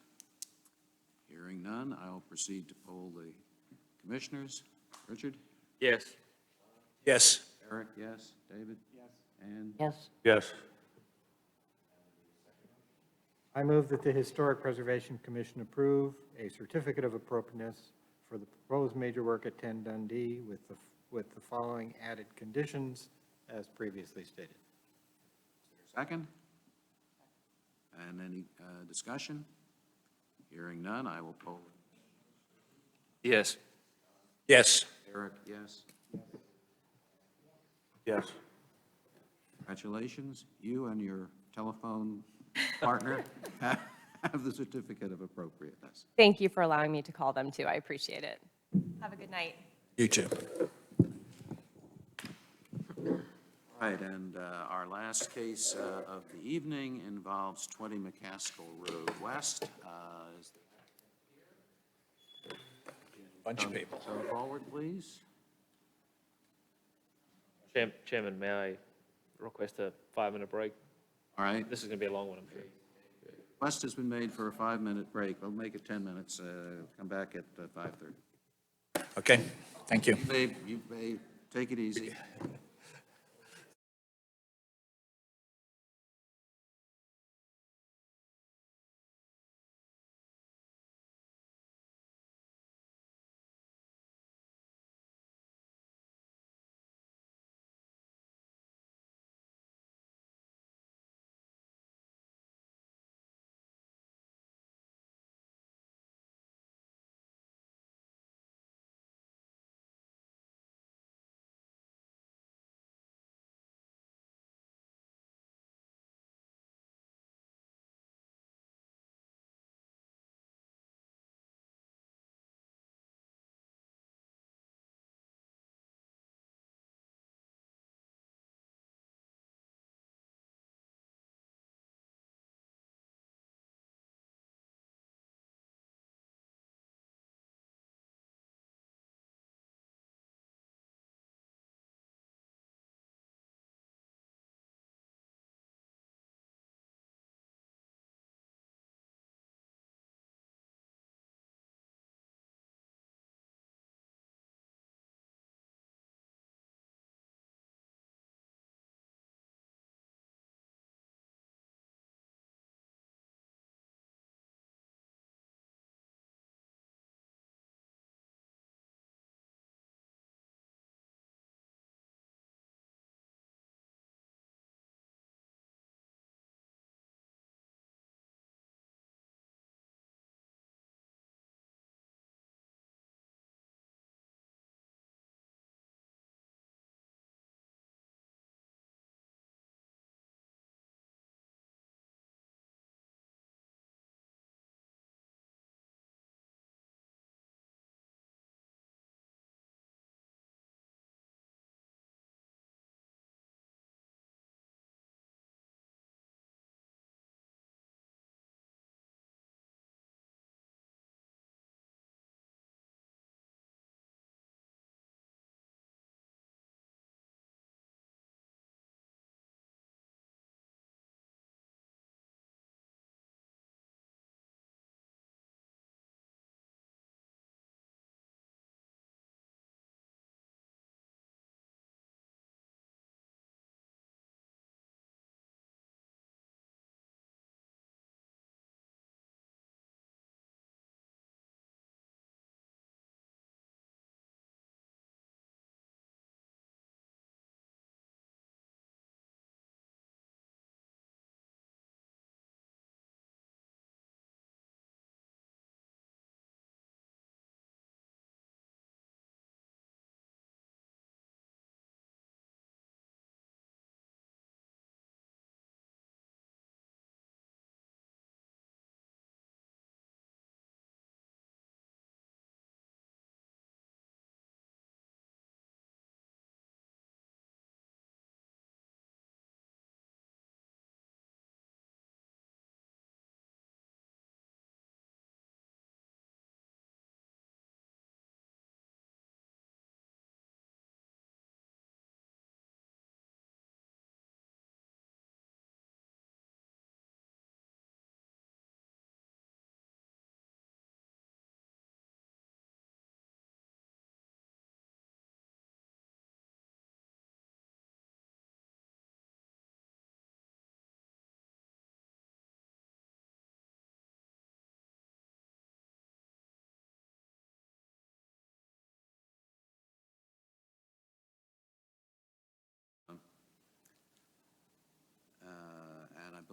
[SPEAKER 1] Hearing none, I'll proceed to poll the commissioners. Richard?
[SPEAKER 2] Yes.
[SPEAKER 11] Yes.
[SPEAKER 1] Eric, yes. David? Yes. Ann?
[SPEAKER 4] Yes.
[SPEAKER 6] Yes.
[SPEAKER 5] I move that the Historic Preservation Commission approve a certificate of appropriateness for the proposed major work at 10 Dundee with the following added conditions as previously stated.
[SPEAKER 1] Second? And any discussion? Hearing none, I will poll.
[SPEAKER 2] Yes.
[SPEAKER 11] Yes.
[SPEAKER 1] Eric, yes.
[SPEAKER 6] Yes.
[SPEAKER 1] Congratulations. You and your telephone partner have the certificate of appropriateness.
[SPEAKER 15] Thank you for allowing me to call them, too. I appreciate it. Have a good night.
[SPEAKER 11] You too.
[SPEAKER 1] Right, and our last case of the evening involves 20 Mccaskill Road West.
[SPEAKER 11] Bunch of people.
[SPEAKER 1] Come forward, please.
[SPEAKER 2] Chairman, may I request a 5-minute break?
[SPEAKER 1] All right,
[SPEAKER 2] This is going to be a long one, I'm sure.
[SPEAKER 1] request has been made for a 5-minute break. We'll make it 10 minutes. Come back at 5:30.
[SPEAKER 11] Okay, thank you.
[SPEAKER 1] You may take it easy.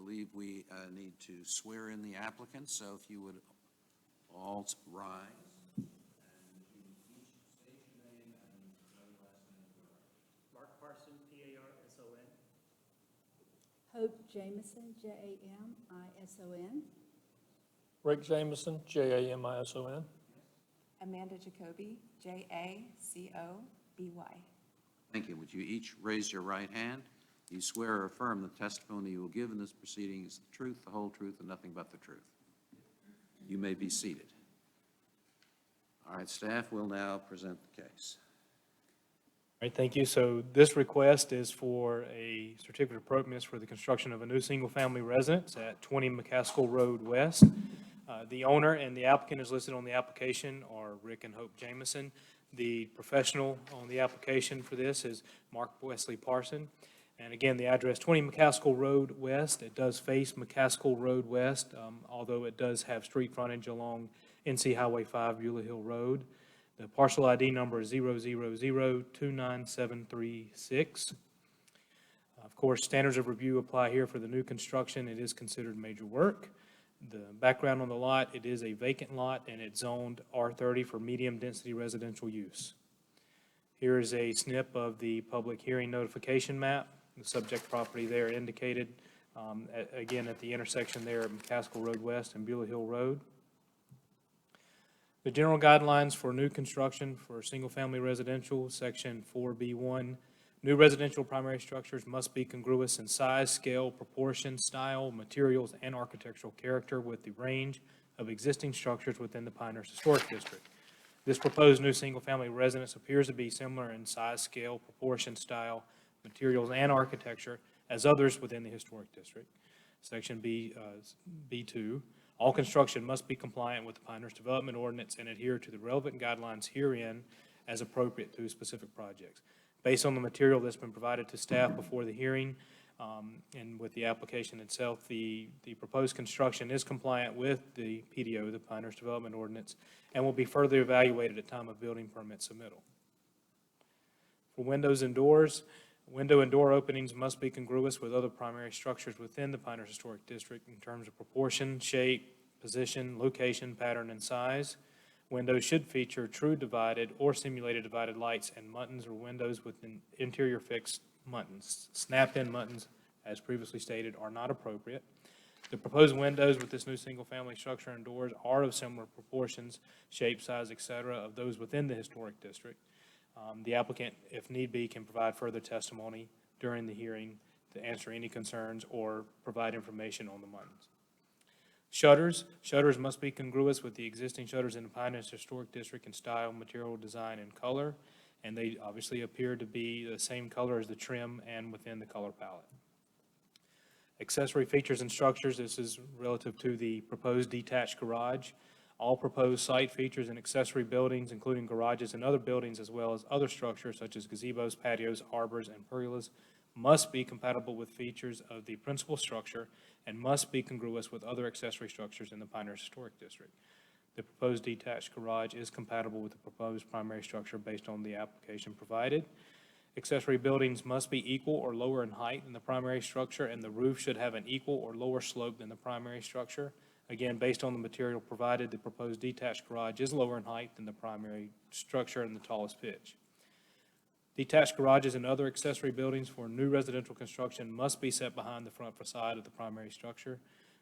[SPEAKER 1] believe we need to swear in the applicants, so if you would all rise.
[SPEAKER 16] Mark Parson, P-A-R-S-O-N.
[SPEAKER 17] Hope Jameson, Jamison.
[SPEAKER 9] Rick Jameson, Jamison.
[SPEAKER 15] Amanda Jacoby, Jacoby.
[SPEAKER 1] Thank you. Would you each raise your right hand? Do you swear or affirm the testimony you will give in this proceeding is the truth, the whole truth, and nothing but the truth? You may be seated. All right, staff will now present the case.
[SPEAKER 9] All right, thank you. So this request is for a certificate of appropriateness for the construction of a new single-family residence at 20 Mccaskill Road West. The owner and the applicant is listed on the application are Rick and Hope Jameson. The professional on the application for this is Mark Wesley Parson. And again, the address 20 Mccaskill Road West. It does face Mccaskill Road West, although it does have street frontage along NC Highway 5, Beulah Hill Road. The parcel ID number is 000-29736. Of course, standards of review apply here for the new construction. It is considered major work. The background on the lot, it is a vacant lot, and it's zoned R30 for medium-density residential use. Here is a snip of the public hearing notification map. The subject property there indicated, again, at the intersection there at Mccaskill Road West and Beulah Hill Road. The general guidelines for new construction for single-family residential, Section 4B1, new residential primary structures must be congruous in size, scale, proportion, style, materials, and architectural character with the range of existing structures within the Pinehurst Historic District. This proposed new single-family residence appears to be similar in size, scale, proportion, style, materials, and architecture as others within the Historic District. Section B2, all construction must be compliant with the Pinehurst Development Ordinance and adhere to the relevant guidelines herein as appropriate to specific projects. Based on the material that's been provided to staff before the hearing and with the application itself, the proposed construction is compliant with the PDO, the Pinehurst Development Ordinance, and will be further evaluated at time of building permit submittal. For windows and doors, window and door openings must be congruous with other primary structures within the Pinehurst Historic District in terms of proportion, shape, position, location, pattern, and size. Windows should feature true divided or simulated divided lights, and muntins or windows with an interior fixed muntins. Snap-in muntins, as previously stated, are not appropriate. The proposed windows with this new single-family structure and doors are of similar proportions, shape, size, etc., of those within the historic district. The applicant, if need be, can provide further testimony during the hearing to answer any concerns or provide information on the muntins. Shutters must be congruous with the existing shutters in the Pinehurst Historic District in style, material, design, and color, and they obviously appear to be the same color as the trim and within the color palette. Accessory features and structures, this is relative to the proposed detached garage. All proposed site features and accessory buildings, including garages and other buildings, as well as other structures such as gazebos, patios, arbors, and pergolas, must be compatible with features of the principal structure and must be congruous with other accessory structures in the Pinehurst Historic District. The proposed detached garage is compatible with the proposed primary structure based on the application provided. Accessory buildings must be equal or lower in height than the primary structure, and the roof should have an equal or lower slope than the primary structure. Again, based on the material provided, the proposed detached garage is lower in height than the primary structure and the tallest pitch. Detached garages and other accessory buildings for new residential construction must be set behind the front facade of the primary structure.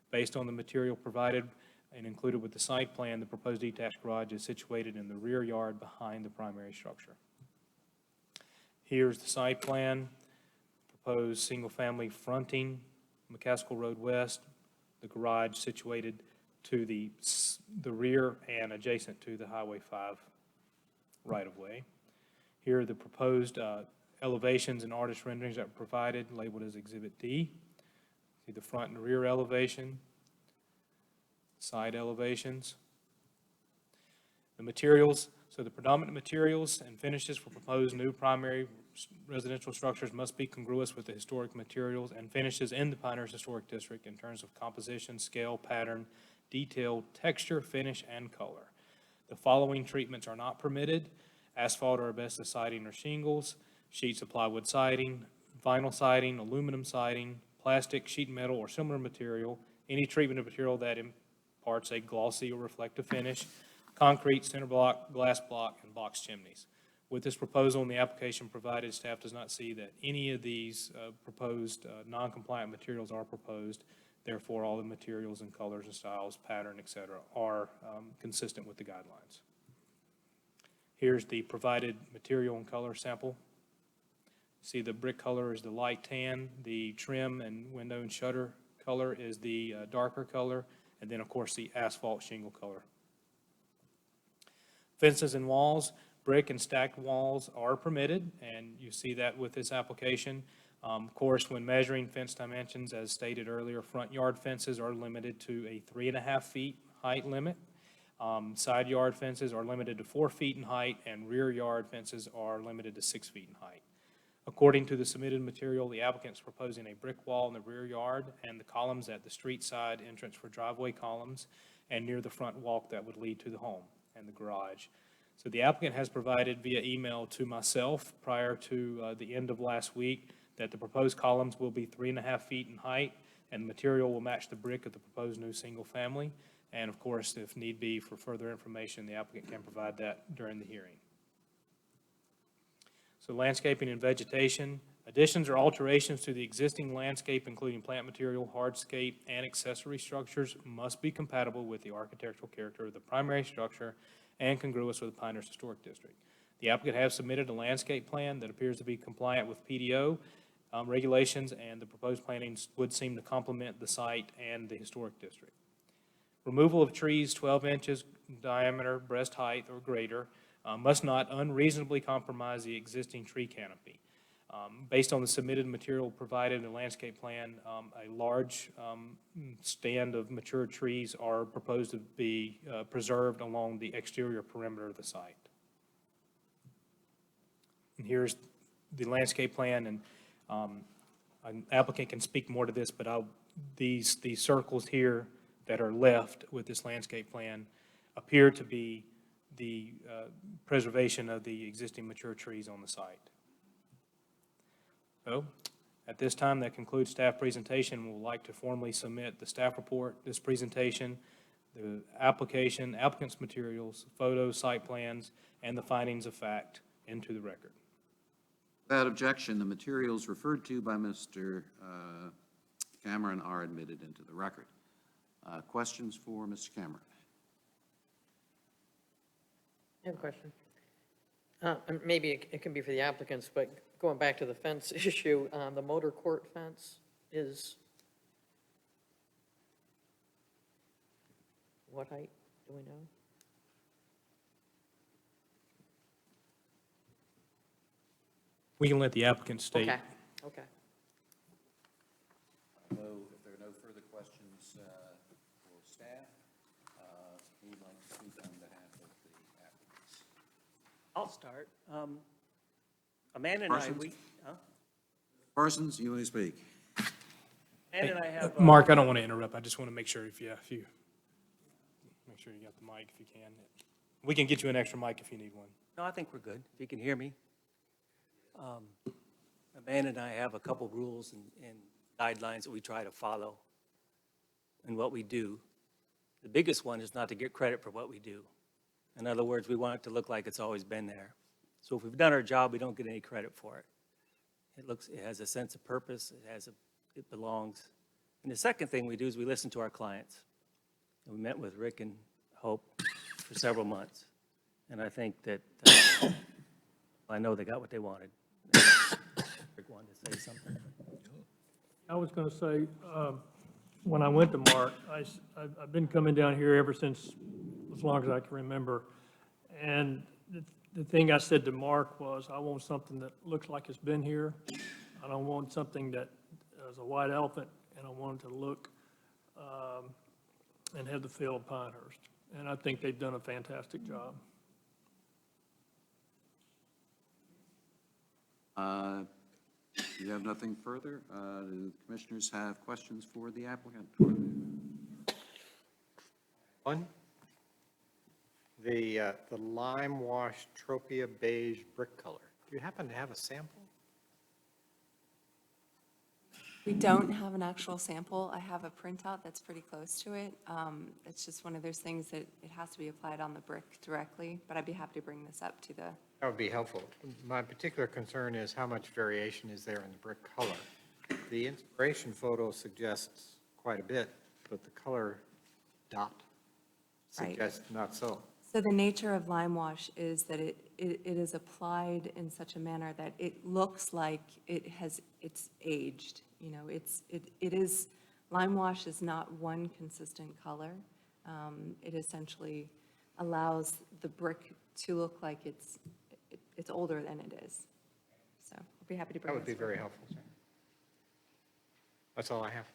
[SPEAKER 9] Based on the material provided and included with the site plan, the proposed detached garage is situated in the rear yard behind the primary structure. Here's the site plan, proposed single-family fronting Mccaskill Road West, the garage situated to the rear and adjacent to the Highway 5 right-of-way. Here are the proposed elevations and artist renderings that were provided, labeled as Exhibit D. See the front and rear elevation, side elevations. The materials, so the predominant materials and finishes for proposed new primary residential structures must be congruous with the historic materials and finishes in the Pinehurst Historic District in terms of composition, scale, pattern, detail, texture, finish, and color. The following treatments are not permitted: asphalt or asbestos siding or shingles, sheets of plywood siding, vinyl siding, aluminum siding, plastic, sheet metal, or similar material, any treatment of material that imparts a glossy or reflective finish, concrete, cinder block, glass block, and box chimneys. With this proposal and the application provided, staff does not see that any of these proposed non-compliant materials are proposed. Therefore, all the materials and colors and styles, pattern, et cetera, are consistent with the guidelines. Here's the provided material and color sample. See, the brick color is the light tan, the trim and window and shutter color is the darker color, and then, of course, the asphalt shingle color. Fences and walls, brick and stacked walls are permitted, and you see that with this application. Of course, when measuring fence dimensions, as stated earlier, front yard fences are limited to a 3.5 feet height limit. Side yard fences are limited to 4 feet in height, and rear yard fences are limited to 6 feet in height. According to the submitted material, the applicant is proposing a brick wall in the rear yard and the columns at the street side entrance for driveway columns and near the front walk that would lead to the home and the garage. So the applicant has provided via email to myself prior to the end of last week that the proposed columns will be 3.5 feet in height, and the material will match the brick of the proposed new single family. And of course, if need be for further information, the applicant can provide that during the hearing. So landscaping and vegetation, additions or alterations to the existing landscape, including plant material, hardscape, and accessory structures, must be compatible with the architectural character of the primary structure and congruous with the Pinehurst Historic District. The applicant has submitted a landscape plan that appears to be compliant with PDO regulations, and the proposed plantings would seem to complement the site and the historic district. Removal of trees 12 inches diameter, breast height, or greater must not unreasonably compromise the existing tree canopy. Based on the submitted material provided in the landscape plan, a large stand of mature trees are proposed to be preserved along the exterior perimeter of the site. And here's the landscape plan, and an applicant can speak more to this, but these circles here that are left with this landscape plan appear to be the preservation of the existing mature trees on the site. So, at this time, that concludes staff presentation. We'd like to formally submit the staff report, this presentation, the application, applicant's materials, photos, site plans, and the findings of fact into the record.
[SPEAKER 1] Without objection, the materials referred to by Mr. Cameron are admitted into the record. Questions for Mr. Cameron?
[SPEAKER 4] I have a question. Maybe it can be for the applicants, but going back to the fence issue, the motor court fence is what height, do we know?
[SPEAKER 9] We can let the applicant state.
[SPEAKER 4] Okay, okay.
[SPEAKER 1] If there are no further questions for staff, who would like to speak on behalf of the applicants?
[SPEAKER 16] I'll start. Amanda and I,
[SPEAKER 1] Parsons?
[SPEAKER 16] huh?
[SPEAKER 1] Parsons, you may speak.
[SPEAKER 16] Amanda and I have.
[SPEAKER 9] Mark, I don't want to interrupt. I just want to make sure if you make sure you got the mic if you can. We can get you an extra mic if you need one.
[SPEAKER 16] No, I think we're good, if you can hear me. Amanda and I have a couple rules and guidelines that we try to follow in what we do. The biggest one is not to get credit for what we do. In other words, we want it to look like it's always been there. So if we've done our job, we don't get any credit for it. It has a sense of purpose, it belongs. And the second thing we do is we listen to our clients. And we met with Rick and Hope for several months. And I think that, I know they got what they wanted. Rick wanted to say something.
[SPEAKER 18] I was going to say, when I went to Mark, I've been coming down here ever since, as long as I can remember. And the thing I said to Mark was, I want something that looks like it's been here. I don't want something that is a white elephant, and I want it to look and have the feel of Pinehurst. And I think they've done a fantastic job.
[SPEAKER 1] You have nothing further? Do the commissioners have questions for the applicant?
[SPEAKER 5] One, the lime wash tropia beige brick color. Do you happen to have a sample?
[SPEAKER 19] We don't have an actual sample. I have a printout that's pretty close to it. It's just one of those things that it has to be applied on the brick directly, but I'd be happy to bring this up to the,
[SPEAKER 5] That would be helpful. My particular concern is how much variation is there in the brick color? The inspiration photo suggests quite a bit, but the color dot
[SPEAKER 19] Right.
[SPEAKER 5] suggests not so.
[SPEAKER 19] so the nature of lime wash is that it is applied in such a manner that it looks like it's aged. You know, it is, lime wash is not one consistent color. It essentially allows the brick to look like it's older than it is. So I'll be happy to bring
[SPEAKER 5] That would be
[SPEAKER 19] this
[SPEAKER 5] very
[SPEAKER 19] forward.
[SPEAKER 5] helpful. That's all I have.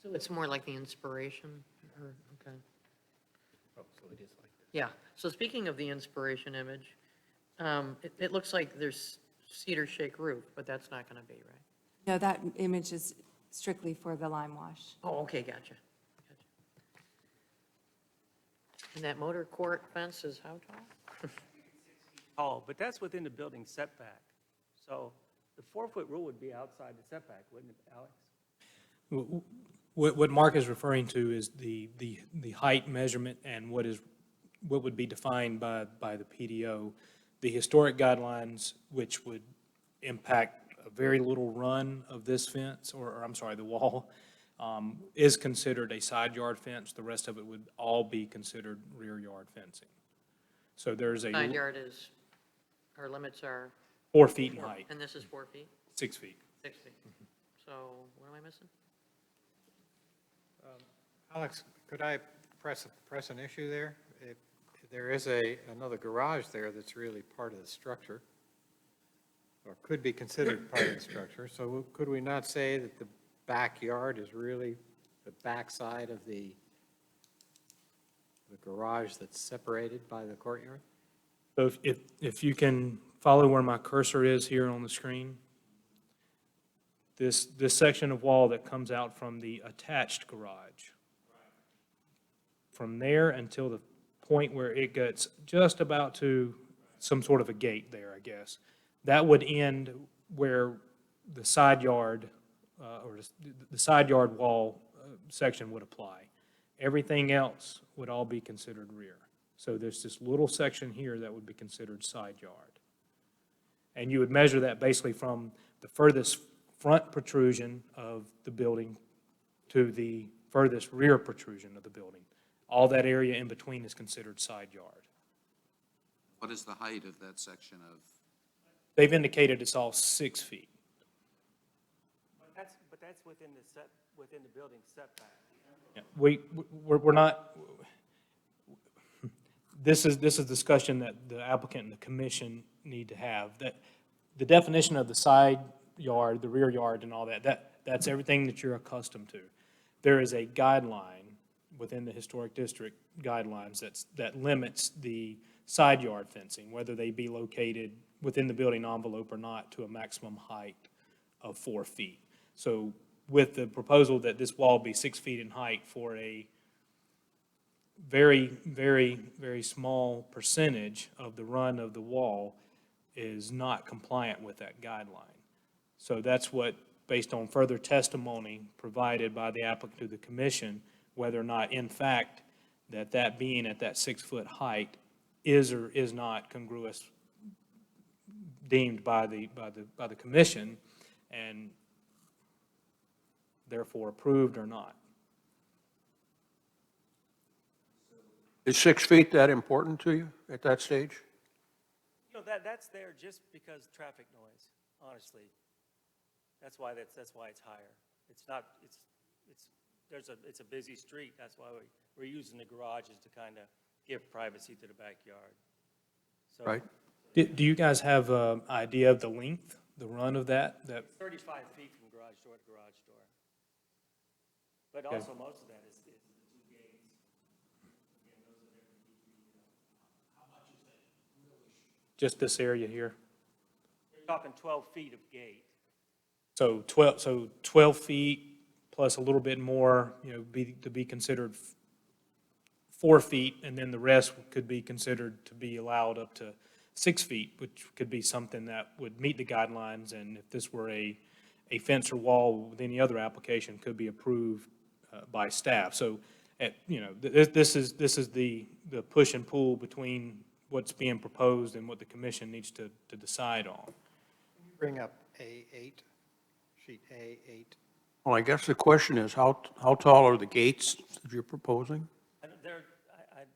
[SPEAKER 4] So it's more like the inspiration, or, okay.
[SPEAKER 5] Oh, so it is like this.
[SPEAKER 4] Yeah, so speaking of the inspiration image, it looks like there's cedar shake roof, but that's not gonna be, right?
[SPEAKER 19] No, that image is strictly for the lime wash.
[SPEAKER 4] Oh, okay, gotcha. And that motor court fence is how tall?
[SPEAKER 16] tall, but that's within the building setback. So the 4-foot rule would be outside the setback, wouldn't it, Alex?
[SPEAKER 9] What Mark is referring to is the height measurement and what would be defined by the PDO. The historic guidelines, which would impact a very little run of this fence, or I'm sorry, the wall, is considered a side yard fence. The rest of it would all be considered rear yard fencing. So there's a.
[SPEAKER 4] Side yard is, our limits are?
[SPEAKER 9] 4 feet in height.
[SPEAKER 4] And this is 4 feet?
[SPEAKER 9] 6 feet.
[SPEAKER 4] 6 feet. So what am I missing?
[SPEAKER 5] Alex, could I press an issue there? If there is another garage there that's really part of the structure, or could be considered part of the structure, so could we not say that the backyard is really the backside of the garage that's separated by the courtyard?
[SPEAKER 9] So if you can follow where my cursor is here on the screen, this section of wall that comes out from the attached garage, from there until the point where it gets just about to some sort of a gate there, I guess, that would end where the side yard, or the side yard wall section would apply. Everything else would all be considered rear. So there's this little section here that would be considered side yard. And you would measure that basically from the furthest front protrusion of the building to the furthest rear protrusion of the building. All that area in between is considered side yard.
[SPEAKER 1] What is the height of that section of?
[SPEAKER 9] They've indicated it's all 6 feet.
[SPEAKER 16] But that's within the building setback.
[SPEAKER 9] Yeah, we're not, this is discussion that the applicant and the commission need to have. That the definition of the side yard, the rear yard and all that's everything that you're accustomed to. There is a guideline within the historic district guidelines that limits the side yard fencing, whether they be located within the building envelope or not, to a maximum height of 4 feet. So with the proposal that this wall be 6 feet in height for a very, very, very small percentage of the run of the wall is not compliant with that guideline. So that's what, based on further testimony provided by the applicant to the commission, whether or not, in fact, that being at that 6 foot height is or is not congruous deemed by the commission, and therefore approved or not.
[SPEAKER 6] Is 6 feet that important to you at that stage?
[SPEAKER 16] You know, that's there just because traffic noise, honestly. That's why it's higher. It's not, it's a busy street. That's why we're using the garages to kind of give privacy to the backyard. So,
[SPEAKER 6] Right.
[SPEAKER 9] Do you guys have an idea of the length, the run of that?
[SPEAKER 16] It's 35 feet from garage door to garage door. But
[SPEAKER 9] Okay.
[SPEAKER 16] also most of that is the two gates. Again, those are different feet. How much is that really?
[SPEAKER 9] Just this area here?
[SPEAKER 16] You're talking 12 feet of gate.
[SPEAKER 9] So 12 feet plus a little bit more, to be considered 4 feet, and then the rest could be considered to be allowed up to 6 feet, which could be something that would meet the guidelines, and if this were a a fence or wall with any other application could be approved by staff. So, this is the push and pull between what's being proposed and what the commission needs to decide on.
[SPEAKER 5] Bring up A8, sheet A8.
[SPEAKER 6] Well, I guess the question is, how tall are the gates that you're proposing?
[SPEAKER 16] They're in that range,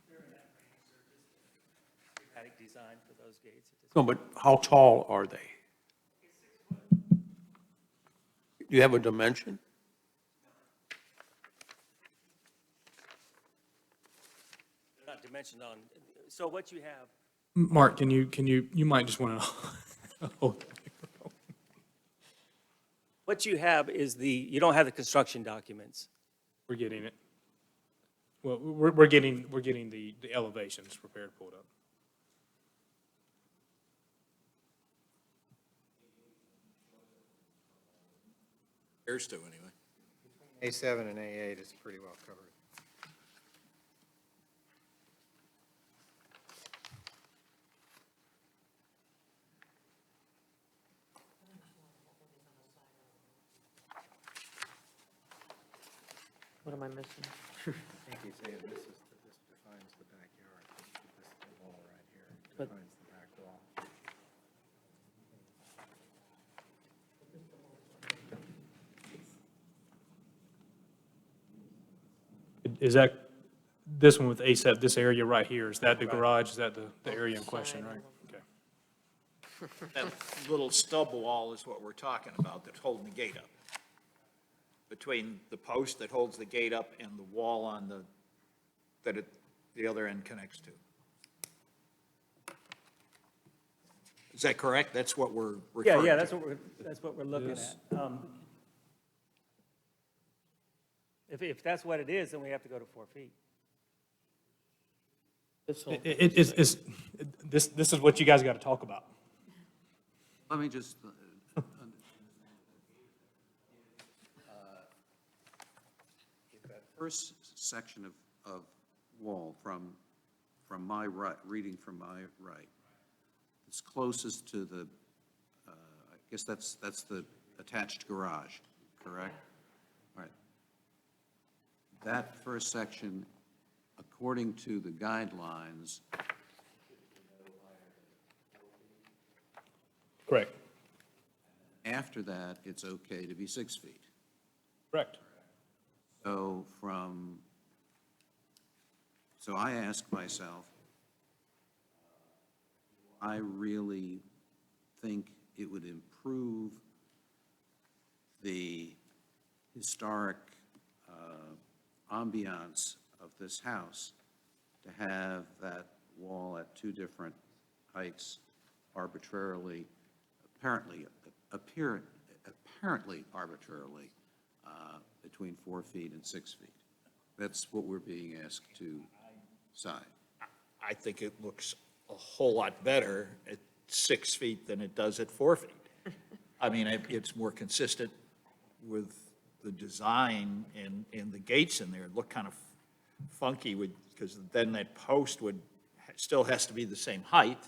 [SPEAKER 16] they're just schematic design for those gates.
[SPEAKER 6] No, but how tall are they? Do you have a dimension?
[SPEAKER 16] They're not dimensioned on, so what you have,
[SPEAKER 9] Mark, you might just want to hold the microphone.
[SPEAKER 16] what you have is you don't have the construction documents.
[SPEAKER 9] We're getting it. Well, we're getting the elevations prepared, pulled up.
[SPEAKER 11] Here's to, anyway.
[SPEAKER 5] A7 and A8 is pretty well covered.
[SPEAKER 4] What am I missing?
[SPEAKER 5] I think he's saying this defines the backyard. This is the wall right here.
[SPEAKER 4] But-
[SPEAKER 5] Defines the back wall.
[SPEAKER 9] Is that, this one with ASAP, this area right here, is that the garage? Is that the area in question, right? Okay.
[SPEAKER 11] That little stub wall is what we're talking about that's holding the gate up. Between the post that holds the gate up and the wall on the other end connects to. Is that correct? That's what we're referring to?
[SPEAKER 16] Yeah, that's what we're looking
[SPEAKER 9] Yes.
[SPEAKER 16] at. If that's what it is, then we have to go to 4 feet.
[SPEAKER 9] This is what you guys got to talk about.
[SPEAKER 1] Let me just, if that first section of wall from my right, reading from my right, it's closest to the, I guess that's the attached garage, correct? All right. That first section, according to the guidelines,
[SPEAKER 9] Correct.
[SPEAKER 1] after that, it's okay to be 6 feet.
[SPEAKER 9] Correct.
[SPEAKER 1] So I ask myself, I really think it would improve the historic ambiance of this house to have that wall at two different heights arbitrarily, apparently arbitrarily, between 4 feet and 6 feet. That's what we're being asked to decide.
[SPEAKER 11] I think it looks a whole lot better at 6 feet than it does at 4 feet. I mean, it's more consistent with the design and the gates in there. It look kind of funky because then that post still has to be the same height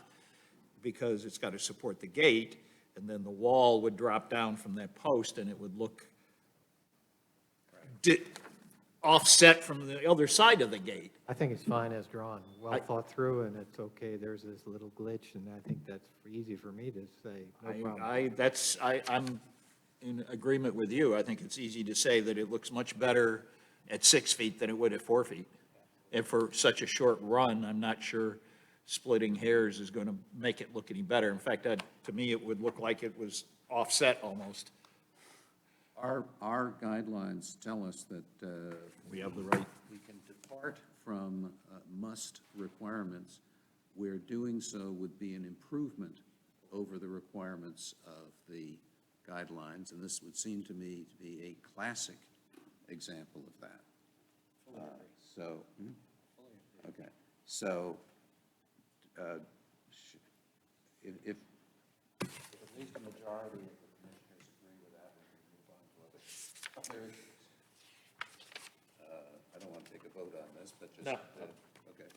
[SPEAKER 11] because it's got to support the gate, and then the wall would drop down from that post and it would look offset from the other side of the gate.
[SPEAKER 5] I think it's fine as drawn, well thought through, and it's okay. There's this little glitch, and I think that's easy for me to say, no problem.
[SPEAKER 11] I'm in agreement with you. I think it's easy to say that it looks much better at 6 feet than it would at 4 feet. And for such a short run, I'm not sure splitting hairs is going to make it look any better. In fact, to me, it would look like it was offset almost.
[SPEAKER 1] Our guidelines tell us that
[SPEAKER 11] We have the right.
[SPEAKER 1] we can depart from must requirements where doing so would be an improvement over the requirements of the guidelines, and this would seem to me to be a classic example of that. Okay, so if at least a majority of the commissioners agree with that, we can move on to other issues. I don't want to take a vote on this, but just,
[SPEAKER 2] No.
[SPEAKER 1] Okay.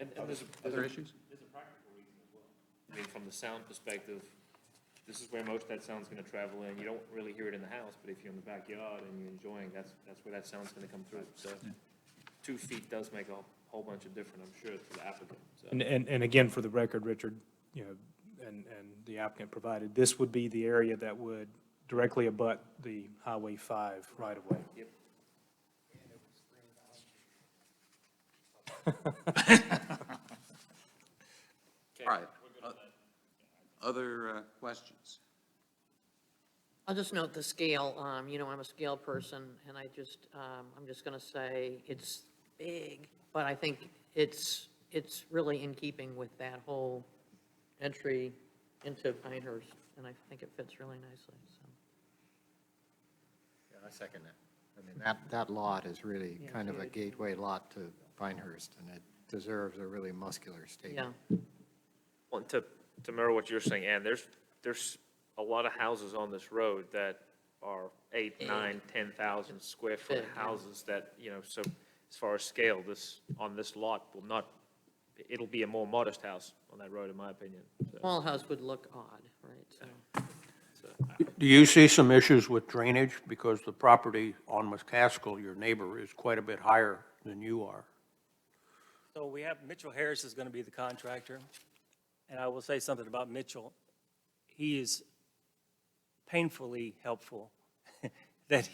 [SPEAKER 2] And
[SPEAKER 1] So,
[SPEAKER 2] there's
[SPEAKER 1] other issues?
[SPEAKER 2] There's a practical reason as well. I mean, from the sound perspective, this is where most of that sound's gonna travel in. You don't really hear it in the house, but if you're in the backyard and you're enjoying, that's where that sound's gonna come through. So 2 feet does make a whole bunch of difference, I'm sure, to the applicant, so.
[SPEAKER 9] And again, for the record, Richard, you know, and the applicant provided, this would be the area that would directly abut the Highway 5 right-of-way.
[SPEAKER 2] Yep.
[SPEAKER 1] All right. Other questions?
[SPEAKER 4] I'll just note the scale, you know, I'm a scale person, and I'm just gonna say it's big, but I think it's really in keeping with that whole entry into Pinehurst, and I think it fits really nicely, so.
[SPEAKER 5] Yeah, I second that. I mean, that lot is really
[SPEAKER 4] Yeah,
[SPEAKER 5] kind of a
[SPEAKER 4] huge.
[SPEAKER 5] gateway lot to Pinehurst, and it deserves a really muscular statement.
[SPEAKER 4] Yeah.
[SPEAKER 2] Well, to mirror what you're saying, Ann, there's a lot of houses on this road that are 8, 9, 10,000 square foot
[SPEAKER 4] Big, yeah.
[SPEAKER 2] houses that, you know, so as far as scale, on this lot will not, it'll be a more modest house on that road, in my opinion. So,
[SPEAKER 4] Small house would look odd, right, so.
[SPEAKER 6] Do you see some issues with drainage? Because the property on Mccaskill, your neighbor, is quite a bit higher than you are.
[SPEAKER 16] So we have, Mitchell Harris is going to be the contractor, and I will say something about Mitchell. He is painfully helpful, that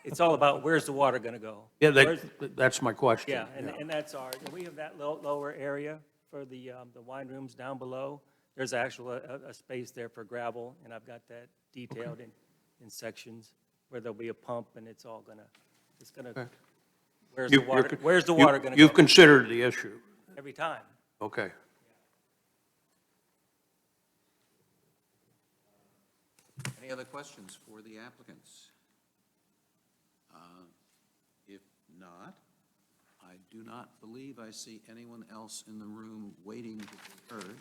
[SPEAKER 16] it's all about where's the water going to go?
[SPEAKER 6] Yeah,
[SPEAKER 16] Where's-
[SPEAKER 6] that's my question.
[SPEAKER 16] Yeah, and that's ours. And we have that lower area for the wine rooms down below. There's actual, a space there for gravel, and I've got that detailed in sections where there'll be a pump, and it's all gonna,
[SPEAKER 6] Okay.
[SPEAKER 16] where's the water gonna go?
[SPEAKER 6] You've considered the issue?
[SPEAKER 16] Every time.
[SPEAKER 6] Okay.
[SPEAKER 1] Any other questions for the applicants? If not, I do not believe I see anyone else in the room waiting to be heard.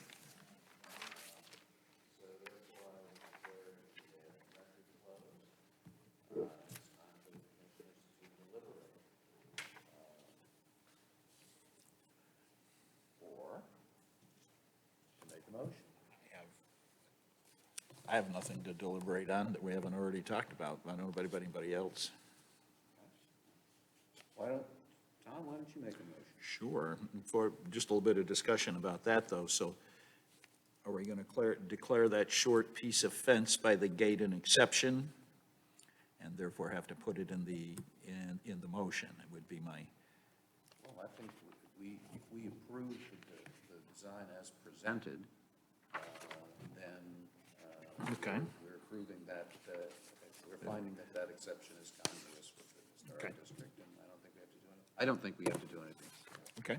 [SPEAKER 11] I have nothing to deliberate on that we haven't already talked about. I don't know about anybody else.
[SPEAKER 1] Why don't you make a motion?
[SPEAKER 11] Sure. For just a little bit of discussion about that, though. So are we going to declare that short piece of fence by the gate an exception, and therefore have to put it in the motion? It would be my...
[SPEAKER 1] Well, I think if we approve the design as presented, then
[SPEAKER 11] Okay.
[SPEAKER 1] we're approving that, we're finding that exception is congruous with the historic district, and I don't think we have to do anything.
[SPEAKER 11] Okay.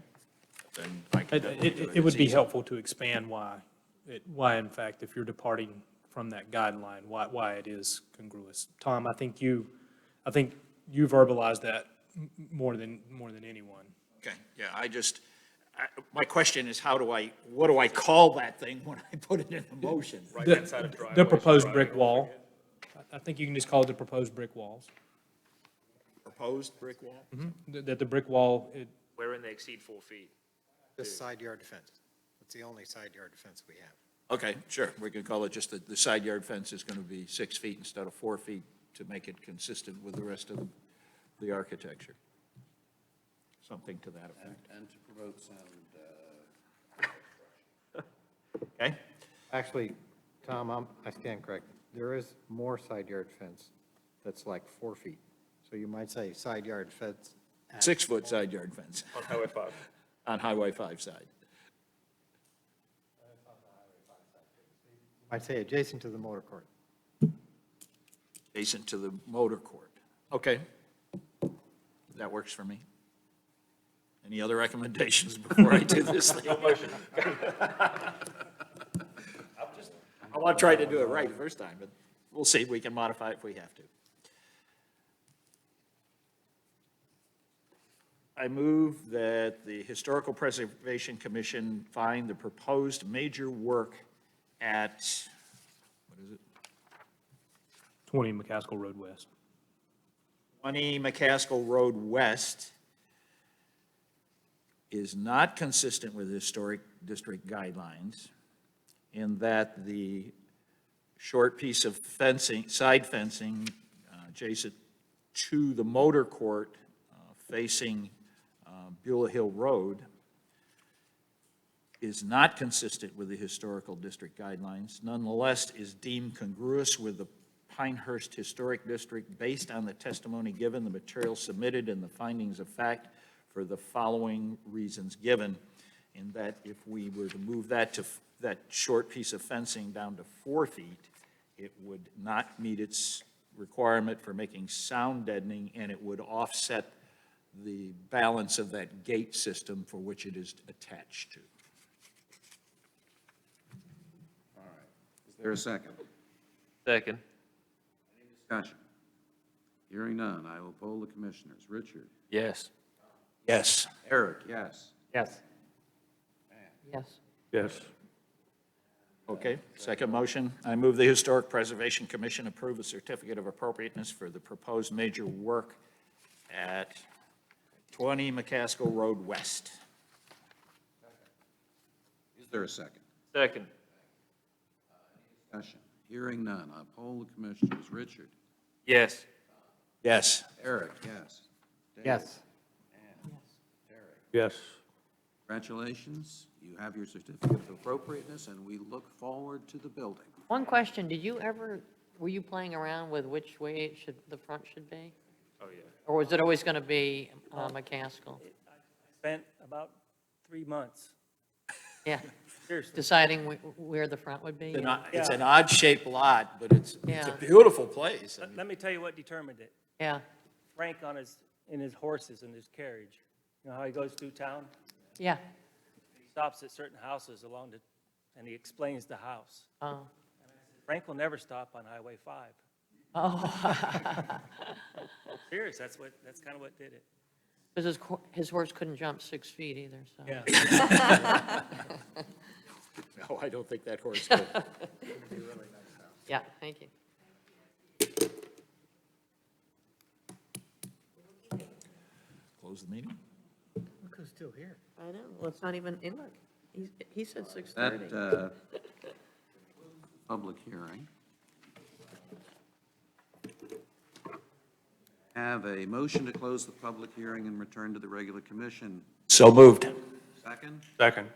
[SPEAKER 11] Then I can definitely do
[SPEAKER 9] It would
[SPEAKER 11] It's
[SPEAKER 9] be
[SPEAKER 11] easy.
[SPEAKER 9] helpful to expand why in fact, if you're departing from that guideline, why it is congruous. Tom, I think you verbalized that more than anyone.
[SPEAKER 11] Okay, yeah, my question is what do I call that thing when I put it in the motion?
[SPEAKER 2] Right-hand side of driveway.
[SPEAKER 9] The proposed brick wall. I think you can just call it the proposed brick walls.
[SPEAKER 11] Proposed brick wall?
[SPEAKER 9] That the brick wall,
[SPEAKER 2] Wherein they exceed 4 feet.
[SPEAKER 5] This side yard fence, it's the only side yard fence we have.
[SPEAKER 11] Okay, sure, we could call it just the side yard fence is going to be 6 feet instead of 4 feet to make it consistent with the rest of the architecture. Something to that effect.
[SPEAKER 1] And to promote sound.
[SPEAKER 11] Okay?
[SPEAKER 5] Actually, Tom, I stand corrected. There is more side yard fence that's like 4 feet. So you might say side yard fence.
[SPEAKER 11] 6-foot side yard fence.
[SPEAKER 2] On Highway 5.
[SPEAKER 11] On Highway 5 side.
[SPEAKER 5] I'd say adjacent to the motor court.
[SPEAKER 11] Adjacent to the motor court. Okay. That works for me. Any other recommendations before I do this thing? I want to try to do it right the first time, but we'll see. We can modify it if we have to. I move that the Historical Preservation Commission find the proposed major work at, what is it?
[SPEAKER 9] 20 Mccaskill Road West.
[SPEAKER 11] 20 Mccaskill Road West is not consistent with historic district guidelines in that the short piece of fencing, side fencing, adjacent to the motor court, facing Beulah Hill Road, is not consistent with the historical district guidelines, nonetheless is deemed congruous with the Pinehurst Historic District based on the testimony given, the material submitted, and the findings of fact for the following reasons given, in that if we were to move that to that short piece of fencing down to 4 feet, it would not meet its requirement for making sound deadening, and it would offset the balance of that gate system for which it is attached to.
[SPEAKER 1] Is there a second?
[SPEAKER 2] Second.
[SPEAKER 1] Discussion. Hearing none, I will poll the commissioners. Richard?
[SPEAKER 2] Yes.
[SPEAKER 11] Yes.
[SPEAKER 1] Eric, yes.
[SPEAKER 16] Yes.
[SPEAKER 4] Yes.
[SPEAKER 6] Yes.
[SPEAKER 11] Okay, second motion, I move the Historic Preservation Commission approve a certificate of appropriateness for the proposed major work at 20 Mccaskill Road West.
[SPEAKER 1] Is there a second?
[SPEAKER 2] Second.
[SPEAKER 1] Discussion. Hearing none, I poll the commissioners. Richard?
[SPEAKER 2] Yes.
[SPEAKER 11] Yes.
[SPEAKER 1] Eric, yes. Dave?
[SPEAKER 16] Yes.
[SPEAKER 1] Terry?
[SPEAKER 6] Yes.
[SPEAKER 1] Congratulations. You have your certificate of appropriateness, and we look forward to the building.
[SPEAKER 4] One question, were you playing around with which way the front should be?
[SPEAKER 2] Oh, yeah.
[SPEAKER 4] Or was it always going to be Mccaskill?
[SPEAKER 16] Spent about 3 months.
[SPEAKER 4] Yeah,
[SPEAKER 16] Seriously.
[SPEAKER 4] deciding where the front would be?
[SPEAKER 11] It's an odd-shaped lot, but it's a
[SPEAKER 4] Yeah.
[SPEAKER 11] beautiful place.
[SPEAKER 16] Let me tell you what determined it.
[SPEAKER 4] Yeah,
[SPEAKER 16] Frank in his horses and his carriage. You know how he goes through town?
[SPEAKER 4] yeah.
[SPEAKER 16] He stops at certain houses and he explains the house.
[SPEAKER 4] Oh.
[SPEAKER 16] Frank will never stop on Highway 5.
[SPEAKER 4] Oh.
[SPEAKER 16] Serious, that's kind of what did it.
[SPEAKER 4] Because his horse couldn't jump 6 feet either, so.
[SPEAKER 16] Yeah.
[SPEAKER 11] No, I don't think that horse could.
[SPEAKER 4] Yeah, thank you.
[SPEAKER 11] Close the meeting?
[SPEAKER 5] Look who's still here.
[SPEAKER 4] I know, well, it's not even, look, he said
[SPEAKER 1] That
[SPEAKER 4] 6:30.
[SPEAKER 1] public hearing. Have a motion to close the public hearing and return to the regular commission.
[SPEAKER 11] So moved.
[SPEAKER 1] Second?
[SPEAKER 6] Second.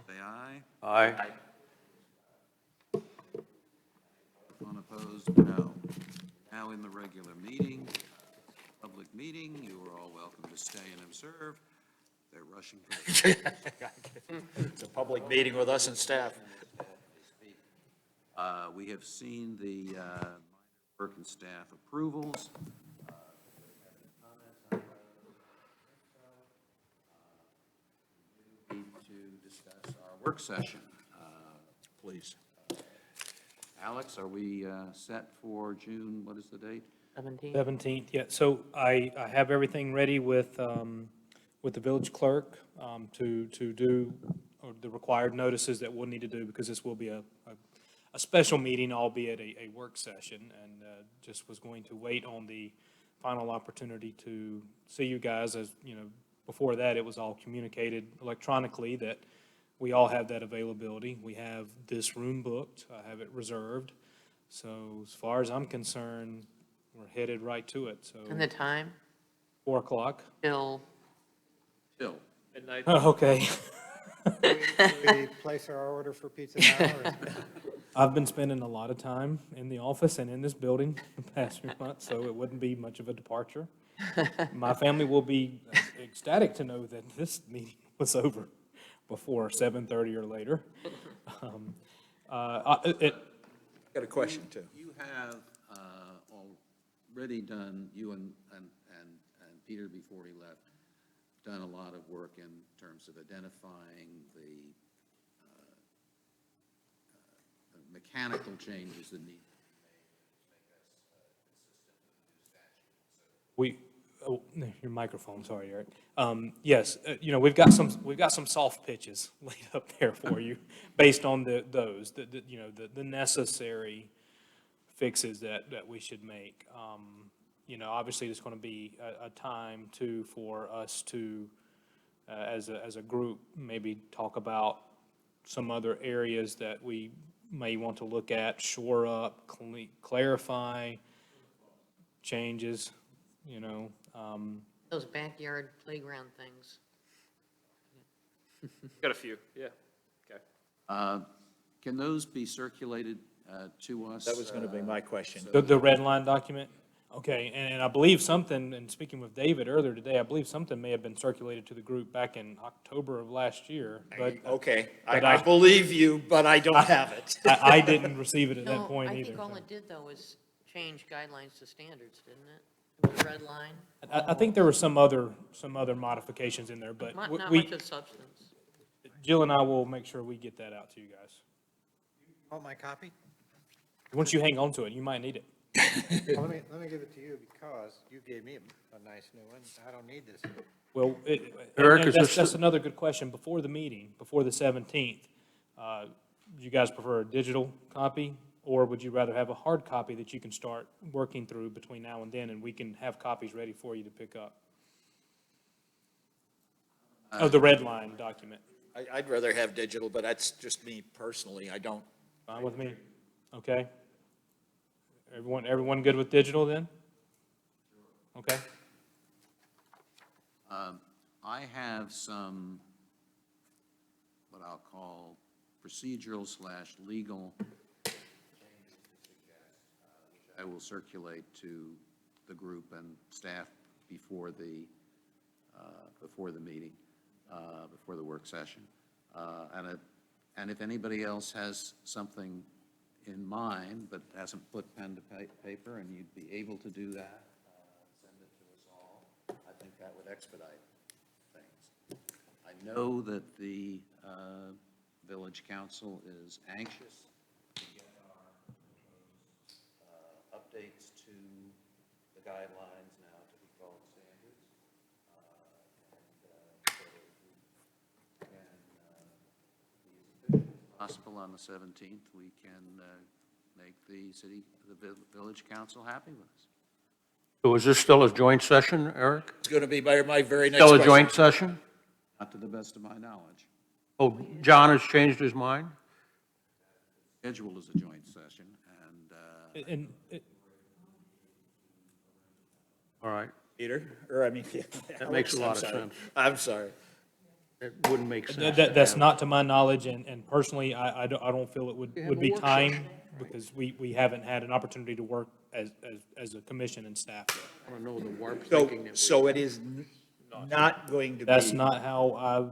[SPEAKER 1] Say aye.
[SPEAKER 6] Aye.
[SPEAKER 1] Unopposed, no. Now in the regular meeting, public meeting, you are all welcome to stay and observe. They're rushing for
[SPEAKER 11] It's a public meeting with us and staff.
[SPEAKER 1] We have seen the minor work and staff approvals. Need to discuss our work session.
[SPEAKER 11] Please.
[SPEAKER 1] Alex, are we set for June, what is the date?
[SPEAKER 9] 17th, yeah. So I have everything ready with the village clerk to do the required notices that we'll need to do, because this will be a special meeting, albeit a work session, and just was going to wait on the final opportunity to see you guys. As you know, before that, it was all communicated electronically that we all have that availability. We have this room booked. I have it reserved. So as far as I'm concerned, we're headed right to it. So
[SPEAKER 4] And the time?
[SPEAKER 9] 4 o'clock.
[SPEAKER 4] Till?
[SPEAKER 2] Midnight.
[SPEAKER 9] Oh, okay.
[SPEAKER 5] Do we place our order for pizza now? Or?
[SPEAKER 9] I've been spending a lot of time in the office and in this building the past few months, so it wouldn't be much of a departure. My family will be ecstatic to know that this meeting was over before 7:30 or later.
[SPEAKER 11] Got a question, too.
[SPEAKER 1] You have already done, you and Peter before he left, done a lot of work in terms of identifying the mechanical changes that need to be made to make us consistent with the new statute.
[SPEAKER 9] Your microphone, sorry, Eric. Yes, we've got some soft pitches laid up there for you, based on the necessary fixes that we should make. Obviously, there's going to be a time too for us to, as a group, maybe talk about some other areas that we may want to look at, shore up, clarify changes, you know.
[SPEAKER 4] Those backyard playground things.
[SPEAKER 2] Got a few, yeah. Okay.
[SPEAKER 1] Can those be circulated to us?
[SPEAKER 11] That was going to be my question.
[SPEAKER 9] The red line document? Okay, and I believe something, and speaking with David earlier today, I believe something may have been circulated to the group back in October of last year, but.
[SPEAKER 11] Okay,
[SPEAKER 9] but
[SPEAKER 11] I believe you, but I don't have it.
[SPEAKER 9] I didn't receive it at that
[SPEAKER 4] No,
[SPEAKER 9] point
[SPEAKER 4] I
[SPEAKER 9] either.
[SPEAKER 4] think all
[SPEAKER 9] so.
[SPEAKER 4] it did, though, was change guidelines to standards, didn't it? It was red line,
[SPEAKER 9] I think there were some other modifications in there, but
[SPEAKER 4] not
[SPEAKER 9] we,
[SPEAKER 4] much of substance.
[SPEAKER 9] Jill and I will make sure we get that out to you guys.
[SPEAKER 5] Want my copy?
[SPEAKER 9] Once you hang on to it, you might need it.
[SPEAKER 5] Well, let me give it to you because you gave me a nice new one. I don't need this.
[SPEAKER 9] Well,
[SPEAKER 6] Eric,
[SPEAKER 9] and
[SPEAKER 6] is
[SPEAKER 9] that's,
[SPEAKER 6] this-
[SPEAKER 9] that's another good question. Before the meeting, before the 17th, do you guys prefer a digital copy? Or would you rather have a hard copy that you can start working through between now and then, and we can have copies ready for you to pick up? Of the red line document.
[SPEAKER 11] I'd rather have digital, but that's just me personally. I don't.
[SPEAKER 9] Fine with me? Okay. Everyone good with digital then? Okay.
[SPEAKER 1] I have some, what I'll call procedural/legal changes to suggest, which I will circulate to the group and staff before the meeting, before the work session. And if anybody else has something in mind but hasn't put pen to paper and you'd be able to do that, send it to us all. I think that would expedite things. I know that the village council is anxious to get our updates to the guidelines now to be called standards. Possible on the 17th, we can make the village council happy with us.
[SPEAKER 6] So is this still a joint session, Eric?
[SPEAKER 11] It's going to be my very next
[SPEAKER 6] Still a
[SPEAKER 11] question.
[SPEAKER 6] joint session?
[SPEAKER 1] Not to the best of my knowledge.
[SPEAKER 6] Oh, John has changed his mind?
[SPEAKER 1] Schedule is a joint session, and
[SPEAKER 9] And
[SPEAKER 6] All right,
[SPEAKER 11] Peter, or I mean.
[SPEAKER 6] that makes a lot of
[SPEAKER 11] I'm sorry.
[SPEAKER 6] sense.
[SPEAKER 11] I'm sorry.
[SPEAKER 6] It wouldn't make sense.
[SPEAKER 9] that's not to my knowledge, and personally, I don't feel it
[SPEAKER 6] have
[SPEAKER 9] would
[SPEAKER 6] a
[SPEAKER 9] be
[SPEAKER 6] work
[SPEAKER 9] time, because we haven't had an opportunity to work as a commission and staff yet.
[SPEAKER 6] I want to know the warp
[SPEAKER 11] So,
[SPEAKER 6] thinking. that
[SPEAKER 11] so it is not going to be.
[SPEAKER 9] That's not how I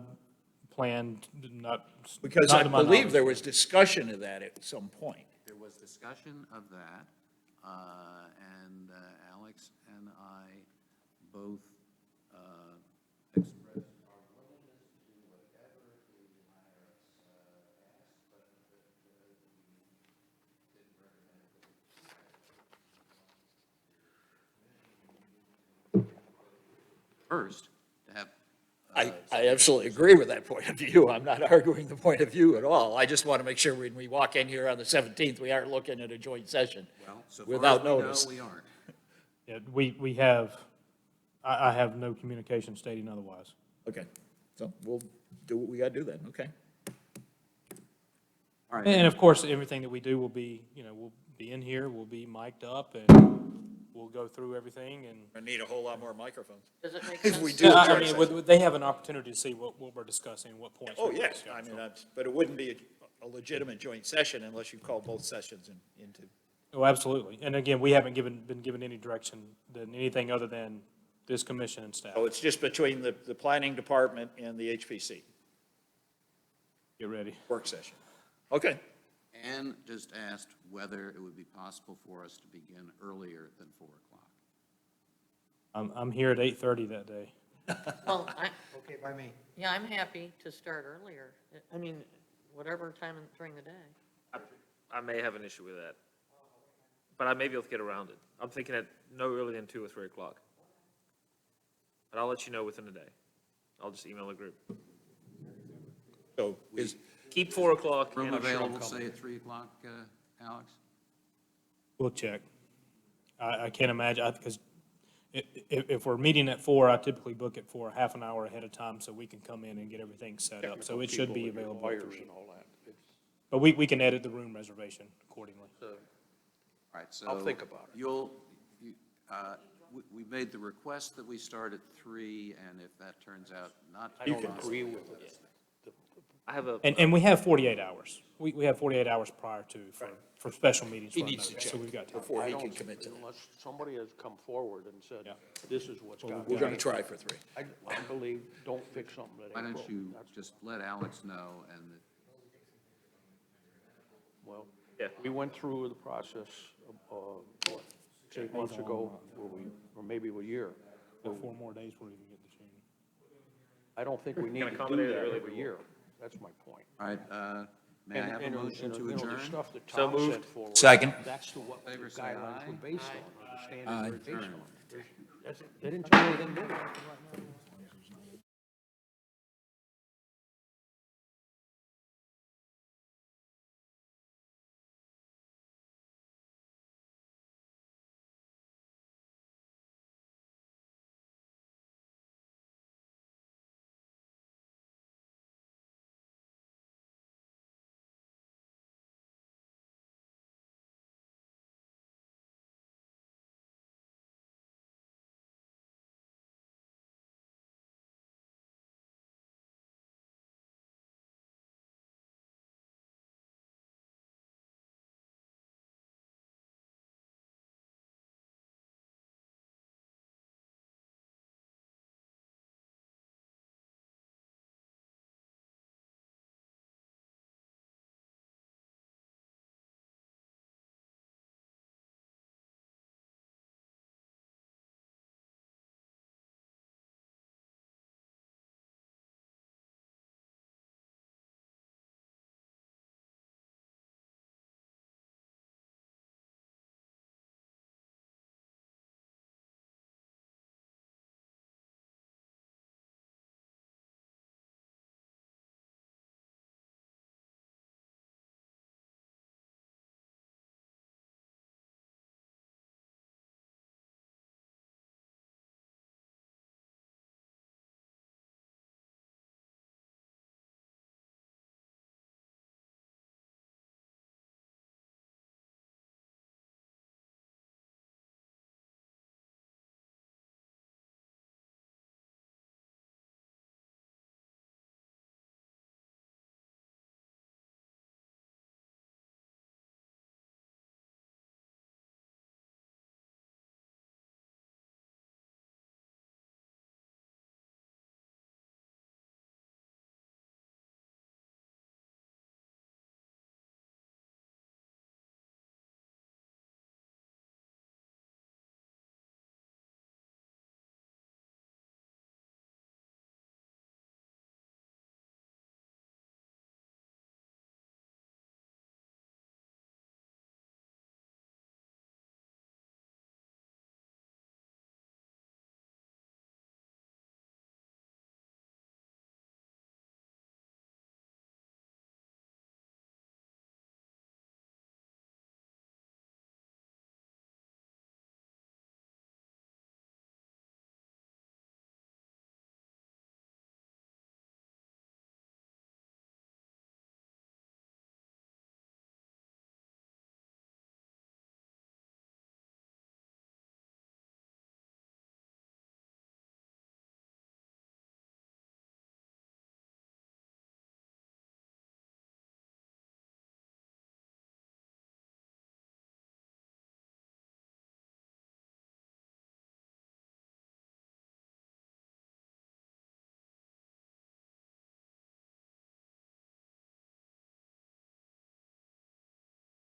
[SPEAKER 9] planned, not.
[SPEAKER 11] Because
[SPEAKER 9] not
[SPEAKER 11] I
[SPEAKER 9] to my
[SPEAKER 11] believe
[SPEAKER 9] knowledge.
[SPEAKER 11] there was discussion of that at some point.
[SPEAKER 1] there was discussion of that, and Alex and I both expressed our willingness to do whatever the IRS asked, but that we didn't recommend. First, to have.
[SPEAKER 11] I absolutely agree with that point of view. I'm not arguing the point of view at all. I just want to make sure when we walk in here on the 17th, we aren't looking at a joint session
[SPEAKER 1] Well, so far
[SPEAKER 11] without
[SPEAKER 1] as we know,
[SPEAKER 11] notice.
[SPEAKER 1] we aren't.
[SPEAKER 9] Yeah, we have, I have no communication stating otherwise.
[SPEAKER 11] Okay, so we'll do what we got to do then, okay?
[SPEAKER 1] All right.
[SPEAKER 9] And of course, everything that we do will be, we'll be in here, we'll be mic'd up, and we'll go through everything, and.
[SPEAKER 11] I need a whole lot more microphones.
[SPEAKER 4] Does it make
[SPEAKER 11] If
[SPEAKER 4] sense?
[SPEAKER 11] we do
[SPEAKER 9] Yeah,
[SPEAKER 11] a
[SPEAKER 9] I
[SPEAKER 11] joint
[SPEAKER 9] mean,
[SPEAKER 11] session.
[SPEAKER 9] they have an opportunity to see what we're discussing, what points.
[SPEAKER 11] Oh,
[SPEAKER 9] we're
[SPEAKER 11] yes,
[SPEAKER 9] discussing,
[SPEAKER 11] I mean,
[SPEAKER 9] so.
[SPEAKER 11] that's, but it wouldn't be a legitimate joint session unless you call both sessions into.
[SPEAKER 9] Oh, absolutely. And again, we haven't been given any direction than anything other than this commission and staff.
[SPEAKER 11] So it's just between the planning department and the HPC
[SPEAKER 9] Get ready.
[SPEAKER 11] work session. Okay.
[SPEAKER 1] And just asked whether it would be possible for us to begin earlier than 4 o'clock.
[SPEAKER 9] I'm here at 8:30 that day.
[SPEAKER 4] Well,
[SPEAKER 5] Okay by me.
[SPEAKER 4] yeah, I'm happy to start earlier. I mean, whatever time during the day.
[SPEAKER 2] I may have an issue with that. But I may be able to get around it. I'm thinking at no earlier than 2 or 3 o'clock. But I'll let you know within the day. I'll just email the group.
[SPEAKER 11] So is,
[SPEAKER 2] Keep 4 o'clock.
[SPEAKER 1] Room
[SPEAKER 2] and I'm sure I'll
[SPEAKER 1] available,
[SPEAKER 2] come.
[SPEAKER 1] say, at 3 o'clock, Alex?
[SPEAKER 9] We'll check. I can't imagine, because if we're meeting at 4, I typically book it for a half an hour ahead of time so we can come in and get everything set up. So it should be available.
[SPEAKER 6] Lawyers and all that.
[SPEAKER 9] But we can edit the room reservation accordingly.
[SPEAKER 1] All right, so.
[SPEAKER 6] I'll think about it.
[SPEAKER 1] We made the request that we start at 3, and if that turns out not to
[SPEAKER 6] I
[SPEAKER 1] be
[SPEAKER 6] don't
[SPEAKER 1] possible.
[SPEAKER 6] agree with it.
[SPEAKER 2] I have a.
[SPEAKER 9] And we have 48 hours. We have 48 hours prior to, for special meetings.
[SPEAKER 11] He
[SPEAKER 9] for our
[SPEAKER 11] needs to
[SPEAKER 9] notice,
[SPEAKER 11] check
[SPEAKER 9] So we've got time.
[SPEAKER 11] before
[SPEAKER 6] I
[SPEAKER 11] he
[SPEAKER 6] don't
[SPEAKER 11] can
[SPEAKER 6] think-
[SPEAKER 11] commit to that.
[SPEAKER 6] Unless somebody has come forward and said, this is what's got.
[SPEAKER 11] We're going to try for 3.
[SPEAKER 6] I believe, don't fix something that
[SPEAKER 1] Why
[SPEAKER 6] ain't
[SPEAKER 1] don't
[SPEAKER 6] broke.
[SPEAKER 1] you
[SPEAKER 6] That's-
[SPEAKER 1] just let Alex know, and
[SPEAKER 6] Well,
[SPEAKER 2] Yeah.
[SPEAKER 6] we went through the process, what, 8 months ago, or maybe a year.
[SPEAKER 9] 4 more days before we even get the shooting.
[SPEAKER 6] I don't think we need to do
[SPEAKER 2] accommodate it
[SPEAKER 6] that
[SPEAKER 2] early,
[SPEAKER 6] every
[SPEAKER 2] we
[SPEAKER 6] year. That's my point.
[SPEAKER 1] all right, may I have a motion to
[SPEAKER 6] The
[SPEAKER 1] adjourn?
[SPEAKER 6] stuff that
[SPEAKER 2] So
[SPEAKER 6] Tom
[SPEAKER 2] moved.
[SPEAKER 6] sent forward.
[SPEAKER 11] Second.
[SPEAKER 6] That's what the
[SPEAKER 1] Favor say
[SPEAKER 6] guidelines
[SPEAKER 1] aye.
[SPEAKER 6] were based on, the standards
[SPEAKER 11] Aye.
[SPEAKER 6] were based on. They didn't tell me anything new.